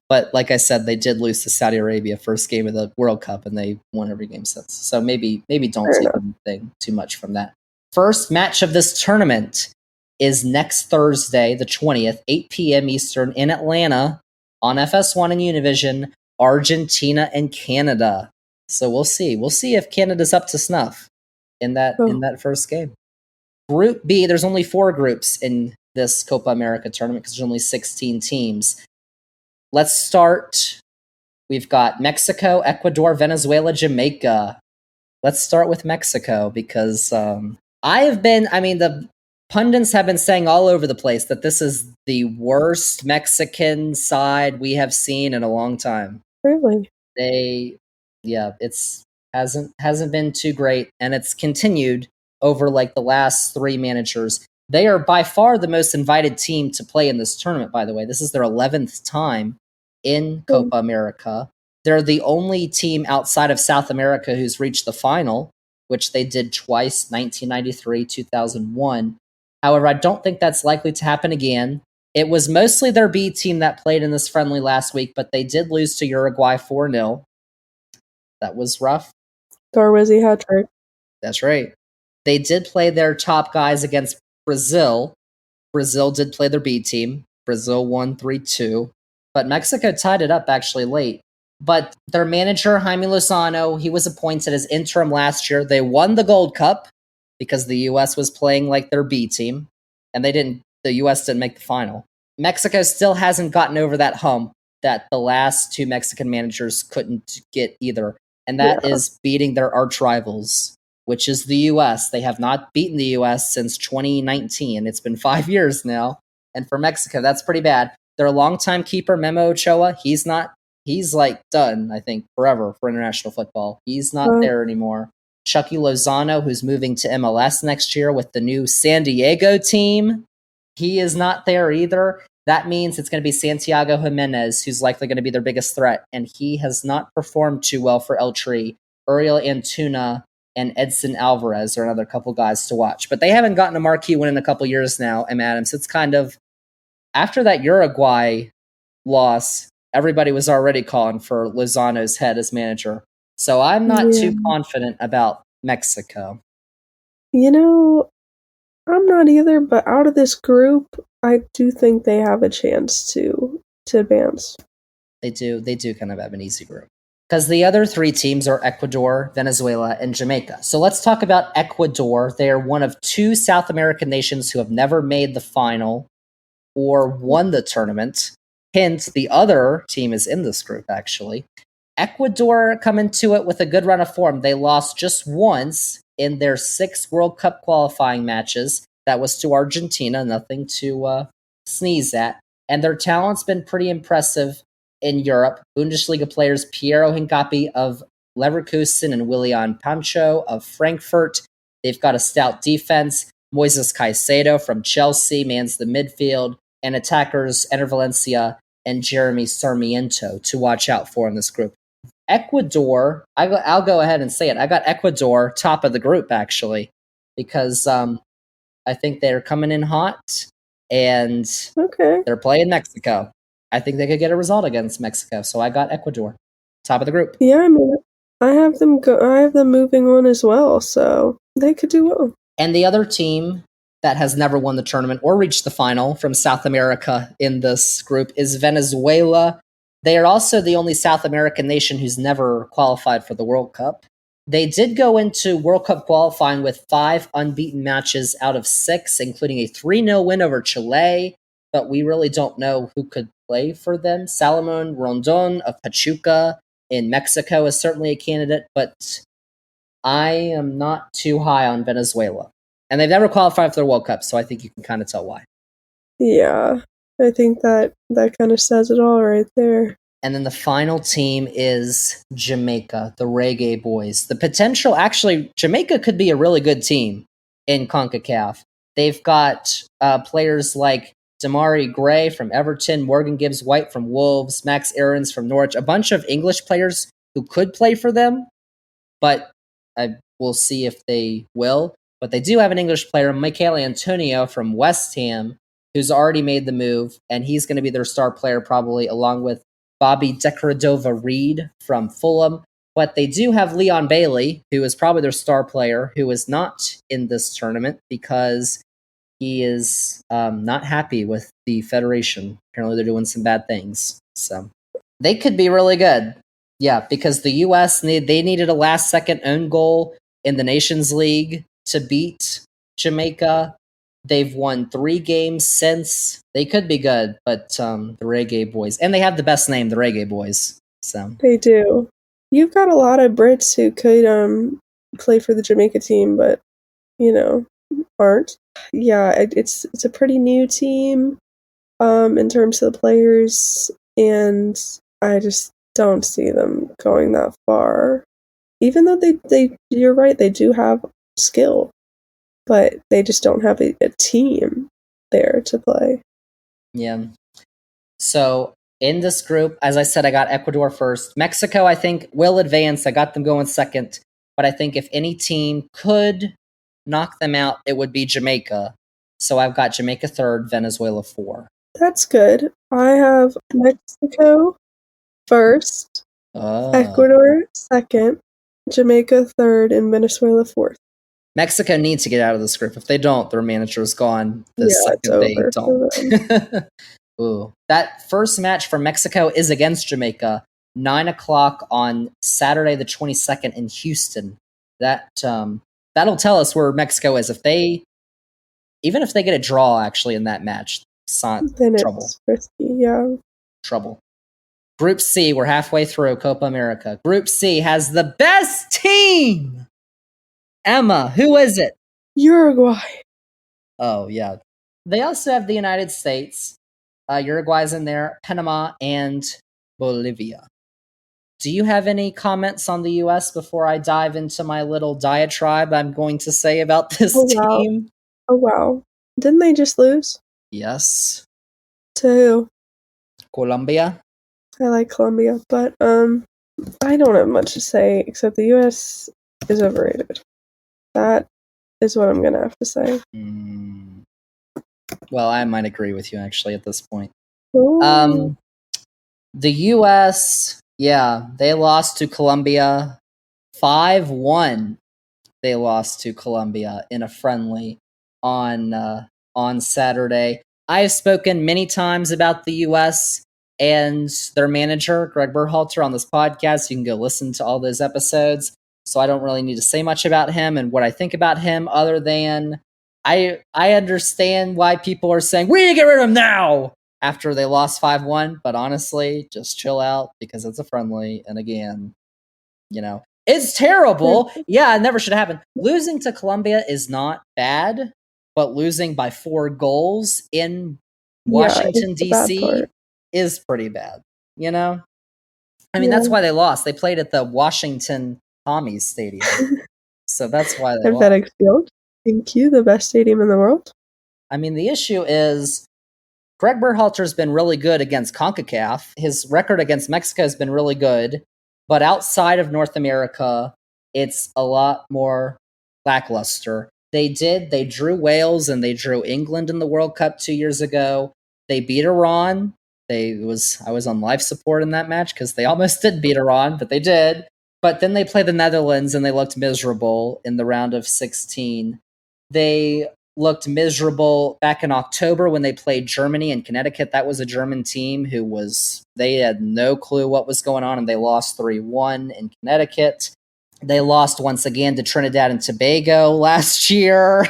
But like I said, they did lose to Saudi Arabia first game of the World Cup, and they won every game since. So maybe don't take anything too much from that. First match of this tournament is next Thursday, the 20th, 8 p.m. Eastern in Atlanta on FS1 and Univision, Argentina and Canada. So we'll see. We'll see if Canada's up to snuff in that first game. Group B, there's only 4 groups in this Copa America tournament because there's only 16 teams. Let's start. We've got Mexico, Ecuador, Venezuela, Jamaica. Let's start with Mexico because the pundits have been saying all over the place that this is the worst Mexican side we have seen in a long time. Really? It's hasn't been too great, and it's continued over like the last 3 managers. They are by far the most invited team to play in this tournament, by the way. This is their 11th time in Copa America. They're the only team outside of South America who's reached the final, which they did twice, 1993, 2001. However, I don't think that's likely to happen again. It was mostly their B team that played in this friendly last week, but they did lose to Uruguay 4-0. That was rough. Darwizzy hat trick. That's right. They did play their top guys against Brazil. Brazil did play their B team. Brazil won 3-2. But Mexico tied it up actually late. But their manager, Jaime Lozano, he was appointed as interim last year. They won the Gold Cup because the U.S. was playing like their B team. And the U.S. didn't make the final. Mexico still hasn't gotten over that hump that the last 2 Mexican managers couldn't get either. And that is beating their arch rivals, which is the U.S. They have not beaten the U.S. since 2019. It's been 5 years now. And for Mexico, that's pretty bad. Their longtime keeper, Memo Ochoa, he's like done, I think, forever for international football. He's not there anymore. Chucky Lozano, who's moving to MLS next year with the new San Diego team, he is not there either. That means it's going to be Santiago Jimenez, who's likely going to be their biggest threat. And he has not performed too well for El Tri. Uriel Antuna and Edson Alvarez are another couple guys to watch. But they haven't gotten a marquee win in a couple years now, M. Adams. It's kind of, after that Uruguay loss, everybody was already calling for Lozano's head as manager. So I'm not too confident about Mexico. I'm not either, but out of this group, I do think they have a chance to advance. They do kind of have an easy group. Because the other 3 teams are Ecuador, Venezuela, and Jamaica. So let's talk about Ecuador. They are one of 2 South American nations who have never made the final or won the tournament. Hence, the other team is in this group, actually. Ecuador come into it with a good run of form. They lost just once in their 6 World Cup qualifying matches. That was to Argentina, nothing to sneeze at. And their talent's been pretty impressive in Europe. Bundesliga players Piero Hincapi of Leverkusen and Willian Pancho of Frankfurt. They've got a stout defense. Moises Caicedo from Chelsea mans the midfield. And attackers Ener Valencia and Jeremy Sarmiento to watch out for in this group. Ecuador, I'll go ahead and say it. I got Ecuador top of the group, actually, because I think they're coming in hot, and they're playing Mexico. I think they could get a result against Mexico, so I got Ecuador top of the group. Yeah, I mean, I have them moving on as well, so they could do well. And the other team that has never won the tournament or reached the final from South America in this group is Venezuela. They are also the only South American nation who's never qualified for the World Cup. They did go into World Cup qualifying with 5 unbeaten matches out of 6, including a 3-0 win over Chile, but we really don't know who could play for them. Salomon Rondon of Pachuca in Mexico is certainly a candidate, but I am not too high on Venezuela. And they've never qualified for the World Cup, so I think you can kind of tell why. Yeah, I think that kind of says it all right there. And then the final team is Jamaica, the Reggae Boys. The potential, actually, Jamaica could be a really good team in CONCACAF. They've got players like Damari Gray from Everton, Morgan Gibbs-White from Wolves, Max Aarons from Norwich, a bunch of English players who could play for them, but I will see if they will. But they do have an English player, Michael Antonio from West Ham, who's already made the move, and he's going to be their star player probably, along with Bobby Decordova-Reid from Fulham. But they do have Leon Bailey, who is probably their star player, who is not in this tournament because he is not happy with the Federation. Apparently they're doing some bad things. So they could be really good. Yeah, because the U.S. they needed a last-second own goal in the Nations League to beat Jamaica. They've won 3 games since. They could be good, but the Reggae Boys. And they have the best name, the Reggae Boys. So They do. You've got a lot of Brits who could play for the Jamaica team, but, aren't. Yeah, it's a pretty new team in terms of the players, and I just don't see them going that far. Even though they you're right, they do have skill, but they just don't have a team there to play. yeah. So in this group, as I said, I got Ecuador first. Mexico, I think, will advance. I got them going second. But I think if any team could knock them out, it would be Jamaica. So I've got Jamaica third, Venezuela 4. That's good. I have Mexico first, Ecuador second, Jamaica third, and Venezuela fourth. Mexico needs to get out of this group. If they don't, their manager is gone the second they over for don't. Ooh. That first match for Mexico is against Jamaica, 9 o'clock on Saturday the 22nd in Houston. That'll tell us where Mexico is. Even if they get a draw actually in that match, it's not Then trouble. it's risky, yeah. Trouble. Group C, we're halfway through Copa America. Group C has the best team. Emma, who is it? Uruguay. Oh, yeah. They also have the United States. Uruguay's in there, Panama, and Bolivia. Do you have any comments on the U.S. before I dive into my little diatribe I'm going to say about this team? Oh, wow. Didn't they just lose? Yes. To who? Colombia? I like Colombia, but I don't have much to say except the U.S. is overrated. That is what I'm going to have to say. Well, I might agree with you, actually, at this point. Ooh. The U.S., yeah, they lost to Colombia 5-1. They lost to Colombia in a friendly on Saturday. I have spoken many times about the U.S. and their manager, Greg Berhalter, on this podcast. You can go listen to all those episodes. So I don't really need to say much about him and what I think about him other than I understand why people are saying, we need to get rid of him now after they lost 5-1. But honestly, just chill out because it's a friendly. And again, it's terrible. Yeah, it never should happen. Losing to Colombia is not bad, but losing by 4 goals in Washington, D.C. is pretty bad, I mean, that's why they lost. They played at the Washington Commies Stadium. So that's why they lost. FedEx Field. Thank you, the best stadium in the world. I mean, the issue is Greg Berhalter's been really good against CONCACAF. His record against Mexico has been really good. But outside of North America, it's a lot more lackluster. They drew Wales and they drew England in the World Cup 2 years ago. They beat Iran. I was on life support in that match because they almost did beat Iran, but they did. But then they played the Netherlands and they looked miserable in the round of 16. They looked miserable back in October when they played Germany in Connecticut. That was a German team they had no clue what was going on, and they lost 3-1 in Connecticut. They lost once again to Trinidad and Tobago last year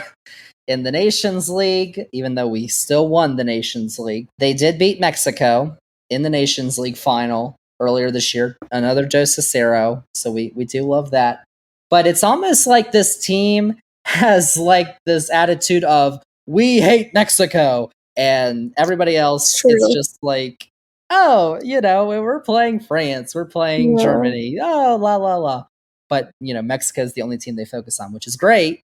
in the Nations League, even though we still won the Nations League. They did beat Mexico in the Nations League final earlier this year, another Joe Cicero, so we do love that. But it's almost like this team has like this attitude of, we hate Mexico, and everybody else, it's just like, oh, we're playing France, we're playing Germany, oh, la, la, la. But, Mexico is the only team they focus on, which is great.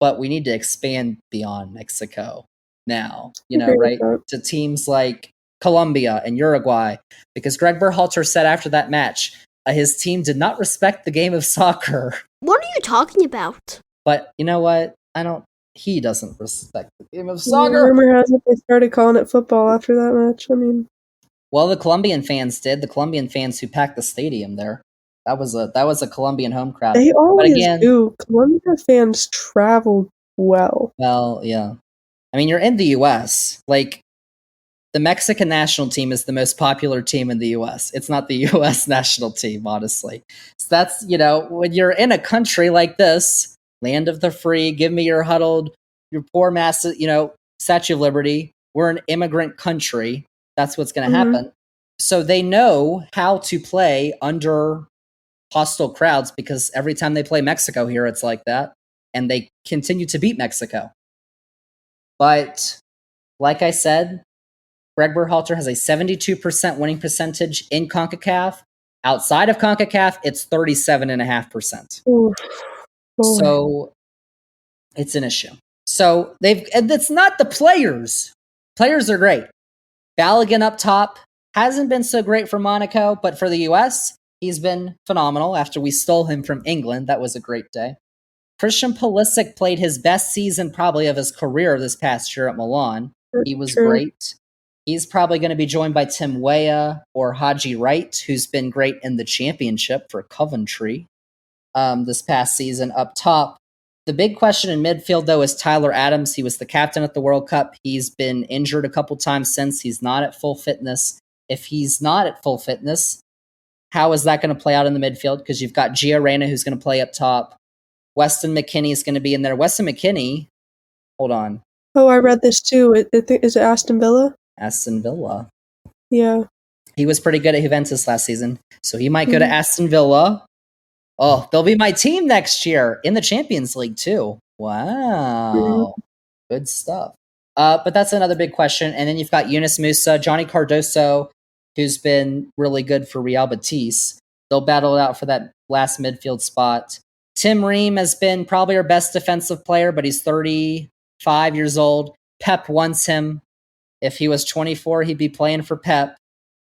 but we need to expand beyond Mexico now, Agree with right? that. To teams like Colombia and Uruguay, because Greg Berhalter said after that match, his team did not respect the game of soccer. What are you talking about? But you know what? He doesn't respect the game of Yeah, soccer. rumor has it they started calling it football after that match. I mean, Well, the Colombian fans did. The Colombian fans who packed the stadium there. That was a Colombian home crowd. they But always again, do. Colombia fans travel well. well, yeah. I mean, you're in the U.S. Like, the Mexican national team is the most popular team in the U.S. It's not the U.S. national team, honestly. So that's, when you're in a country like this, land of the free, give me your huddled, your poor mass, Statue of Liberty. We're an immigrant country. That's what's going to happen. So they know how to play under hostile crowds because every time they play Mexico here, it's like that. And they continue to beat Mexico. But like I said, Greg Berhalter has a 72% winning percentage in CONCACAF. Outside of CONCACAF, it's 37.5%. Ooh, boy. So it's an issue. So it's not the players. Players are great. Balogun up top hasn't been so great for Monaco, but for the US, he's been phenomenal after we stole him from England. That was a great day. Christian Pulisic played his best season probably of his career this past year at Milan. He was great. He's probably going to be joined by Tim Weah or Haji Wright, who's been great in the championship for Coventry this past season up top. The big question in midfield, though, is Tyler Adams. He was the captain at the World Cup. He's been injured a couple times since. He's not at full fitness. If he's not at full fitness, how is that going to play out in the midfield? Because you've got Gio Reyna, who's going to play up top. Weston McKennie is going to be in there. Weston McKennie, hold on. Oh, I read this too. Is it Aston Villa? Aston Villa. Yeah. He was pretty good at Juventus last season, so he might go to Aston Villa. Oh, they'll be my team next year in the Champions League too. Wow. Good stuff. But that's another big question. And then you've got Yunus Musa, Johnny Cardoso, who's been really good for Real Betis. They'll battle it out for that last midfield spot. Tim Ream has been probably our best defensive player, but he's 35 years old. Pep wants him. If he was 24, he'd be playing for Pep,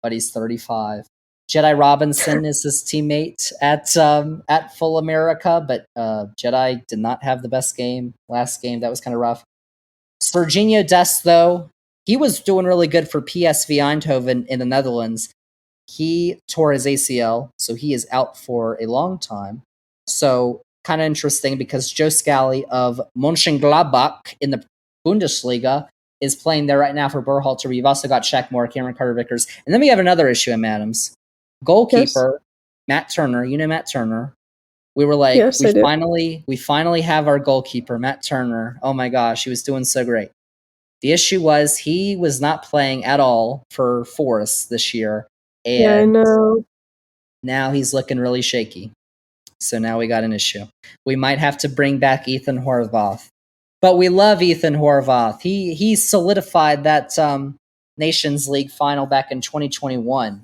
but he's 35. Jedi Robinson is his teammate at Full America, but Jedi did not have the best game last game. That was kind of rough. Serginho Dest, though, he was doing really good for PSV Eindhoven in the Netherlands. He tore his ACL, so he is out for a long time. So kind of interesting because Joe Scally of Mönchengladbach in the Bundesliga is playing there right now for Berhalter. We've also got Shaq Moore, Cameron Carter-Vickers. And then we have another issue in Adams. Goalkeeper, Matt Turner. You know Matt Turner. We were like, yes, we finally have our goalkeeper, Matt Turner. Oh my gosh, he was doing so great. The issue was he was not playing at all for Forest this year. And yeah, I know. Now he's looking really shaky. So now we got an issue. We might have to bring back Ethan Horvath. But we love Ethan Horvath. He solidified that Nations League final back in 2021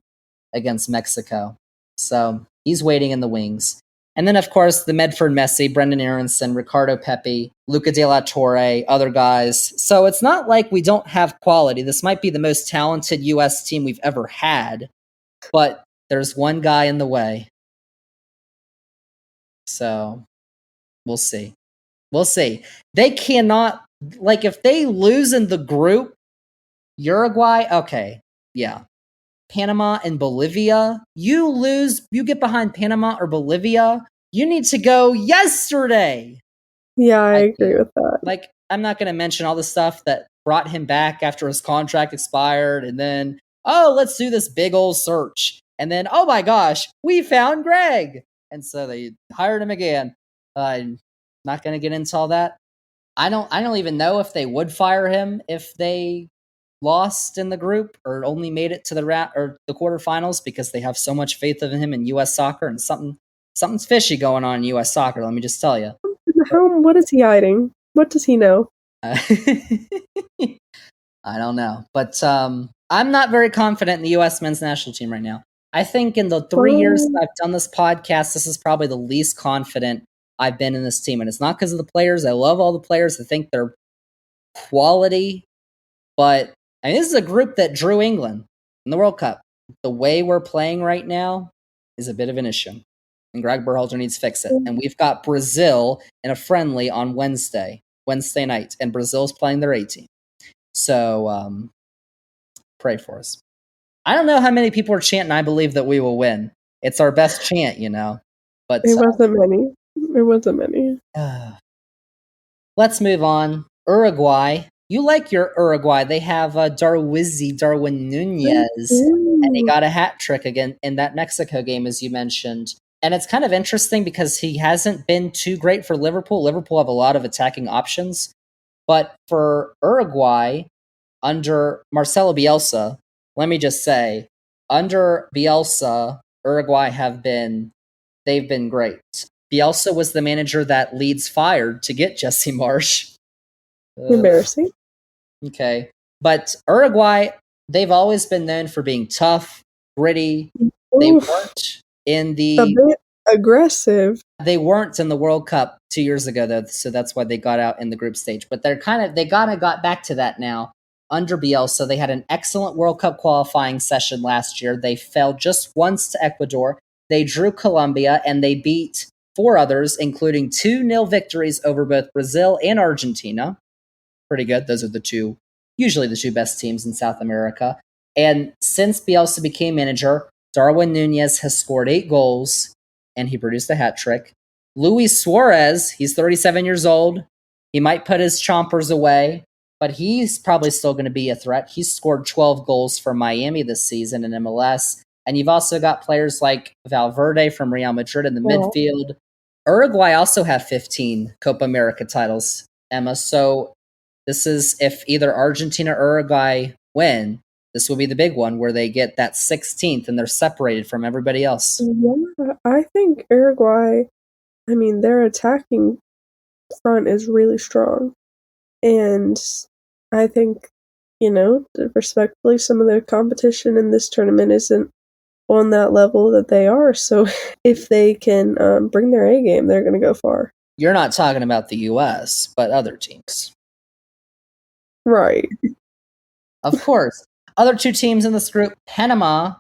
against Mexico. So he's waiting in the wings. And then, of course, the Medford Messi, Brendan Aronson, Ricardo Pepi, Luca De La Torre, other guys. So it's not like we don't have quality. This might be the most talented U.S. team we've ever had. But there's one guy in the way. So we'll see. We'll see. They cannot, like, if they lose in the group, Uruguay, okay, yeah. Panama and Bolivia, you lose, you get behind Panama or Bolivia, you need to go yesterday. Yeah, I agree with that. Like, I'm not going to mention all the stuff that brought him back after his contract expired, and then, oh, let's do this big old search. And then, oh my gosh, we found Greg. And so they hired him again. I'm not going to get into all that. I don't even know if they would fire him if they lost in the group or only made it to the quarterfinals because they have so much faith in him in U.S. soccer, and something's fishy going on in U.S. soccer. Let me just tell you. What is he hiding? What does he know? I don't know, but I'm not very confident in the U.S. men's national team right now. I think in the 3 years that I've done this podcast, this is probably the least confident I've been in this team. And it's not because of the players. I love all the players. I think they're quality. But I mean, this is a group that drew England in the World Cup. The way we're playing right now is a bit of an issue. And Greg Berhalter needs to fix it. And we've got Brazil in a friendly on Wednesday night. And Brazil's playing their A team. So pray for us. I don't know how many people are chanting, I believe that we will win. It's our best chant, But It wasn't many. It wasn't many. Let's move on. Uruguay. You like your Uruguay. They have Darwin Nunez. And he got a hat trick again in that Mexico game, as you mentioned. And it's kind of interesting because he hasn't been too great for Liverpool. Liverpool have a lot of attacking options. But for Uruguay, under Marcelo Bielsa, let me just say, under Bielsa, Uruguay they've been great. Bielsa was the manager that Leeds fired to get Jesse Marsch. Embarrassing. Okay. But Uruguay, they've always been known for being tough, gritty. They weren't in a bit aggressive. They weren't in the World Cup 2 years ago, though, so that's why they got out in the group stage. But they kind of got back to that now under Bielsa. They had an excellent World Cup qualifying session last year. They fell just once to Ecuador. They drew Colombia, and they beat 4 others, including 2-0 victories over both Brazil and Argentina. Pretty good. Those are usually the two best teams in South America. And since Bielsa became manager, Darwin Nunez has scored 8 goals, and he produced a hat trick. Luis Suarez, he's 37 years old. He might put his chompers away, but he's probably still going to be a threat. He's scored 12 goals for Miami this season in MLS. And you've also got players like Valverde from Real Madrid in the midfield. Uruguay also have 15 Copa America titles, Emma. So this is, if either Argentina or Uruguay win, this will be the big one where they get that 16th and they're separated from everybody else. Yeah, I think Uruguay, their attacking front is really strong. And I think, respectfully, some of the competition in this tournament isn't on that level that they are. So if they can bring their A game, they're going to go far. You're not talking about the U.S., but other teams. Right. Of course. Other 2 teams in this group, Panama,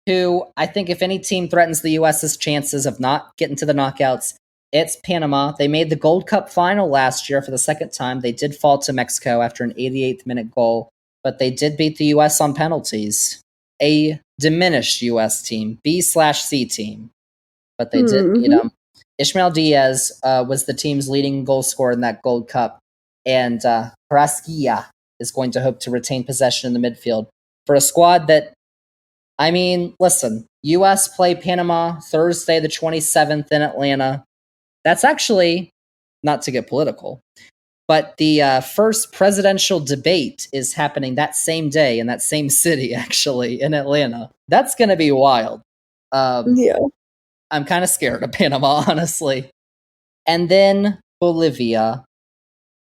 who I think if any team threatens the U.S.'s chances of not getting to the knockouts, it's Panama. They made the Gold Cup final last year for the second time. They did fall to Mexico after an 88th minute goal, but they did beat the U.S. on penalties. A diminished U.S. team, B/C team, but they did beat them. Ishmael Diaz was the team's leading goal scorer in that Gold Cup, and Carrasquilla is going to hope to retain possession in the midfield for a squad that, listen, U.S. play Panama Thursday the 27th in Atlanta. That's actually, not to get political, but the first presidential debate is happening that same day in that same city, actually, in Atlanta. That's going to be wild. Yeah. I'm kind of scared of Panama, honestly. And then Bolivia.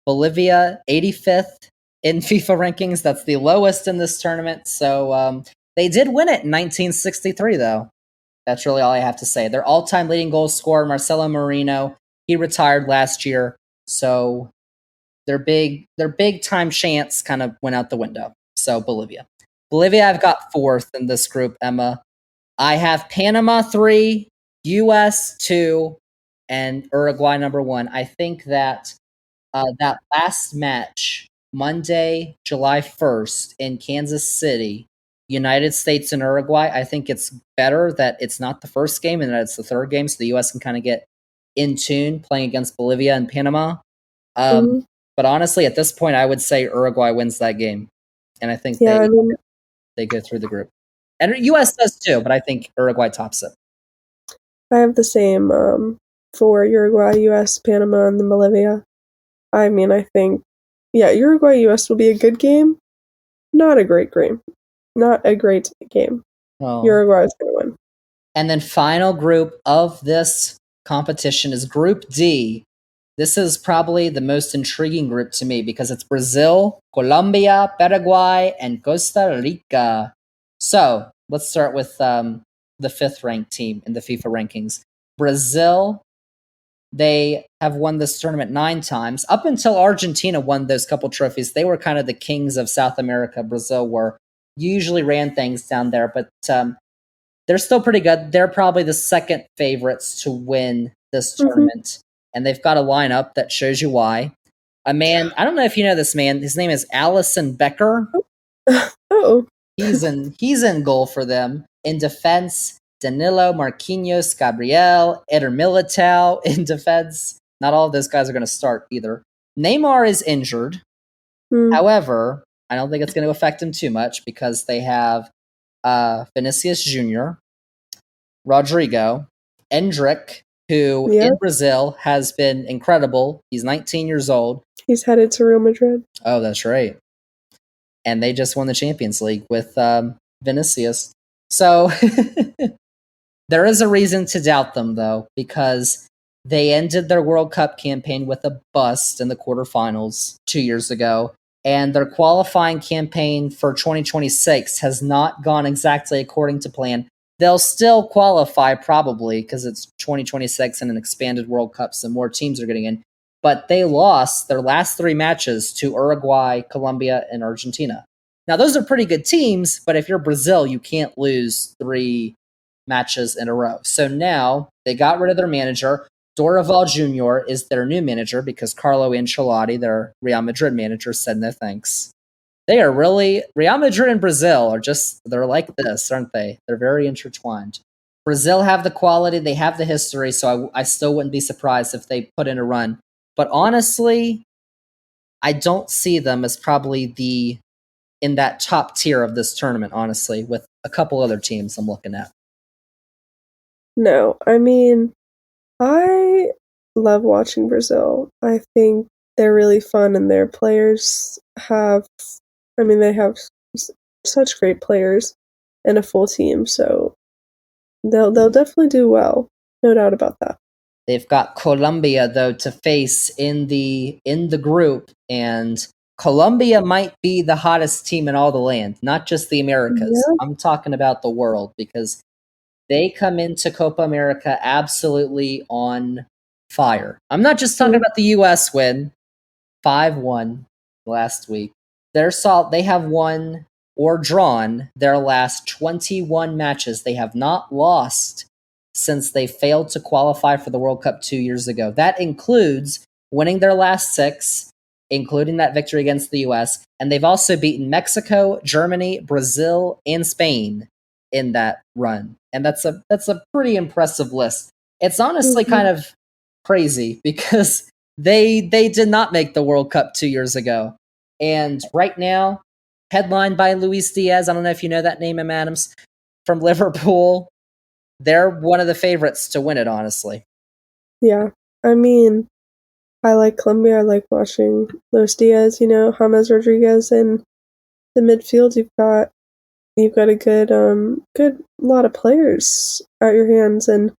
Bolivia, 85th in FIFA rankings. That's the lowest in this tournament. So they did win it in 1963, though. That's really all I have to say. Their all-time leading goal scorer, Marcelo Moreno, he retired last year. So their big time chance kind of went out the window. So Bolivia, I've got 4th in this group, Emma. I have Panama 3, US 2, and Uruguay number 1. I think that that last match, Monday, July 1st in Kansas City, United States and Uruguay, I think it's better that it's not the first game and that it's the third game so the U.S. can kind of get in tune playing against Bolivia and Panama. But honestly, at this point, I would say Uruguay wins that game. And I think they go through the group. And U.S. does too, but I think Uruguay tops it. I have the same for Uruguay, U.S., Panama, and then Bolivia. I think, Uruguay, U.S. will be a good game. Not a great game. Not a great game. Oh. Uruguay is going to win. And then final group of this competition is Group D. This is probably the most intriguing group to me because it's Brazil, Colombia, Paraguay, and Costa Rica. So let's start with the 5th ranked team in the FIFA rankings. Brazil, They have won this tournament 9 times. Up until Argentina won those couple trophies, they were kind of the kings of South America. Brazil were usually ran things down there, but they're still pretty good. They're probably the second favorites to win this tournament, and they've got a lineup that shows you why. A man, I don't know if you know this man. His name is Allison Becker. Oh, He's in goal for them. In defense, Danilo, Marquinhos, Gabriel, Eder Militao in defense. Not all of those guys are going to start either. Neymar is injured. However, I don't think it's going to affect him too much because they have Vinicius Jr., Rodrigo, Endrick, who in Brazil has been incredible. He's 19 years old. He's headed to Real Madrid. Oh, that's right. And they just won the Champions League with Vinicius. So there is a reason to doubt them, though, because they ended their World Cup campaign with a bust in the quarterfinals 2 years ago. And their qualifying campaign for 2026 has not gone exactly according to plan. They'll still qualify probably because it's 2026 and an expanded World Cup, so more teams are getting in. But they lost their last 3 matches to Uruguay, Colombia, and Argentina. Now, those are pretty good teams, but if you're Brazil, you can't lose 3 matches in a row. So now they got rid of their manager. Dorival Jr. is their new manager because Carlo Ancelotti, their Real Madrid manager, said no thanks. They are really, Real Madrid and Brazil are just, they're like this, aren't they? They're very intertwined. Brazil have the quality, they have the history, so I still wouldn't be surprised if they put in a run. But honestly, I don't see them as probably in that top tier of this tournament, honestly, with a couple other teams I'm looking at. No, I mean, I love watching Brazil. I think they're really fun, and their players they have such great players and a full team, so they'll definitely do well. No doubt about that. They've got Colombia, though, to face in the group, and Colombia might be the hottest team in all the land, not just the Americas. Yeah. I'm talking about the world, because they come into Copa America absolutely on fire. I'm not just talking about the U.S. win, 5-1 last week. They have won or drawn their last 21 matches. They have not lost since they failed to qualify for the World Cup 2 years ago. That includes winning their last 6, including that victory against the U.S., and they've also beaten Mexico, Germany, Brazil, and Spain in that run. And that's a pretty impressive list. It's honestly kind of crazy because they did not make the World Cup 2 years ago. And right now, headlined by Luis Diaz, I don't know if you know that name, Adams, from Liverpool. They're one of the favorites to win it, honestly. Yeah. I mean, I like Colombia. I like watching Luis Diaz, James Rodriguez in the midfield. You've got a good lot of players at your hands, and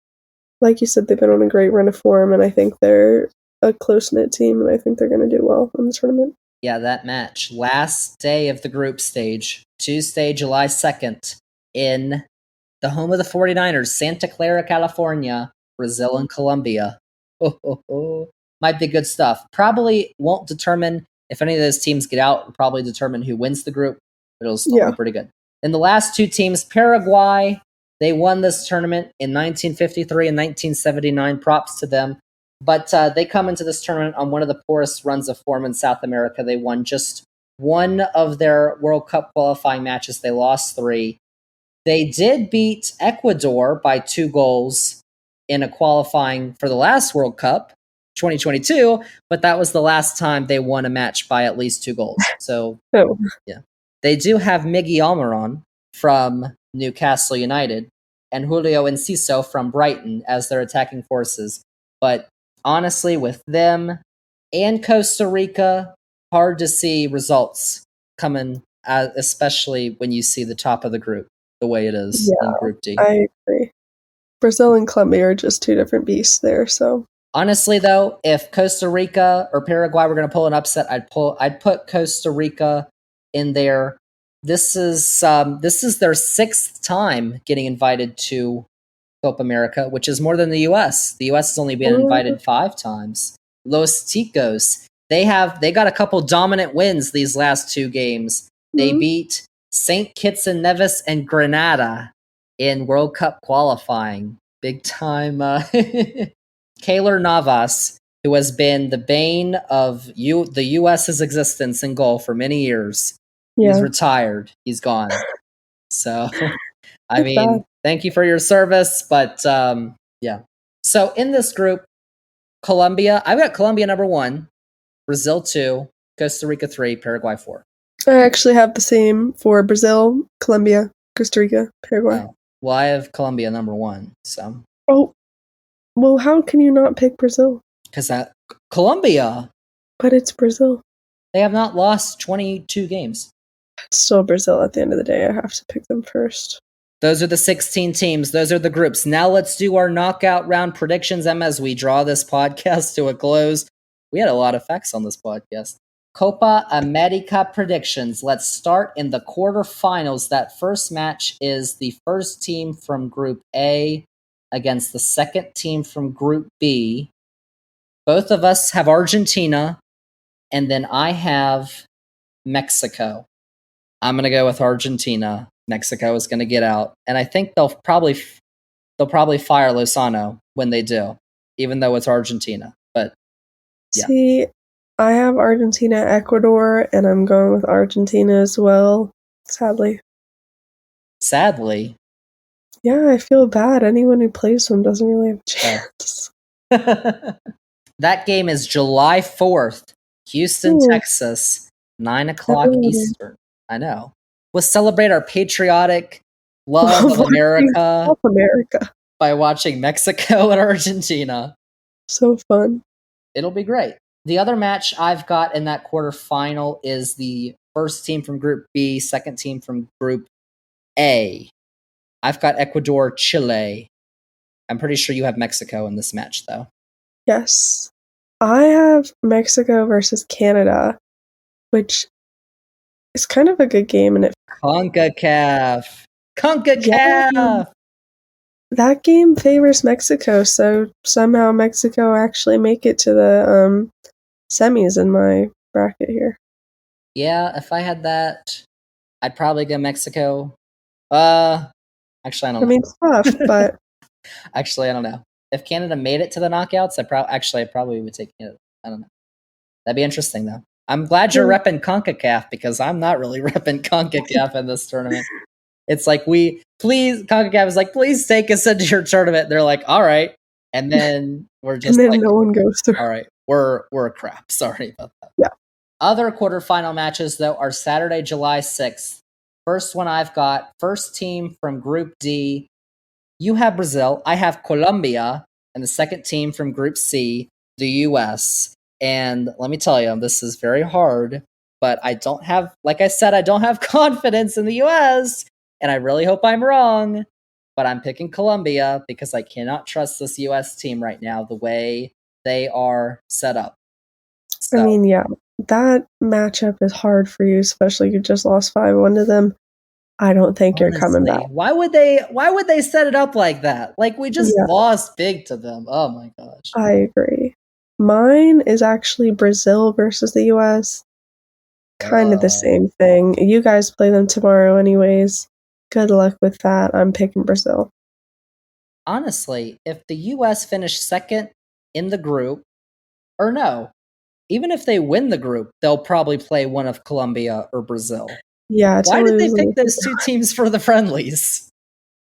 like you said, they've been on a great run of form, and I think they're a close-knit team, and I think they're going to do well in the tournament. Yeah, that match. Last day of the group stage, Tuesday, July 2nd, in the home of the 49ers, Santa Clara, California, Brazil and Colombia. Might be good stuff. Probably won't determine if any of those teams get out, will probably determine who wins the group, but it'll still be pretty good. And the last 2 teams, Paraguay, they won this tournament in 1953 and 1979. Props to them. But they come into this tournament on one of the poorest runs of form in South America. They won just 1 of their World Cup qualifying matches. They lost 3. They did beat Ecuador by 2 goals in a qualifying for the last World Cup, 2022, but that was the last time they won a match by at least 2 goals. So, yeah. They do have Miggy Almiron from Newcastle United and Julio Enciso from Brighton as their attacking forces. But honestly, with them and Costa Rica, hard to see results coming, especially when you see the top of the group the way it is in Group D. I agree. Brazil and Colombia are just 2 different beasts there. So honestly, though, if Costa Rica or Paraguay were going to pull an upset, I'd put Costa Rica in there. This is their 6th time getting invited to Copa America, which is more than the US. The US has only been invited 5 times. Los Ticos, they got a couple dominant wins these last 2 games. They beat St. Kitts and Nevis and Grenada in World Cup qualifying. Big time. Keylor Navas, who has been the bane of the US's existence in goal for many years. Yeah. He's retired. He's gone. So, I mean, thank you for your service, but yeah. So in this group, Colombia, I've got Colombia number 1, Brazil 2, Costa Rica 3, Paraguay 4. I actually have the same for Brazil, Colombia, Costa Rica, Paraguay. Oh. Well, I have Colombia number 1, so. Oh, well, how can you not pick Brazil? Because Colombia. But it's Brazil. They have not lost 22 games. It's still Brazil at the end of the day. I have to pick them first. Those are the 16 teams. Those are the groups. Now let's do our knockout round predictions, Emma, as we draw this podcast to a close. We had a lot of facts on this podcast. Copa América predictions. Let's start in the quarterfinals. That first match is the first team from Group A against the second team from Group B. Both of us have Argentina, and then I have Mexico. I'm going to go with Argentina. Mexico is going to get out, and I think they'll probably fire Lozano when they do, even though it's Argentina. But yeah. See, I have Argentina, Ecuador, and I'm going with Argentina as well. Sadly. Yeah, I feel bad. Anyone who plays them doesn't really have a chance. That game is July 4th, Houston, Texas, 9 o'clock Eastern. I know. We'll celebrate our patriotic love of America by watching Mexico and Argentina. So fun. It'll be great. The other match I've got in that quarterfinal is the first team from Group B, second team from Group A. I've got Ecuador, Chile. I'm pretty sure you have Mexico in this match, though. Yes. I have Mexico versus Canada, which is kind of a good game. And CONCACAF. Yeah. That game favors Mexico, so somehow Mexico actually make it to the semis in my bracket here. Yeah, if I had that, I'd probably go Mexico. Actually, I don't know. I mean, it's tough, but... Actually, I don't know. If Canada made it to the knockouts, I probably would take Canada. I don't know. That'd be interesting, though. I'm glad you're repping CONCACAF, because I'm not really repping CONCACAF in this tournament. It's like, CONCACAF is like, please take us into your tournament. They're like, all right. And then we're just and then no one goes through. All right, we're crap. Sorry about that. Yeah. Other quarterfinal matches, though, are Saturday, July 6th. First one I've got, first team from Group D. You have Brazil. I have Colombia. And the second team from Group C, the U.S. And let me tell you, this is very hard. But I don't have confidence in the U.S. And I really hope I'm wrong. But I'm picking Colombia because I cannot trust this U.S. team right now the way they are set up. So, I mean, yeah, that matchup is hard for you, especially you just lost 5-1 to them. I don't think you're coming back. Why would they set it up like that? Like, we just lost big to them. Oh my gosh. I agree. Mine is actually Brazil versus the US. Kind of the same thing. You guys play them tomorrow anyways. Good luck with that. I'm picking Brazil. Honestly, if the US finish second in the group, or no, even if they win the group, they'll probably play one of Colombia or Brazil. Yeah. Why did they pick those two teams for the friendlies?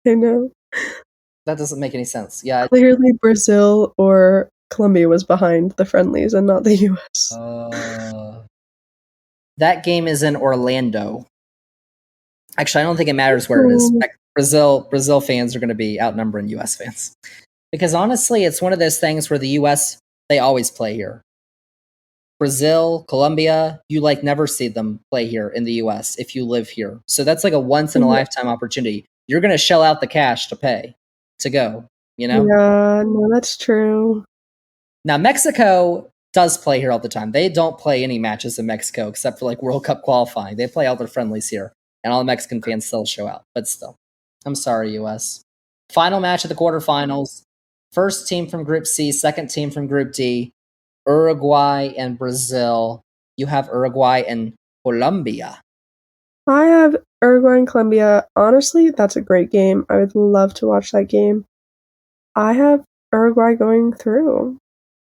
I know. That doesn't make any sense. Yeah. Clearly Brazil or Colombia was behind the friendlies and not the US. That game is in Orlando. Actually, I don't think it matters where it is. Brazil fans are going to be outnumbering US fans. Because honestly, it's one of those things where the US, they always play here. Brazil, Colombia, you never see them play here in the US if you live here. So that's like a once in a lifetime opportunity. You're going to shell out the cash to pay to go, you know? Yeah, no, that's true. Now, Mexico does play here all the time. They don't play any matches in Mexico except for World Cup qualifying. They play all their friendlies here, and all the Mexican fans still show out. But still, I'm sorry, US. Final match of the quarterfinals. First team from Group C, second team from Group D. Uruguay and Brazil. You have Uruguay and Colombia. I have Uruguay and Colombia. Honestly, that's a great game. I would love to watch that game. I have Uruguay going through.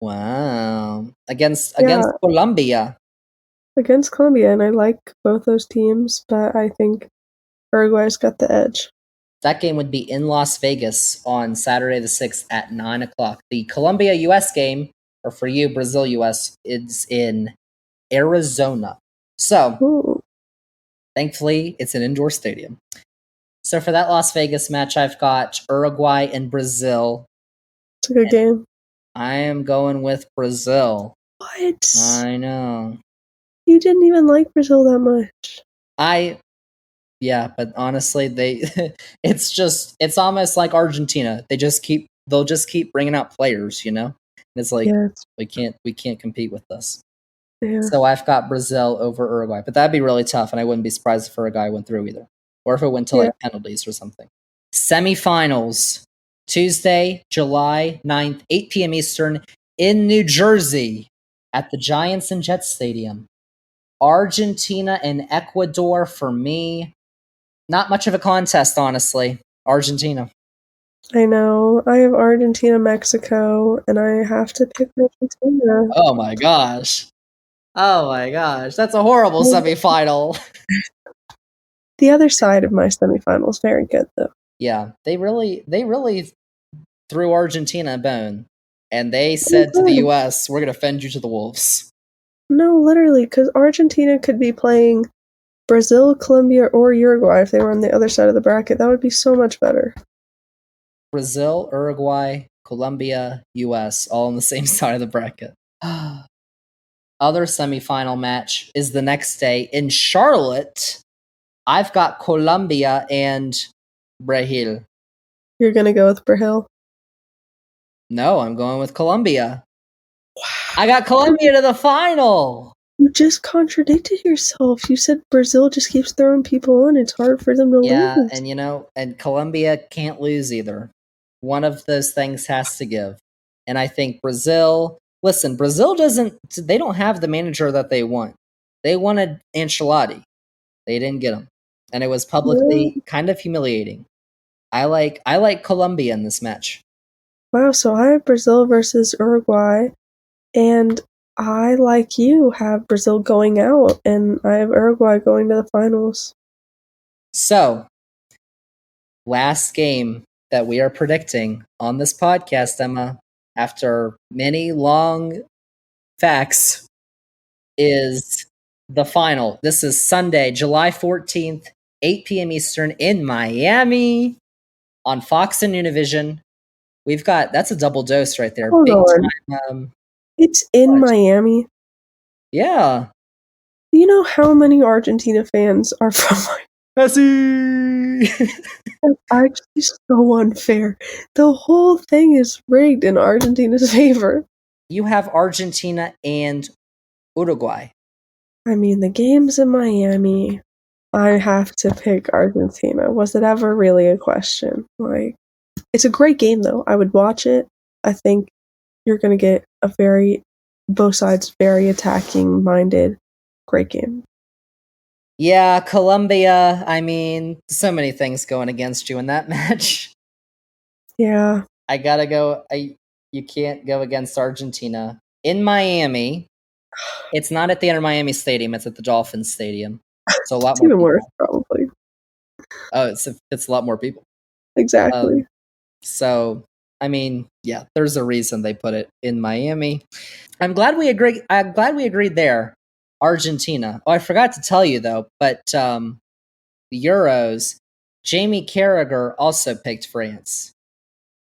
Wow. Against Yeah, Colombia. against Colombia, and I like both those teams, but I think Uruguay's got the edge. That game would be in Las Vegas on Saturday the 6th at 9 o'clock. The Colombia-US game, or for you, Brazil-US, is in Arizona. So, Ooh, thankfully, it's an indoor stadium. So for that Las Vegas match, I've got Uruguay and Brazil. it's a good game. I am going with Brazil. What? I know. You didn't even like Brazil that much. Yeah, but honestly, it's almost like Argentina. They'll just keep bringing out players, you know? And it's like, Yeah, we can't compete with this. yeah. So I've got Brazil over Uruguay, but that'd be really tough, and I wouldn't be surprised if Uruguay went through either, or if it went to like penalties or something. Semifinals, Tuesday, July 9th, 8 p.m. Eastern in New Jersey at the Giants and Jets Stadium. Argentina and Ecuador for me. Not much of a contest, honestly. Argentina. I know. I have Argentina, Mexico, and I have to pick Argentina. Oh my gosh. That's a horrible semifinal. The other side of my semifinal is very good, though. Yeah, they really threw Argentina a bone, and they said to the U.S., "We're going to fend you to the wolves." No, literally, because Argentina could be playing Brazil, Colombia, or Uruguay if they were on the other side of the bracket. That would be so much better. Brazil, Uruguay, Colombia, U.S. all on the same side of the bracket. Other semifinal match is the next day in Charlotte. I've got Colombia and Brazil. You're going to go with Brazil? No, I'm going with Colombia. Wow. I got Colombia to the final. You just contradicted yourself. You said Brazil just keeps throwing people on. It's hard for them to lose. Yeah, and Colombia can't lose either. One of those things has to give. And I think Brazil they don't have the manager that they want. They wanted Ancelotti. They didn't get him. And it was publicly kind of humiliating. I like Colombia in this match. Wow, so I have Brazil versus Uruguay, and I, like you, have Brazil going out, and I have Uruguay going to the finals. So, last game that we are predicting on this podcast, Emma, after many long facts, is the final. This is Sunday, July 14th, 8 p.m. Eastern in Miami on Fox and Univision. That's a double dose right there. Hold Big on. time. It's in Miami. Yeah. Do you know how many Argentina fans are from Messi. That's actually so unfair. The whole thing is rigged in Argentina's favor. You have Argentina and Uruguay. I mean, the game's in Miami. I have to pick Argentina. Was it ever really a question? Like, it's a great game, though. I would watch it. I think you're going to get both sides very attacking minded. Great game. Yeah, Colombia. I mean, so many things going against you in that match. Yeah. I gotta go. You can't go against Argentina in Miami. It's not at the Inter Miami Stadium. It's at the Dolphins Stadium. So a lot more even people. Worse, probably. Oh, it's a lot more people. Exactly. So, I mean, yeah, there's a reason they put it in Miami. I'm glad we agreed there. Argentina. Oh, I forgot to tell you though, but the Euros, Jamie Carragher also picked France.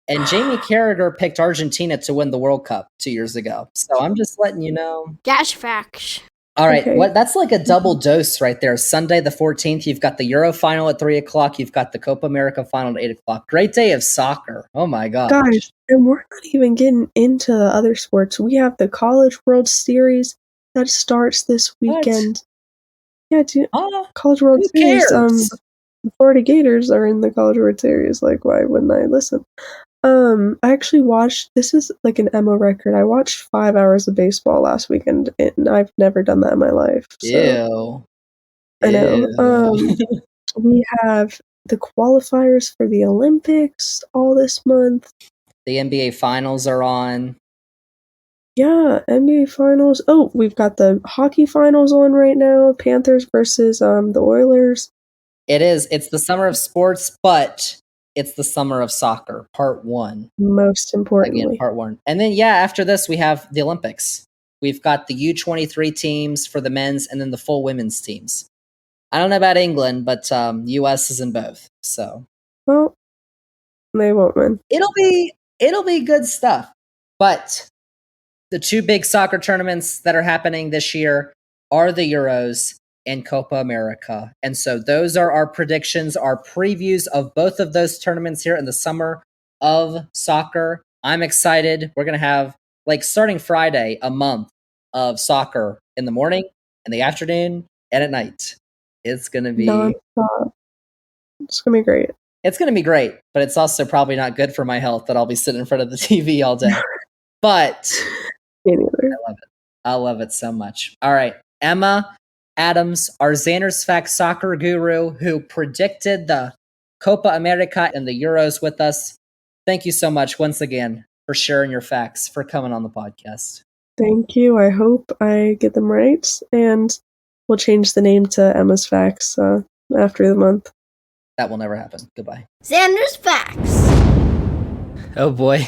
And Jamie Carragher picked Argentina to win the World Cup 2 years ago. So I'm just letting you know. Gash facts. All right, Okay. that's like a double dose right there. Sunday the 14th, you've got the Euro final at 3 o'clock. You've got the Copa America final at 8 o'clock. Great day of soccer. Oh my gosh. Guys, and we're not even getting into the other sports. We have the College World Series that starts this weekend. Yeah, College World Who Series. cares? the Florida Gators are in the College World Series. Like, why wouldn't I listen? I actually watched, this is like an Emma record. I watched 5 hours of baseball last weekend, and I've never done that in my life. So. Ew. I know. We have the qualifiers for the Olympics all this month. The NBA finals are on. Yeah, NBA finals. Oh, we've got the hockey finals on right now. Panthers versus the Oilers. It is. It's the summer of sports, but it's the summer of soccer, part 1. Most importantly. Again, part 1. And then, after this, we have the Olympics. We've got the U23 teams for the men's and then the full women's teams. I don't know about England, but US is in both. So, well, they won't win. It'll be good stuff. But the 2 big soccer tournaments that are happening this year are the Euros and Copa America. And so those are our predictions, our previews of both of those tournaments here in the summer of soccer. I'm excited. We're going to have, starting Friday, a month of soccer in the morning, in the afternoon, and at night. It's going to be nonstop. It's going to be great. It's going to be great, but it's also probably not good for my health that I'll be sitting in front of the TV all day. But me neither. I love it. I love it so much. All right. Emma Adams, our Xander's Facts soccer guru who predicted the Copa America and the Euros with us. Thank you so much once again for sharing your facts, for coming on the podcast. Thank you. I hope I get them right, and we'll change the name to Emma's Facts after the month. That will never happen. Goodbye. Zander's Facts. Oh boy.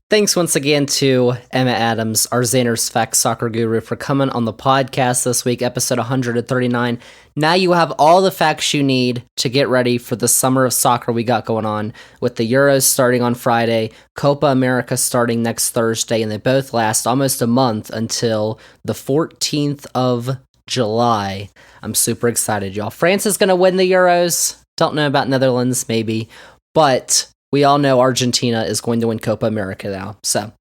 Thanks once again to Emma Adams, our Xander's Facts soccer guru, for coming on the podcast this week, episode 139. Now you have all the facts you need to get ready for the summer of soccer we got going on, with the Euros starting on Friday, Copa America starting next Thursday, and they both last almost a month until the 14th of July. I'm super excited, y'all. France is going to win the Euros. Don't know about Netherlands, maybe, but we all know Argentina is going to win Copa America now. So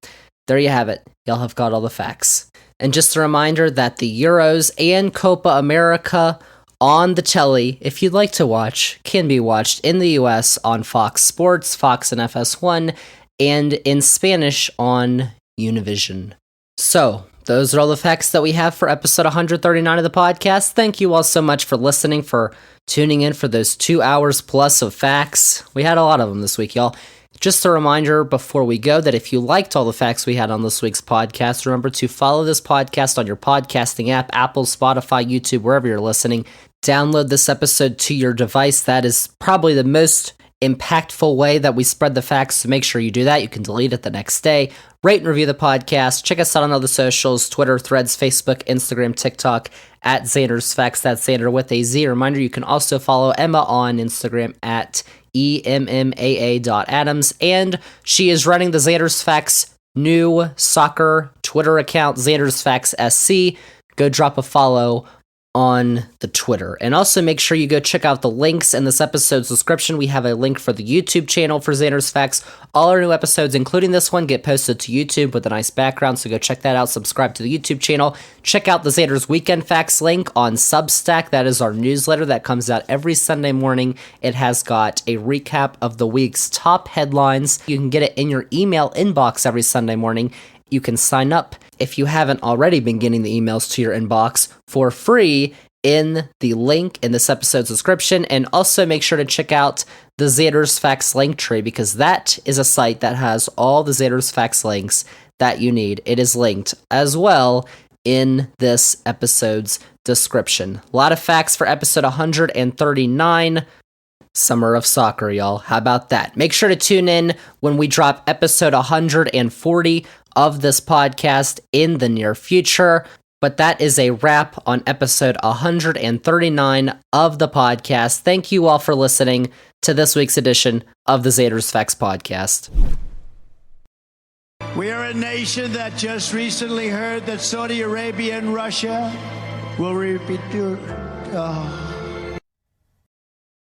there you have it. Y'all have got all the facts. And just a reminder that the Euros and Copa America on the telly, if you'd like to watch, can be watched in the US on Fox Sports, Fox and FS1, and in Spanish on Univision. So those are all the facts that we have for episode 139 of the podcast. Thank you all so much for listening, for tuning in for those 2 hours plus of facts. We had a lot of them this week, y'all. Just a reminder before we go that if you liked all the facts we had on this week's podcast, remember to follow this podcast on your podcasting app, Apple, Spotify, YouTube, wherever you're listening. Download this episode to your device. That is probably the most impactful way that we spread the facts, so make sure you do that. You can delete it the next day. Rate and review the podcast. Check us out on all the socials, Twitter, Threads, Facebook, Instagram, TikTok, at Xander's Facts. That's Xander with a Z. Reminder, you can also follow Emma on Instagram at emmaa.adams, and she is running the Xander's Facts new soccer Twitter account, Xander's Facts SC. Go drop a follow on the Twitter. And also make sure you go check out the links in this episode's description. We have a link for the YouTube channel for Xander's Facts. All our new episodes, including this one, get posted to YouTube with a nice background, so go check that out. Subscribe to the YouTube channel. Check out the Xander's Weekend Facts link on Substack. That is our newsletter that comes out every Sunday morning. It has got a recap of the week's top headlines. You can get it in your email inbox every Sunday morning. You can sign up if you haven't already been getting the emails to your inbox for free in the link in this episode's description. And also make sure to check out the Xander's Facts link tree, because that is a site that has all the Xander's Facts links that you need. It is linked as well in this episode's description. A lot of facts for episode 139. Summer of soccer, y'all. How about that? Make sure to tune in when we drop episode 140 of this podcast in the near future. But that is a wrap on episode 139 of the podcast. Thank you all for listening to this week's edition of the Xander's Facts podcast. We are a nation that just recently heard that Saudi Arabia and Russia will repeat.